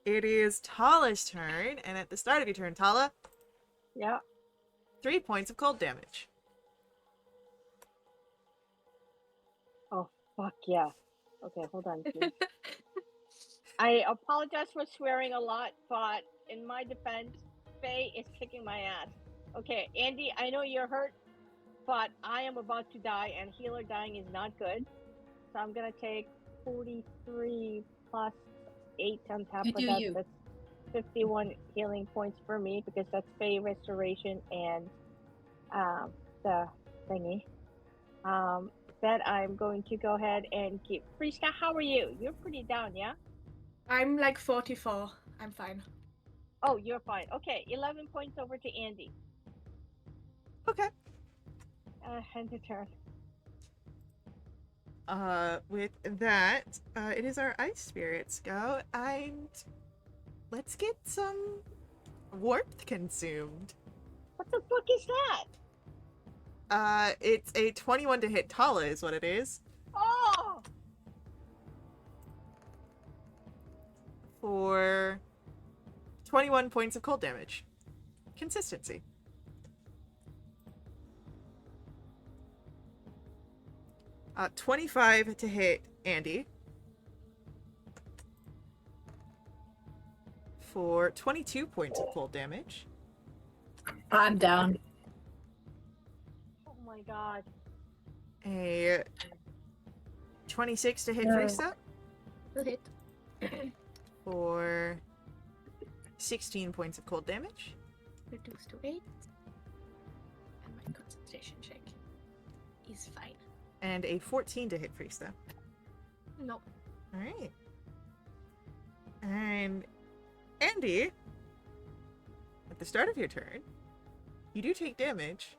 It is Tala's turn, and at the start of your turn, Tala, Yeah. 3 points of cold damage. Oh, fuck yeah. Okay, hold on, please. I apologize for swearing a lot, but in my defense, Faye is kicking my ass. Okay, Andy, I know you're hurt, but I am about to die, and healer dying is not good. So I'm gonna take 43 plus 8 on top You of do that. you. That's 51 healing points for me because that's Faye restoration and the thingy. Then I'm going to go ahead and keep. Friska, how are you? You're pretty down, yeah? I'm like 44. I'm fine. Oh, you're fine. Okay, 11 points over to Andy. Okay. End the turn. With that, it is our ice spirits go, and let's get some warmth consumed. What the fuck is that? It's a 21 to hit Tala is what it is. Oh! For 21 points of cold damage. Consistency. 25 to hit Andy. For 22 points of cold damage. I'm down. Oh my god. A 26 to hit No. Frista. Will hit. For 16 points of cold damage. Reduce to 8. And my concentration check is fine. And a 14 to hit Frista. No. Alright. And Andy, at the start of your turn, you do take damage,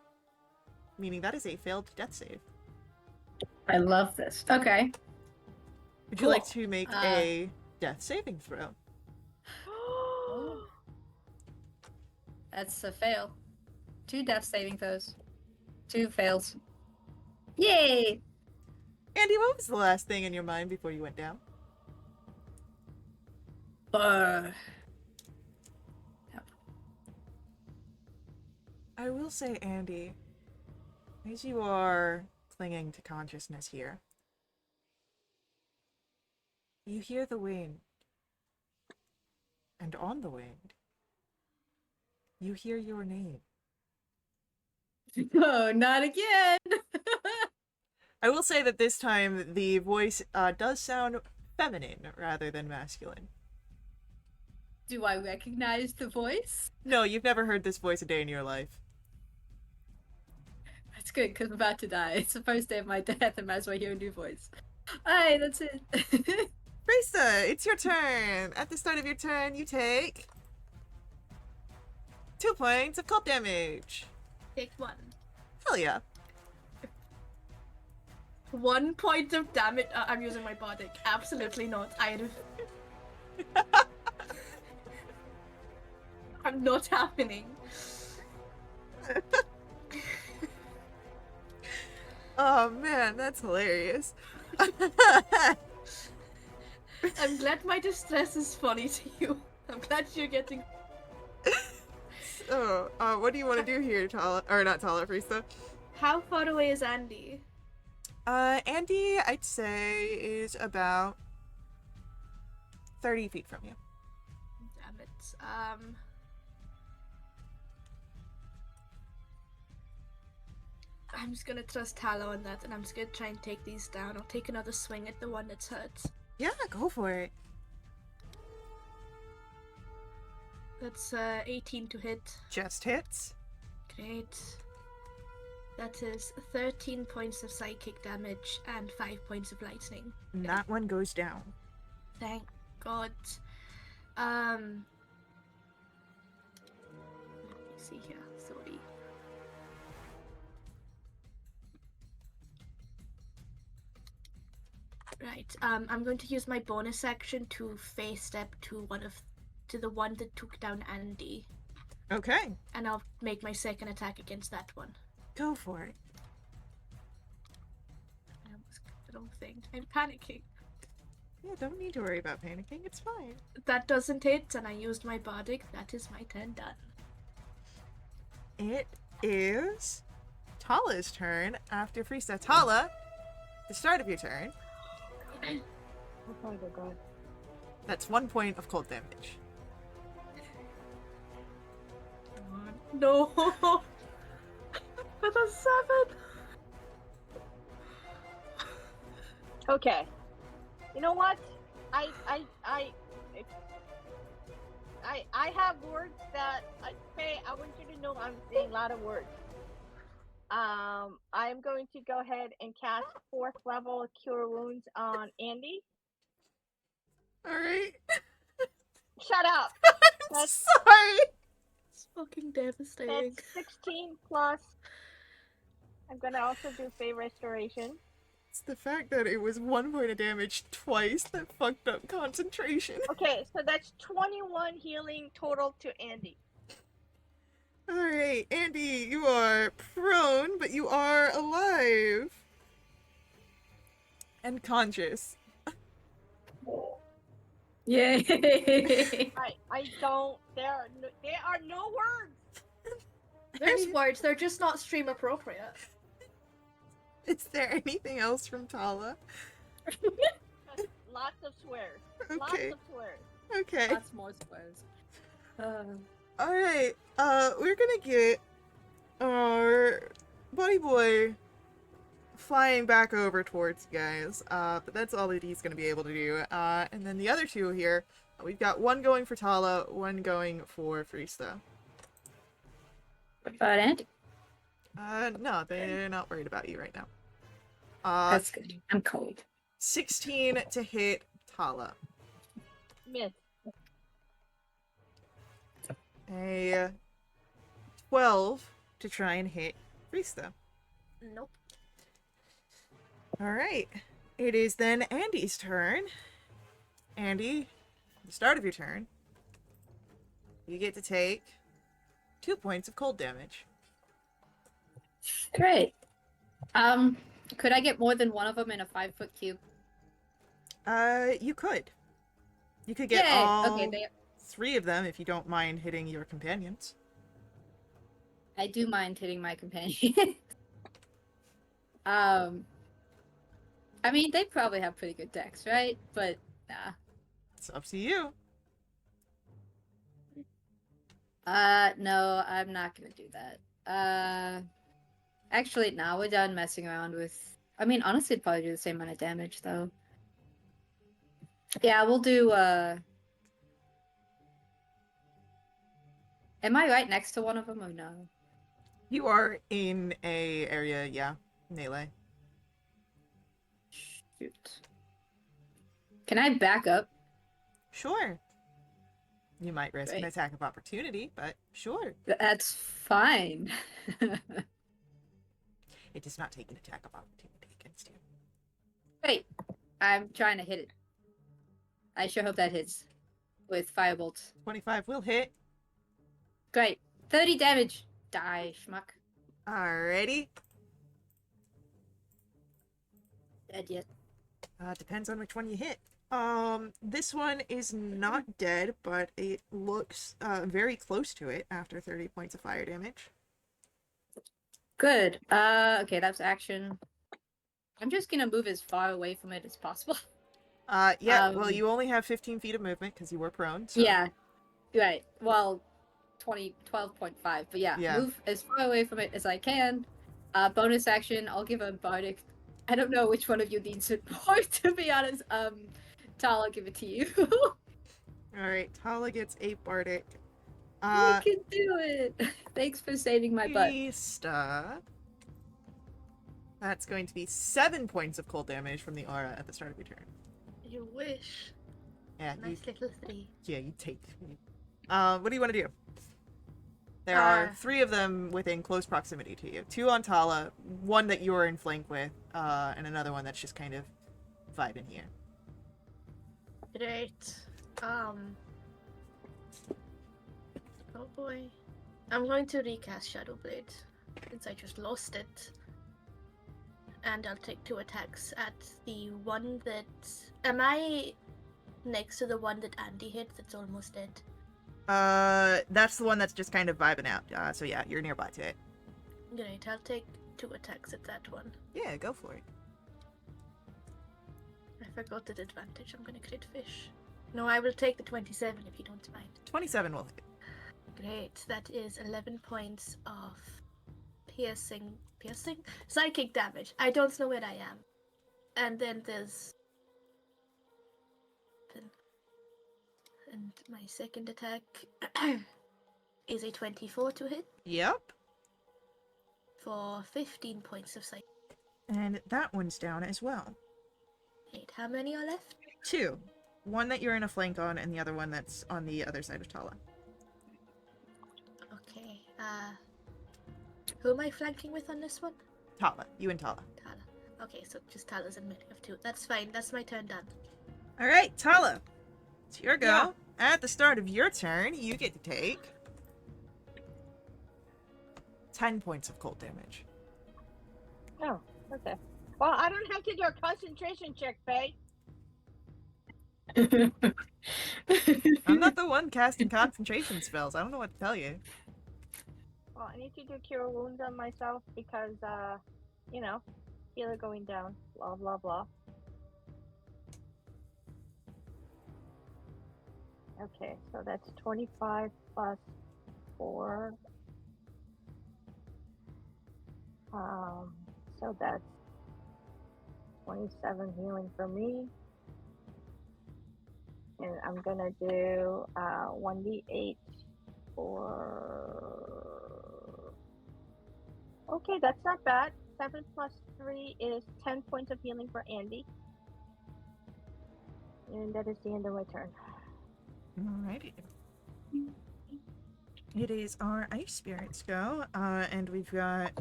meaning that is a failed death save. I love this. Okay. Would you like Cool. to make a death saving throw? That's a fail. 2 death saving throws. 2 fails. Yay! Andy, what was the last thing in your mind before you went down? I will say, Andy, as you are clinging to consciousness here, you hear the wind. And on the wind, you hear your name. No, not again! I will say that this time the voice does sound feminine rather than masculine. Do I recognize the voice? No, you've never heard this voice a day in your life. That's good, because I'm about to die. It's the first day of my death, and might as well hear a new voice. Alright, that's it. Risa, it's your turn. At the start of your turn, you take 2 points of cold damage. Take 1. Hell yeah. 1 point of damage. I'm using my bardic. Absolutely not. I'm not happening. Oh man, that's hilarious. I'm glad my distress is funny to you. I'm glad you're getting. So, what do you want to do here, Tala? Or not Tala, Risa? How far away is Andy? Andy, I'd say, is about 30 feet from you. Damn it. I'm just gonna trust Talo on that, and I'm just gonna try and take these down. I'll take another swing at the one that's hurt. Yeah, go for it. That's 18 to hit. Just hits. Great. That is 13 points of psychic damage and 5 points of lightning. And that one goes down. Thank God. Let me see here. Sorry. Right. I'm going to use my bonus action to face step to the one that took down Andy, Okay, and I'll make my second attack against that one. go for it. I almost got the wrong thing. I'm panicking. Yeah, don't need to worry about panicking. It's fine. That doesn't hit, and I used my bardic. That is my turn done. It is Tala's turn after Frista. Tala, the start of your turn, Oh my god. that's 1 point of cold damage. No. With a 7. Okay. You know what? I have words that Faye, I want you to know I'm saying a lot of words. I'm going to go ahead and cast 4th level Cure Wounds on Andy. Alright. Shut up. That's Sorry. It's fucking devastating. that's 16 plus. I'm gonna also do Fey Restoration. It's the fact that it was 1 point of damage twice that fucked up concentration. Okay, so that's 21 healing total to Andy. Alright, Andy, you are prone, but you are alive. And conscious. Yay! I don't. There are no words. There's words, they're just not stream appropriate. Is there anything else from Tala? Lots of swears. Okay. Lots of swears. Okay. Lots more squares. Alright, we're gonna get our buddy boy flying back over towards you guys. But that's all that he's gonna be able to do. And then the other two here, we've got one going for Tala, one going for Freesta. What about Andy? No, they're not worried about you right now. That's good. I'm cold. 16 to hit Tala. Miss. A 12 to try and hit Freesta. Nope. Alright. It is then Andy's turn. Andy, at the start of your turn, you get to take 2 points of cold damage. Great. Could I get more than one of them in a 5-foot cube? You could. You could get Yay! all Okay, they 3 of them if you don't mind hitting your companions. I do mind hitting my companion. I mean, they probably have pretty good decks, right? But, nah. It's up to you. No, I'm not gonna do that. Actually, now we're done messing around with... I mean, honestly, it'd probably do the same amount of damage, though. Yeah, we'll do, Am I right next to one of them, or no? You are in a area, yeah, melee. Shoot. Can I back up? Sure. You might risk an Great. attack of opportunity, but sure. That's fine. It does not take an attack of opportunity against you. Wait, I'm trying to hit it. I sure hope that hits. With firebolts. 25 will hit. Great. 30 damage. Die, schmuck. Alrighty. Dead yet. Depends on which one you hit. This one is not dead, but it looks very close to it after 30 points of fire damage. Good. Okay, that's action. I'm just gonna move as far away from it as possible. Yeah, well, you only have 15 feet of movement because you were prone. So. Yeah. Right. Well, 12.5, but yeah, Yeah. move as far away from it as I can. Bonus action, I'll give a bardic. I don't know which one of you needs it more, to be honest. Tal, I'll give it to you. Alright, Tala gets a bardic. We can do it. Thanks for saving my butt. Freesta. That's going to be 7 points of cold damage from the aura at the start of your turn. You wish. Yeah, Nice little 3. you take. What do you want to do? There are 3 of them within close proximity to you. 2 on Tala, 1 that you are in flank with, and another one that's just kind of vibing here. Great. Oh boy. I'm going to recast Shadow Blade, since I just lost it. And I'll take 2 attacks at the one that... Am I next to the one that Andy hit that's almost dead? That's the one that's just kind of vibing out. So yeah, you're nearby to it. Great, I'll take 2 attacks at that one. Yeah, go for it. I forgot the advantage. I'm gonna crit fish. No, I will take the 27 if you don't mind. 27 will hit. Great, that is 11 points of piercing? Psychic damage. I don't know where I am. And then there's... And my second attack is a 24 to hit Yep. for 15 points of psychic. And that one's down as well. Wait, how many are left? 2. one that you're in a flank on and the other one that's on the other side of Tala. Okay. Who am I flanking with on this one? Tala. You and Tala. Tala. Okay, so just Tala's in melee of 2. That's fine. That's my turn done. Alright, Tala. It's your go. Yeah. At the start of your turn, you get to take 10 points of cold damage. Oh, okay. Well, I don't have to do a concentration check, Faye. I'm not the one casting concentration spells. I don't know what to tell you. Well, I need to do cure wounds on myself because, you know, healer going down. Blah, blah, blah. Okay, so that's 25 plus 4. So that's 27 healing for me. And I'm gonna do 1d8 for. Okay, that's not bad. 7 plus 3 is 10 points of healing for Andy. And that is the end of my turn. Alrighty. It is our ice spirits go, and we've got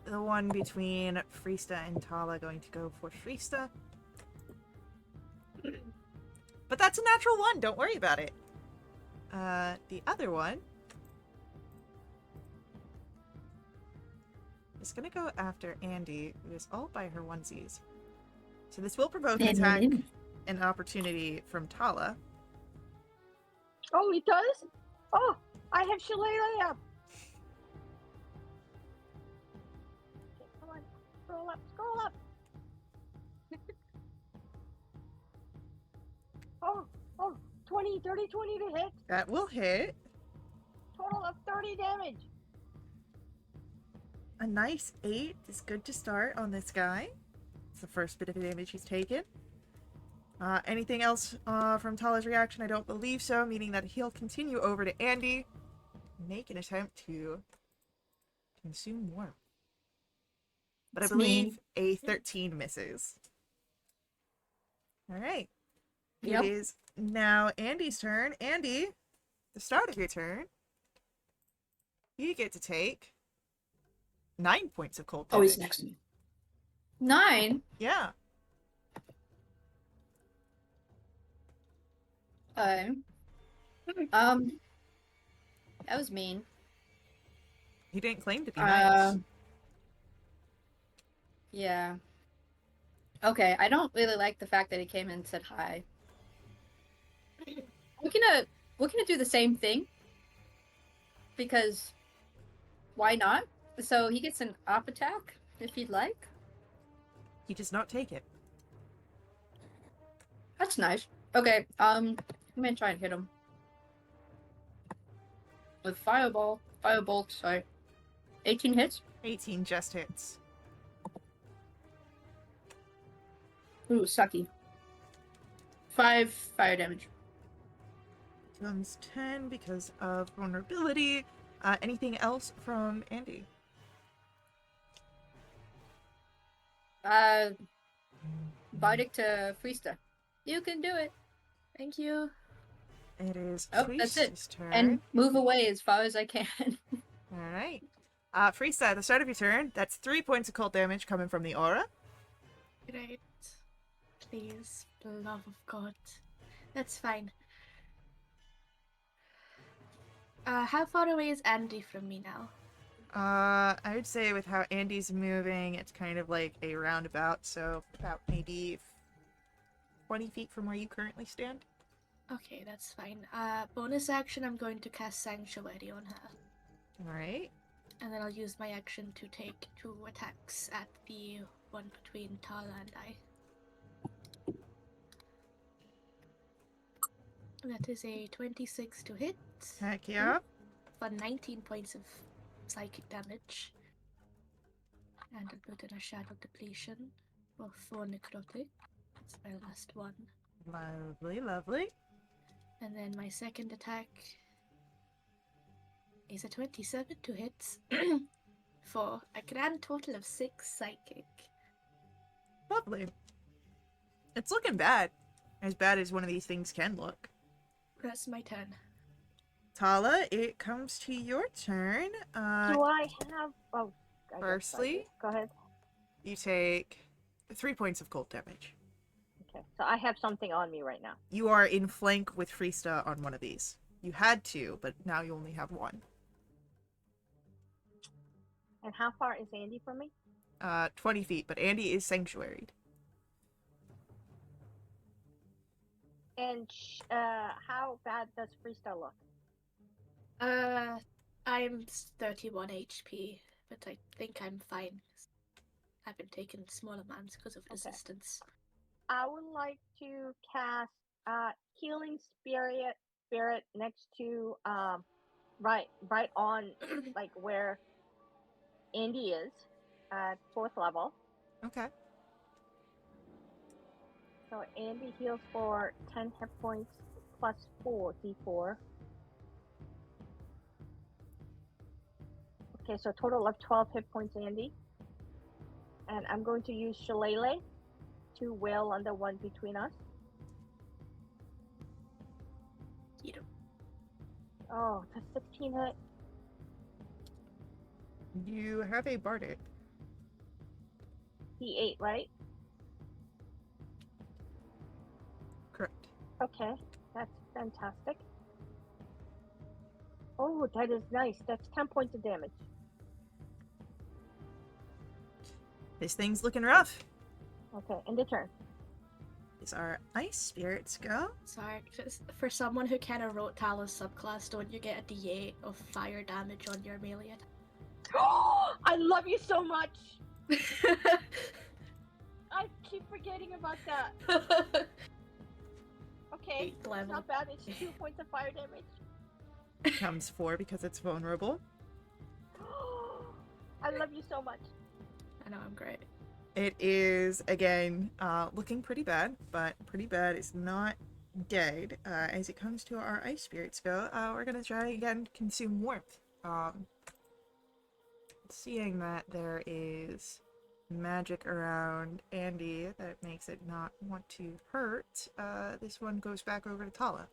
the one between Freesta and Tala going to go for Freesta. But that's a natural 1, don't worry about it. The other one is gonna go after Andy, who is all by her onesies. So this will provoke an attack and opportunity from Tala. Oh, it does? Oh, I have Shillelagh up. Okay, come on. Scroll up, scroll up. Oh, 20, 30, 20 to hit. That will hit. Total of 30 damage. A nice 8 is good to start on this guy. It's the first bit of damage he's taken. Anything else from Tala's reaction? I don't believe so, meaning that he'll continue over to Andy. Make an attempt to consume more. But I believe a 13 misses. Alright. Yep. It is now Andy's turn. Andy, the start of your turn, you get to take 9 points of cold damage. Oh, he's next to me. 9? Yeah. That was mean. He didn't claim to be nice. Yeah. Okay, I don't really like the fact that he came in and said hi. We're gonna do the same thing. Because why not? So he gets an op attack, if he'd like. He does not take it. That's nice. Okay, I'm gonna try and hit him. With firebolt, sorry. 18 hits? 18 just hits. Ooh, sucky. 5 fire damage. Becomes 10 because of vulnerability. Anything else from Andy? Bardic to Freesta. You can do it. Thank you. It is Oh, that's it. Freesta's turn. And move away as far as I can. Alright. Freesta, at the start of your turn, that's 3 points of cold damage coming from the aura. Great. Please, for the love of God. That's fine. How far away is Andy from me now? I would say with how Andy's moving, it's kind of like a roundabout, so about maybe 20 feet from where you currently stand. Okay, that's fine. Bonus action, I'm going to cast Sanctuary on her. Alright. And then I'll use my action to take 2 attacks at the one between Tala and I. That is a 26 to hit. Heck yeah. For 19 points of psychic damage. And I'll put in a shadow depletion for 4 necrotic. That's my last one. Lovely, lovely. And then my second attack is a 27 to hit for a grand total of 6 psychic. Lovely. It's looking bad. as bad as one of these things can look. That's my turn. Tala, it comes to your turn. Do I have? Oh, I guess I Firstly, do. Go ahead. you take 3 points of cold damage. Okay, so I have something on me right now. You are in flank with Freesta on one of these. You had two, but now you only have one. And how far is Andy from me? 20 feet, but Andy is sanctuaried. And how bad does Freestyle look? I'm 31 HP, but I think I'm fine. I've been taking small amounts because of resistance. I would like to cast Healing Spirit next to right on like where Andy is at 4th level. Okay. So Andy heals for 10 hit points plus 4 d4. Okay, so total of 12 hit points, Andy. And I'm going to use Shillelagh to wail on the one between us. You know. Oh, that's 16 hit. You have a bardic. D8, right? Correct. Okay, that's fantastic. Oh, that is nice. That's 10 points of damage. This thing's looking rough. Okay, end the turn. As our ice spirits go. Sorry, for someone who kind of wrote Tala's subclass, don't you get a D8 of fire damage on your melee attack? I love you so much! I keep forgetting about that. Okay, it's level. not bad. It's 2 points of fire damage. Becomes 4 because it's vulnerable. I love you so much. I know, I'm great. It is, again, looking pretty bad, but pretty bad is not dead. As it comes to our ice spirits go, we're going to try again to consume warmth. Seeing that there is magic around Andy that makes it not want to hurt, this one goes back over to Tala.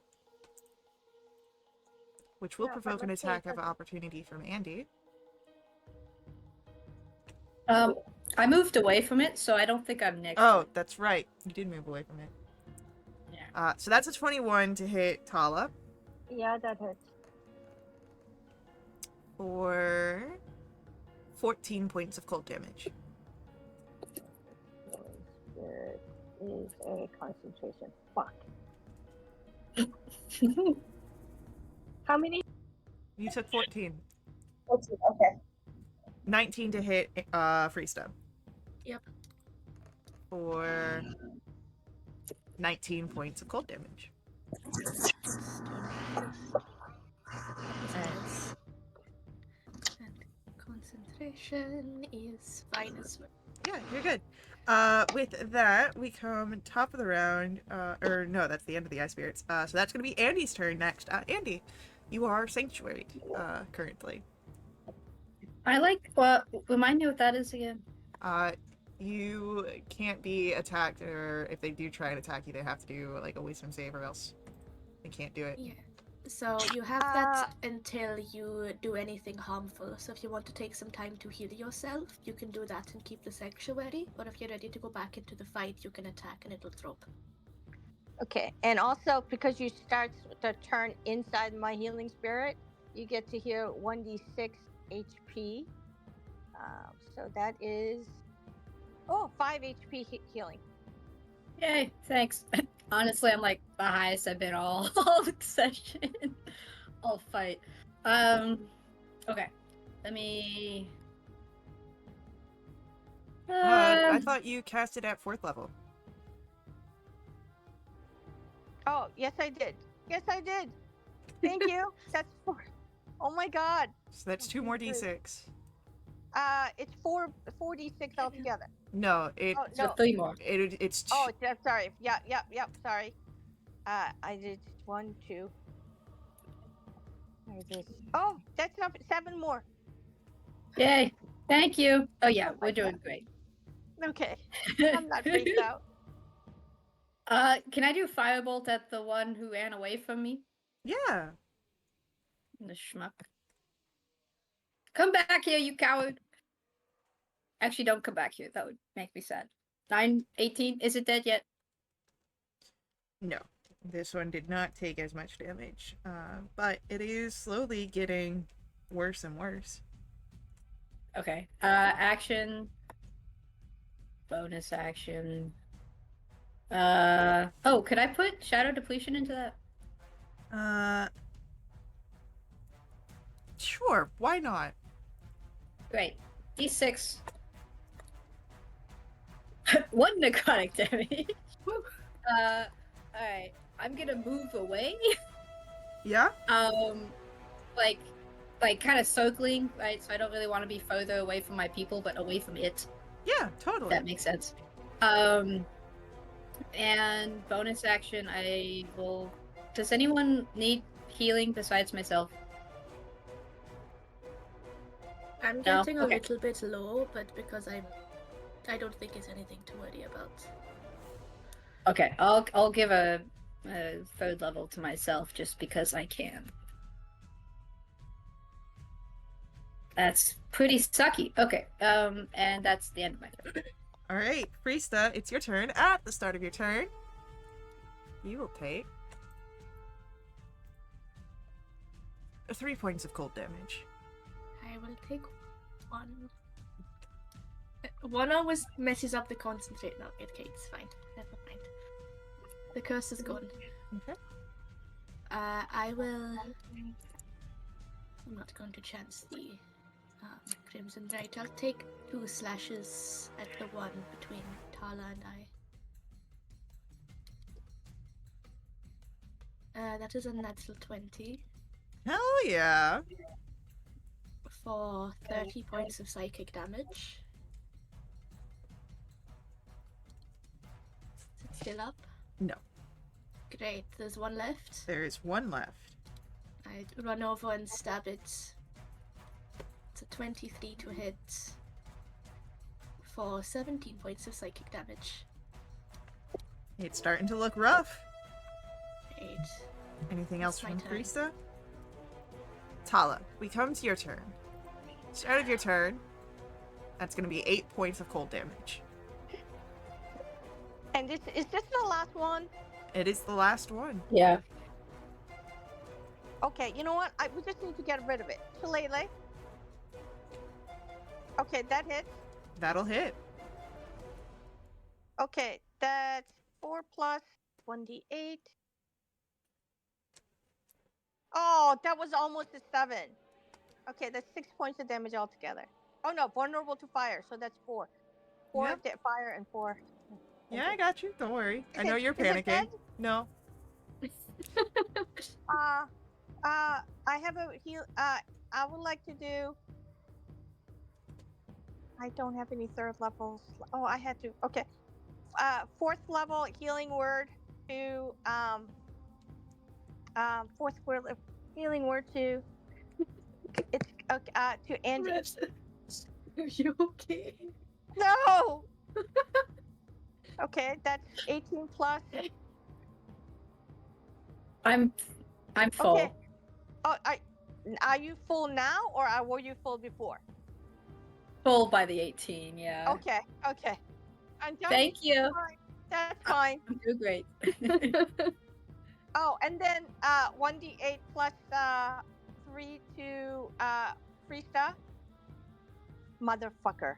Which will provoke an attack of opportunity from Andy. I moved away from it, so I don't think I'm next. Oh, that's right. You did move away from it. Yeah. So that's a 21 to hit Tala. Yeah, that hurts. For 14 points of cold damage. Spirit is a concentration. Fuck. How many? You took 14. Okay. 19 to hit Freesta. Yep. For 19 points of cold damage. And concentration is fine as well. Yeah, you're good. With that, we come top of the round. Or no, that's the end of the ice spirits. So that's going to be Andy's turn next. Andy, you are sanctuary currently. I like. Well, remind me what that is again. You can't be attacked, or if they do try and attack you, they have to do like a wisdom save, or else they can't do it. Yeah. So you have that until you do anything harmful. So if you want to take some time to heal yourself, you can do that and keep the sanctuary. Or if you're ready to go back into the fight, you can attack and it'll drop. Okay, and also because you start the turn inside my healing spirit, you get to heal 1d6 HP. So that is 5 HP healing. Yay! Thanks. Honestly, I'm like the highest I've been all the session. All fight. Okay. Let me. I thought you cast it at 4th level. Oh, yes I did. Yes I did. Thank you. That's 4. Oh my god. So that's 2 more d6. It's 4d6 altogether. No, So 3 more. It's Oh, sorry. Yep. Sorry. I did 1, 2. I did. Oh, that's enough. 7 more. Yay! Thank you. Oh yeah, Oh my we're doing God. great. Okay. I'm not freaked out. Can I do firebolt at the one who ran away from me? Yeah. The schmuck. Come back here, you coward! Actually, don't come back here. That would make me sad. 9/18. Is it dead yet? No. This one did not take as much damage. But it is slowly getting worse and worse. Okay. Action. Bonus action. Oh, could I put Shadow Depletion into that? Sure, why not? Great. D6. 1 necrotic damage. Alright. I'm gonna move away. Yeah? Like kind of circling, right? So I don't really want to be further away from my people, but away from it. Yeah, totally. That makes sense. And bonus action, I will... Does anyone need healing besides myself? I'm No? getting a Okay. little bit low, but because I don't think it's anything to worry about. Okay, I'll give a 3rd level to myself just because I can. That's pretty sucky. Okay, and that's the end of my turn. Alright, Priesta, it's your turn. At the start of your turn, you will take 3 points of cold damage. I will take 1. 1 always messes up the concentrate. No, okay, it's fine. Never mind. The curse is gone. Okay. I will. I'm not going to chance the Crimson Right. I'll take 2 slashes at the one between Tala and I. That is a natural 20 Hell yeah. for 30 points of psychic damage. Is it still up? No. Great, there's 1 left. There is 1 left. I run over and stab it. It's a 23 to hit for 17 points of psychic damage. It's starting to look rough. 8. Anything else It's my from turn. Priesta? Tala, we come to your turn. Start of your turn. That's going to be 8 points of cold damage. And is this the last one? It is the last one. Yeah. Okay, you know what? We just need to get rid of it. Shillelagh. Okay, that hits. That'll hit. Okay, that's 4 plus 1d8. Oh, that was almost a 7. Okay, that's 6 points of damage altogether. Oh no, vulnerable to fire, so that's 4. 4 Yep. fire and 4. Yeah, I got you. Don't worry. I know you're Is it panicking. dead? No. I have a heal. I would like to do. I don't have any 3rd levels. Oh, I had to. Okay. 4th level healing word to 4th word healing word to. It's to Andy. Are you okay? No. Okay, that's 18 plus. I'm full. Okay. Oh, are you full now, or were you full before? Full by the 18, yeah. Okay. Okay. I'm done. Thank you. Fine. That's fine. I'm doing great. Oh, and then 1d8 plus 3 to Priesta. Motherfucker.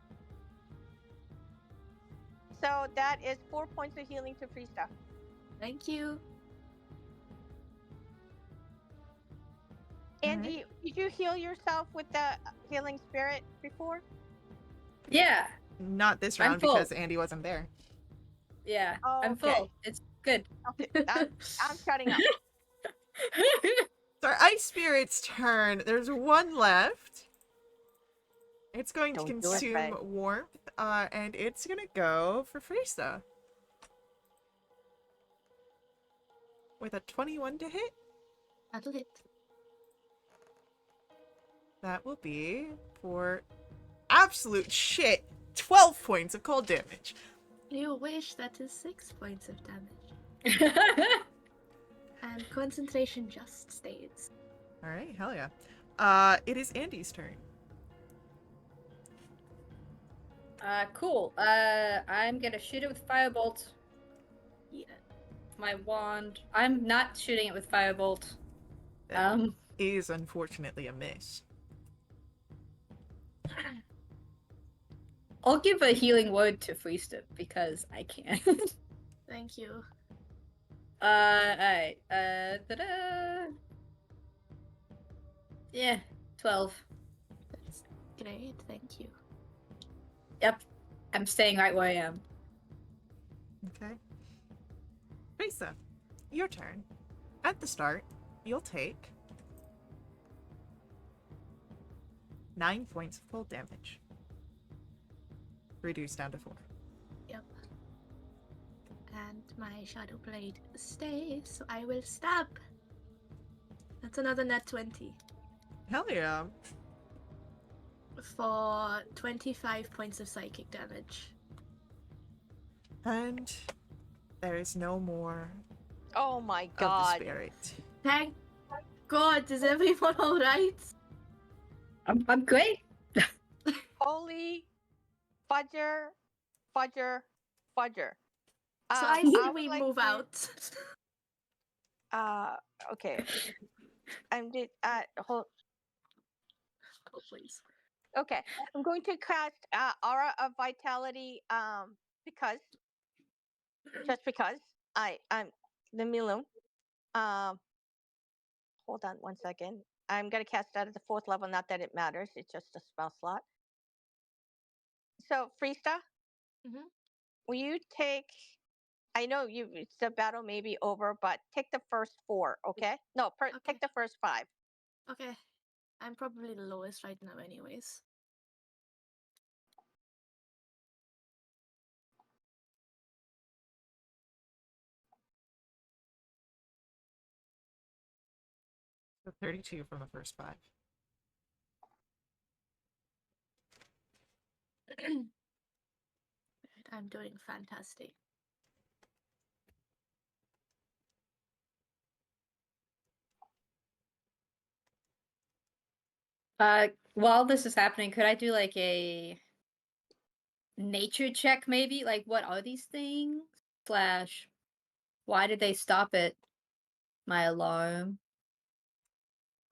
So that is 4 points of healing to Priesta. Thank you. Andy, did you heal yourself with the healing spirit before? Yeah, Not this I'm round full. because Andy wasn't there. yeah. Oh, I'm okay. full. It's good. Okay, I'm shutting up. It's our ice spirit's turn. There's 1 left. It's going to Don't do it, consume Ray. warmth, and it's gonna go for Priesta. With a 21 to hit, That'll hit. that will be for absolute shit 12 points of cold damage. You wish. That is 6 points of damage. And concentration just stays. All right, hell yeah. It is Andy's turn. Cool. I'm gonna shoot it with firebolt. Yeah. My wand. I'm not shooting it with firebolt. That is unfortunately a miss. I'll give a healing word to Freesta because I can. Thank you. Alright. Ta-da! Yeah, 12. That's great. Thank you. Yep. I'm staying right where I am. Okay. Risa, your turn. At the start, you'll take 9 points of cold damage. Reduced down to 4. Yep. And my shadow blade stays, so I will stab. That's another net 20 Hell yeah. for 25 points of psychic damage. And there is no more Oh my of the god. spirit. Thank God, is everyone alright? I'm great. Holy fudger, fudger, fudger. So I would say we like move to- out. Okay. Hold. Oh, please. Okay, I'm going to cast Aura of Vitality. Just because I'm the alone. Hold on 1 second. I'm gonna cast that at the 4th level. Not that it matters. It's just a spell slot. So, Freesta, Mhm. will you take? I know the battle may be over, but take the first 4, okay? No, Okay. take the first 5. Okay. I'm probably the lowest right now, anyways. So 32 from the first 5. I'm doing fantastic. While this is happening, could I do like a nature check maybe? Like, what are these things? Slash, why did they stop at my alarm?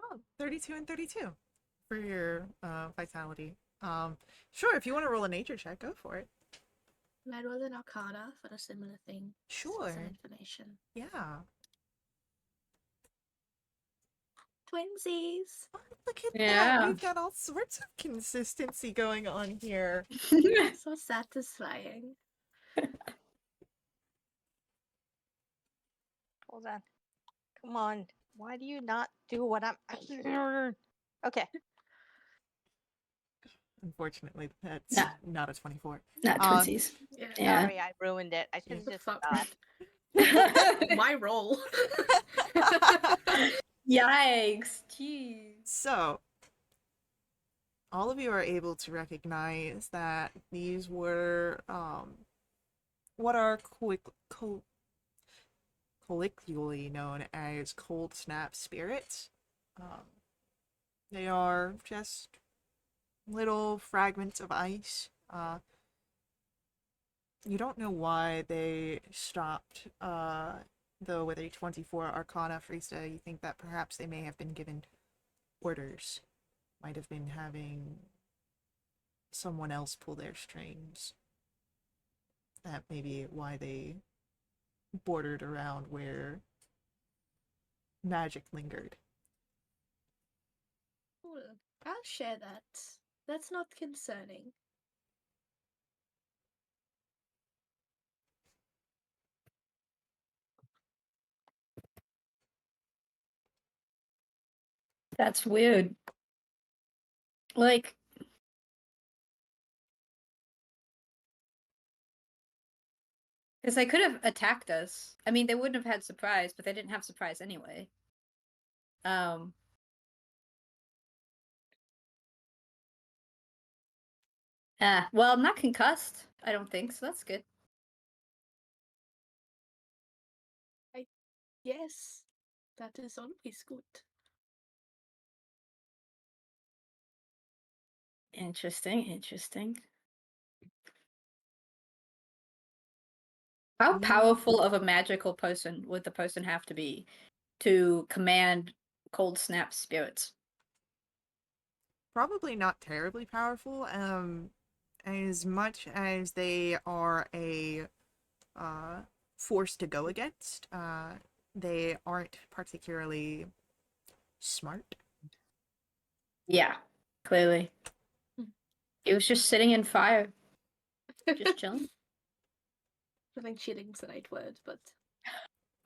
Oh, 32 and 32 for your vitality. Sure, if you want to roll a nature check, go for it. Can I roll an arcana for a similar thing? Sure. Some information. Yeah. Twinsies! Oh, look at that. Yeah. We've got all sorts of consistency going on here. So satisfying. Hold on. Come on. Why do you not do what I'm? Okay. Unfortunately, that's No. not a 24. Not twinsies. Yeah. Yeah. Sorry, I ruined it. I should have The just fuck? stopped. My roll. Yikes. Jeez. So, all of you are able to recognize that these were what are colloquially known as cold snap spirits. They are just little fragments of ice. You don't know why they stopped, though, with a 24 Arcana Freesta. You think that perhaps they may have been given orders. Might have been having someone else pull their strings. That may be why they bordered around where magic lingered. Cool. I'll share that. That's not concerning. That's weird. Like, because they could have attacked us. I mean, they wouldn't have had surprise, but they didn't have surprise anyway. Well, I'm not concussed. I don't think so. That's good. Yes, that is always good. Interesting. How You- powerful of a magical person would the person have to be to command cold snap spirits? Probably not terribly powerful. As much as they are a force to go against, they aren't particularly smart. Yeah, clearly. Hmm. He was just sitting in fire, just chilling. I think chilling's the right word, but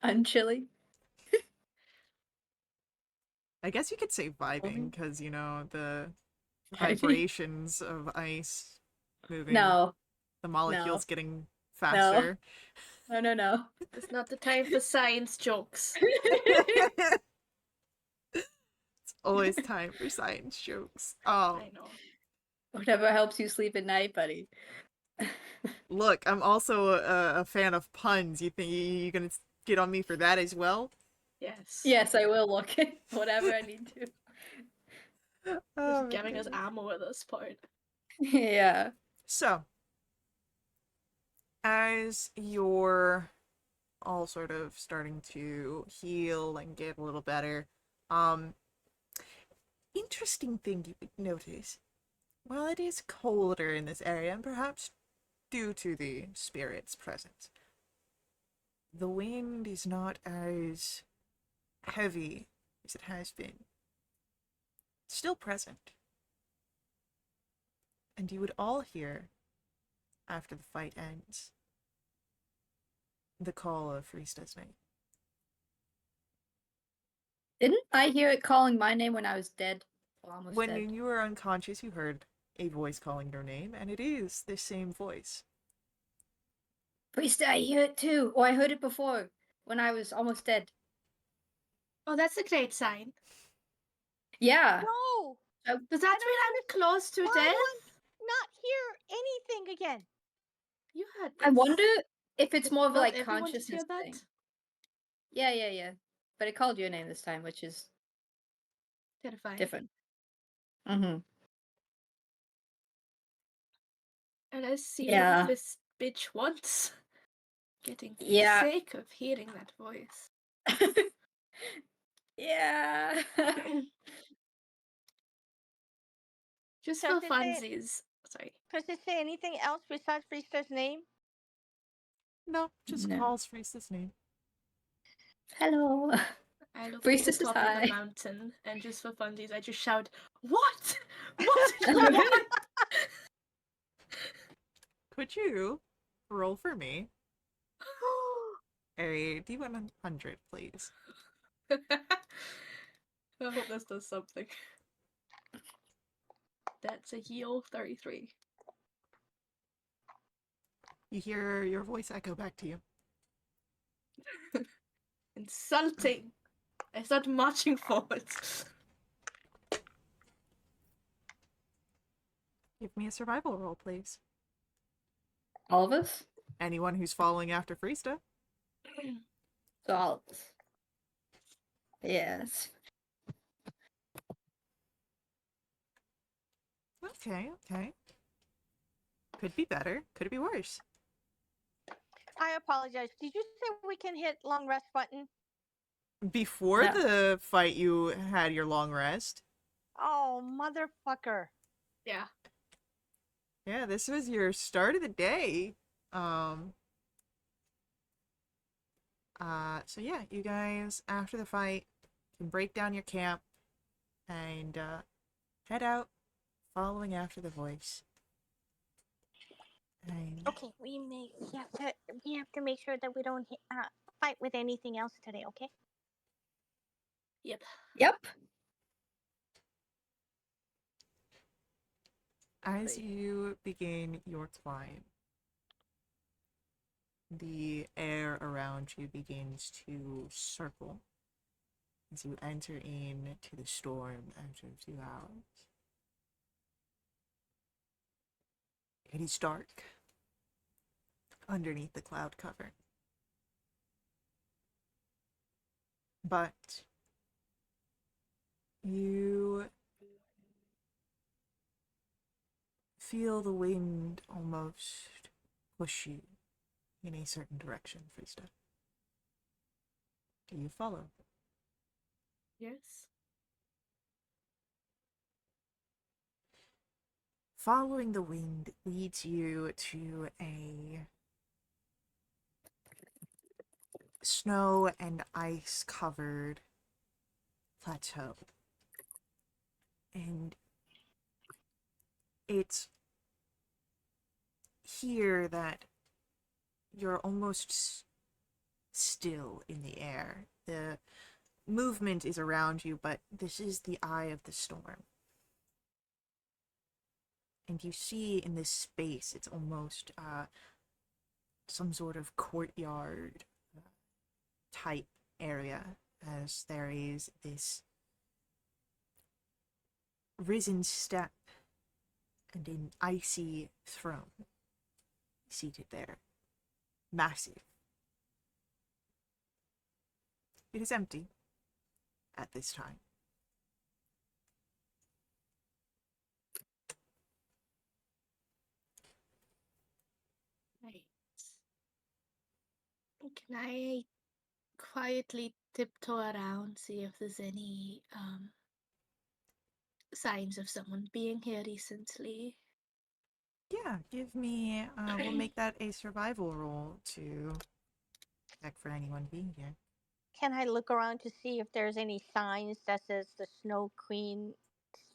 Unchilly. I guess you could say vibing, Mhm. because, you know, the vibrations of ice moving, No, the no, molecules getting no, faster. no. it's not the time for science jokes. It's always time for science jokes. Oh, I know. Whatever helps you sleep at night, buddy. look, I'm also a fan of puns. You think you're gonna get on me for that as well? Yes. Yes, I will look at whatever I need to. Oh, Just giving us goodness. ammo at this point. Yeah. So, as you're all sort of starting to heal and get a little better, um, interesting thing you would notice. While it is colder in this area, and perhaps due to the spirit's presence, the wind is not as heavy as it has been. It's still present. And you would all hear, after the fight ends, the call of Rista's name. Didn't I hear it calling my name when I was dead? Or almost When dead. you were unconscious, you heard a voice calling your name, and it is the same voice. Priest, I hear it too. Or I heard it before when I was almost dead. Oh, that's a great sign. Yeah. No, Does that mean I'm close to I death? want not hear anything again. You had I this. wonder if it's Did more of a not like everyone just consciousness hear that? thing. Yeah. But it called your name this time, which is Terrifying. different. Mm-hmm. And I see Yeah. what this bitch wants. Getting Yeah. sick of hearing that voice. Yeah. Just Does for it say? funsies. Sorry. Does it say anything else besides Rista's name? No, just No. calls Rista's name. Hello. I look Priest to the is top of high. the mountain, and just for funsies, I just shout, "What? What do you want?" Could you roll for me a D100, please? I hope this does something. That's a heal 33. You hear your voice echo back to you. Insulting. I start marching forwards. Give me a survival roll, please. All of us? Anyone who's following after Frista. So all of us. Yes. Okay. Could be better. Could be worse. I apologize. Did you say we can hit long rest button? Before No. the fight, you had your long rest. Oh, motherfucker. Yeah. Yeah, this was your start of the day. So yeah, you guys, after the fight, can break down your camp and head out, following after the voice. And Okay, we have to make sure that we don't fight with anything else today. Okay. Yep. Yep. as you begin your climb, the air around you begins to circle as you enter into the storm after a few hours. It is dark underneath the cloud cover. but you feel the wind almost push you in a certain direction, Frista. Do you follow? Yes. Following the wind leads you to a snow and ice covered plateau. And it's here that you're almost still in the air. The movement is around you, but this is the eye of the storm. And you see in this space, it's almost some sort of courtyard type area, as there is this risen step and an icy throne seated there. Massive. It is empty at this time. Right. Can I quietly tiptoe around, see if there's any signs of someone being here recently? Yeah, give me, we'll make that a survival roll to check for anyone being here. Can I look around to see if there's any signs that says the Snow Queen's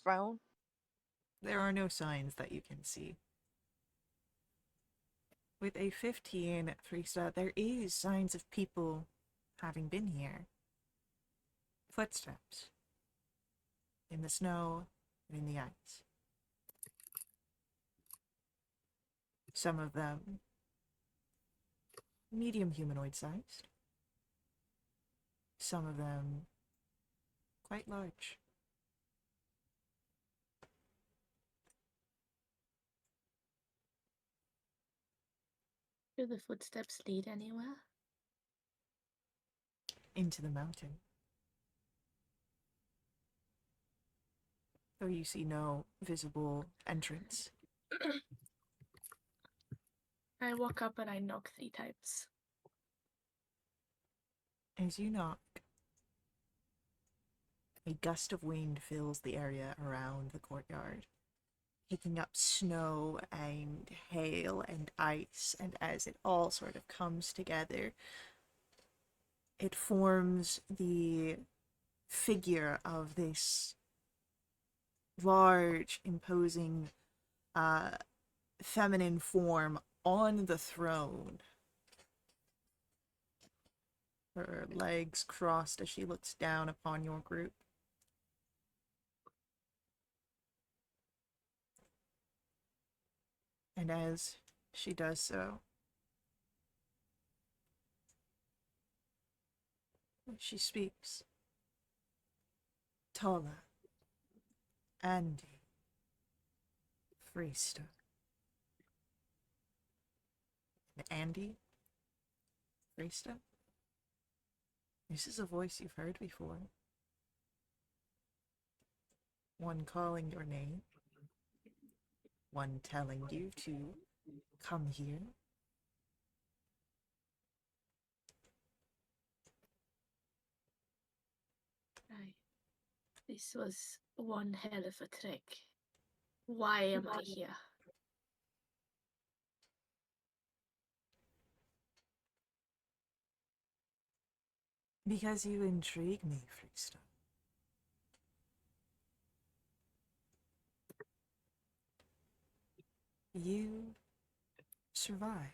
throne? There are no signs that you can see. With a 15, Frista, there is signs of people having been here. Footsteps. In the snow and in the ice. Some of them medium humanoid sized. Some of them quite large. Do the footsteps lead anywhere? Into the mountain. Though you see no visible entrance. I walk up and I knock 3 times. As you knock, a gust of wind fills the area around the courtyard, picking up snow and hail and ice, and as it all sort of comes together, it forms the figure of this large, imposing, feminine form on the throne. Her legs crossed as she looks down upon your group. And as she does so, she speaks. Tala, Andy, Frista. And Andy? Frista? This is a voice you've heard before. One calling your name. One telling you to come here. Aye. This was one hell of a trick. Why am I here? Because you intrigue me, Frista. You survived.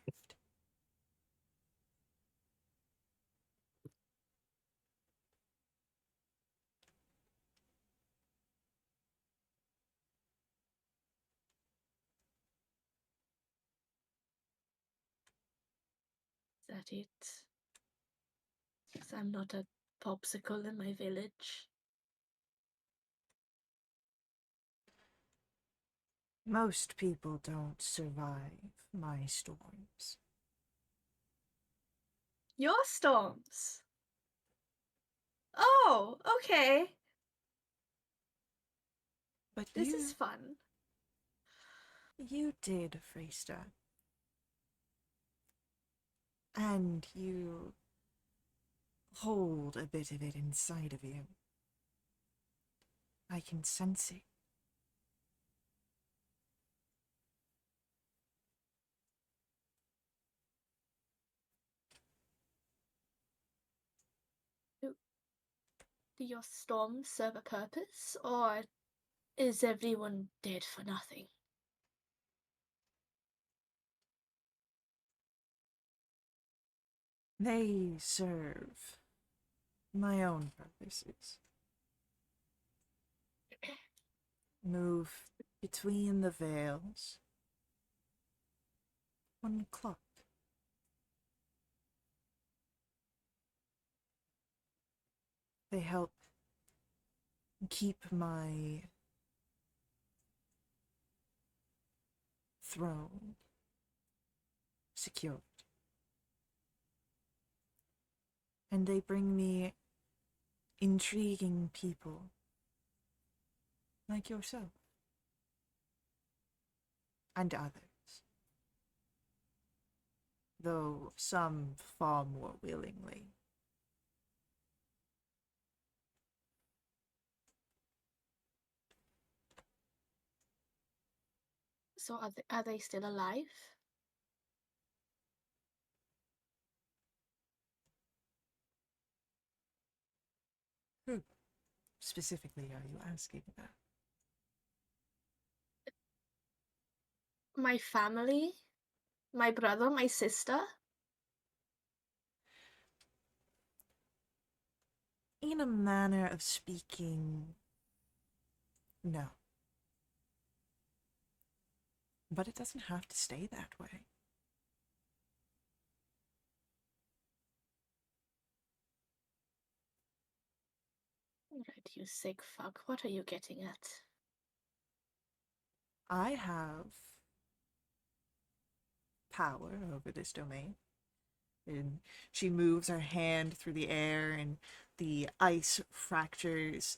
Is that it? 'Cause I'm not a popsicle in my village. Most people don't survive my storms. Your storms! Oh, okay. But This is fun. you did, Freesta. And you hold a bit of it inside of you. I can sense it. Do your storms serve a purpose, or is everyone dead for nothing? They serve my own purposes. Move between the veils. One clock. They help keep my throne secured. And they bring me intriguing people like yourself and others, though some far more willingly. So are they still alive? Who specifically are you asking about? My family? My brother? My sister? In a manner of speaking, no. But it doesn't have to stay that way. Right, you sick fuck. What are you getting at? I have power over this domain. And she moves her hand through the air, and the ice fractures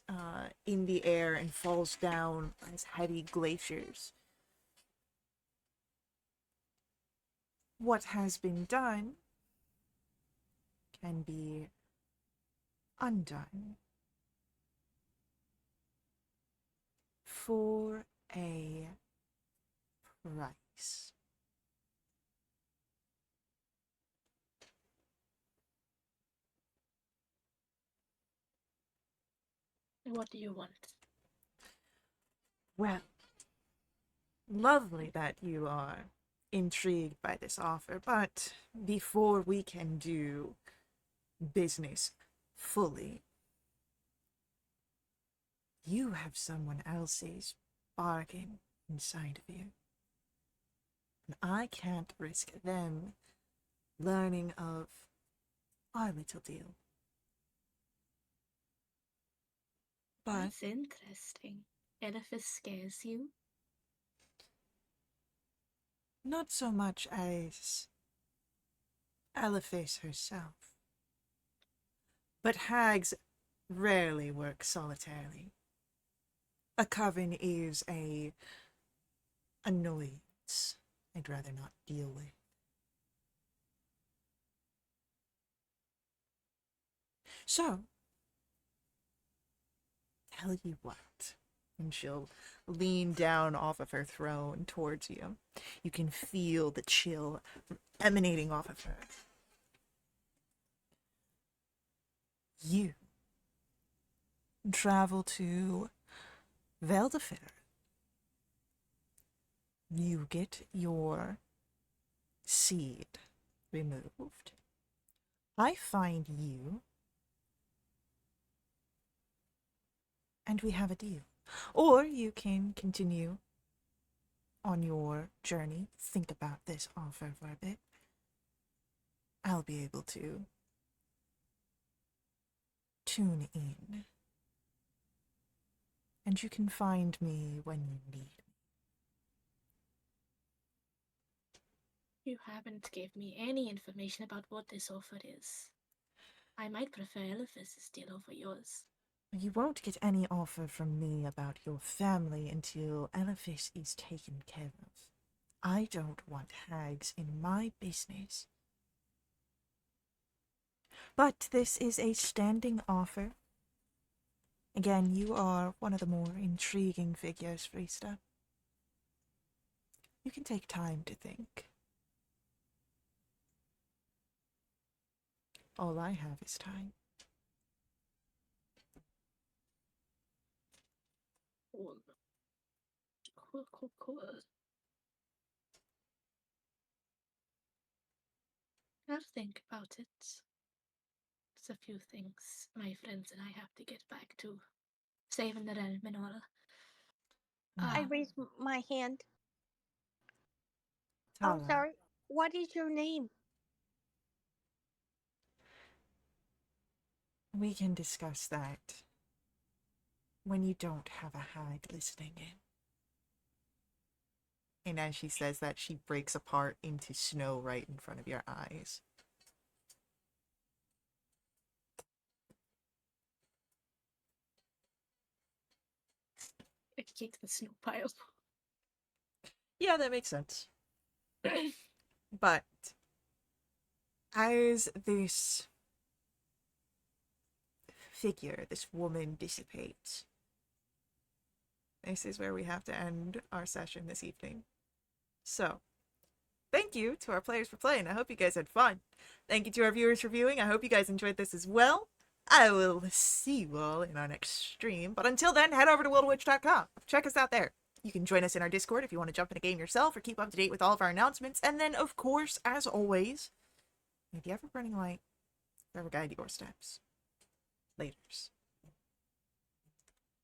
in the air and falls down as heavy glaciers. What has been done can be undone for a price. What do you want? Well, lovely that you are intrigued by this offer, but before we can do business fully, you have someone else's bargain inside of you. And I can't risk them learning of our little deal. But That's interesting. Edifice scares you? not so much as Elephas herself. But hags rarely work solitarily. A coven is a annoyance I'd rather not deal with. So, tell you what. And she'll lean down off of her throne towards you. You can feel the chill emanating off of her. You travel to Veldefair. You get your seed removed. I find you, and we have a deal. Or you can continue on your journey, think about this offer for a bit. I'll be able to tune in. And you can find me when you need me. You haven't gave me any information about what this offer is. I might prefer Eliphas's deal over yours. You won't get any offer from me about your family until Elephas is taken care of. I don't want hags in my business. But this is a standing offer. Again, you are one of the more intriguing figures, Frista. You can take time to think. All I have is time. Cool. Cool. I'll think about it. There's a few things my friends and I have to get back to. Saving the realm and all. I Um, raised my hand. Tala, Oh, sorry. What is your name? we can discuss that when you don't have a hag listening in. And as she says that, she breaks apart into snow right in front of your eyes. I kick the snow pile. Yeah, that makes sense. But as this figure, this woman dissipates, this is where we have to end our session this evening. So, thank you to our players for playing. I hope you guys had fun. Thank you to our viewers for viewing. I hope you guys enjoyed this as well. I will see you all in our next stream. But until then, head over to wildewitch.com. Check us out there. You can join us in our Discord if you want to jump in a game yourself or keep up to date with all of our announcements. And then, of course, as always, may the ever-burning light forever guide your steps. Laters.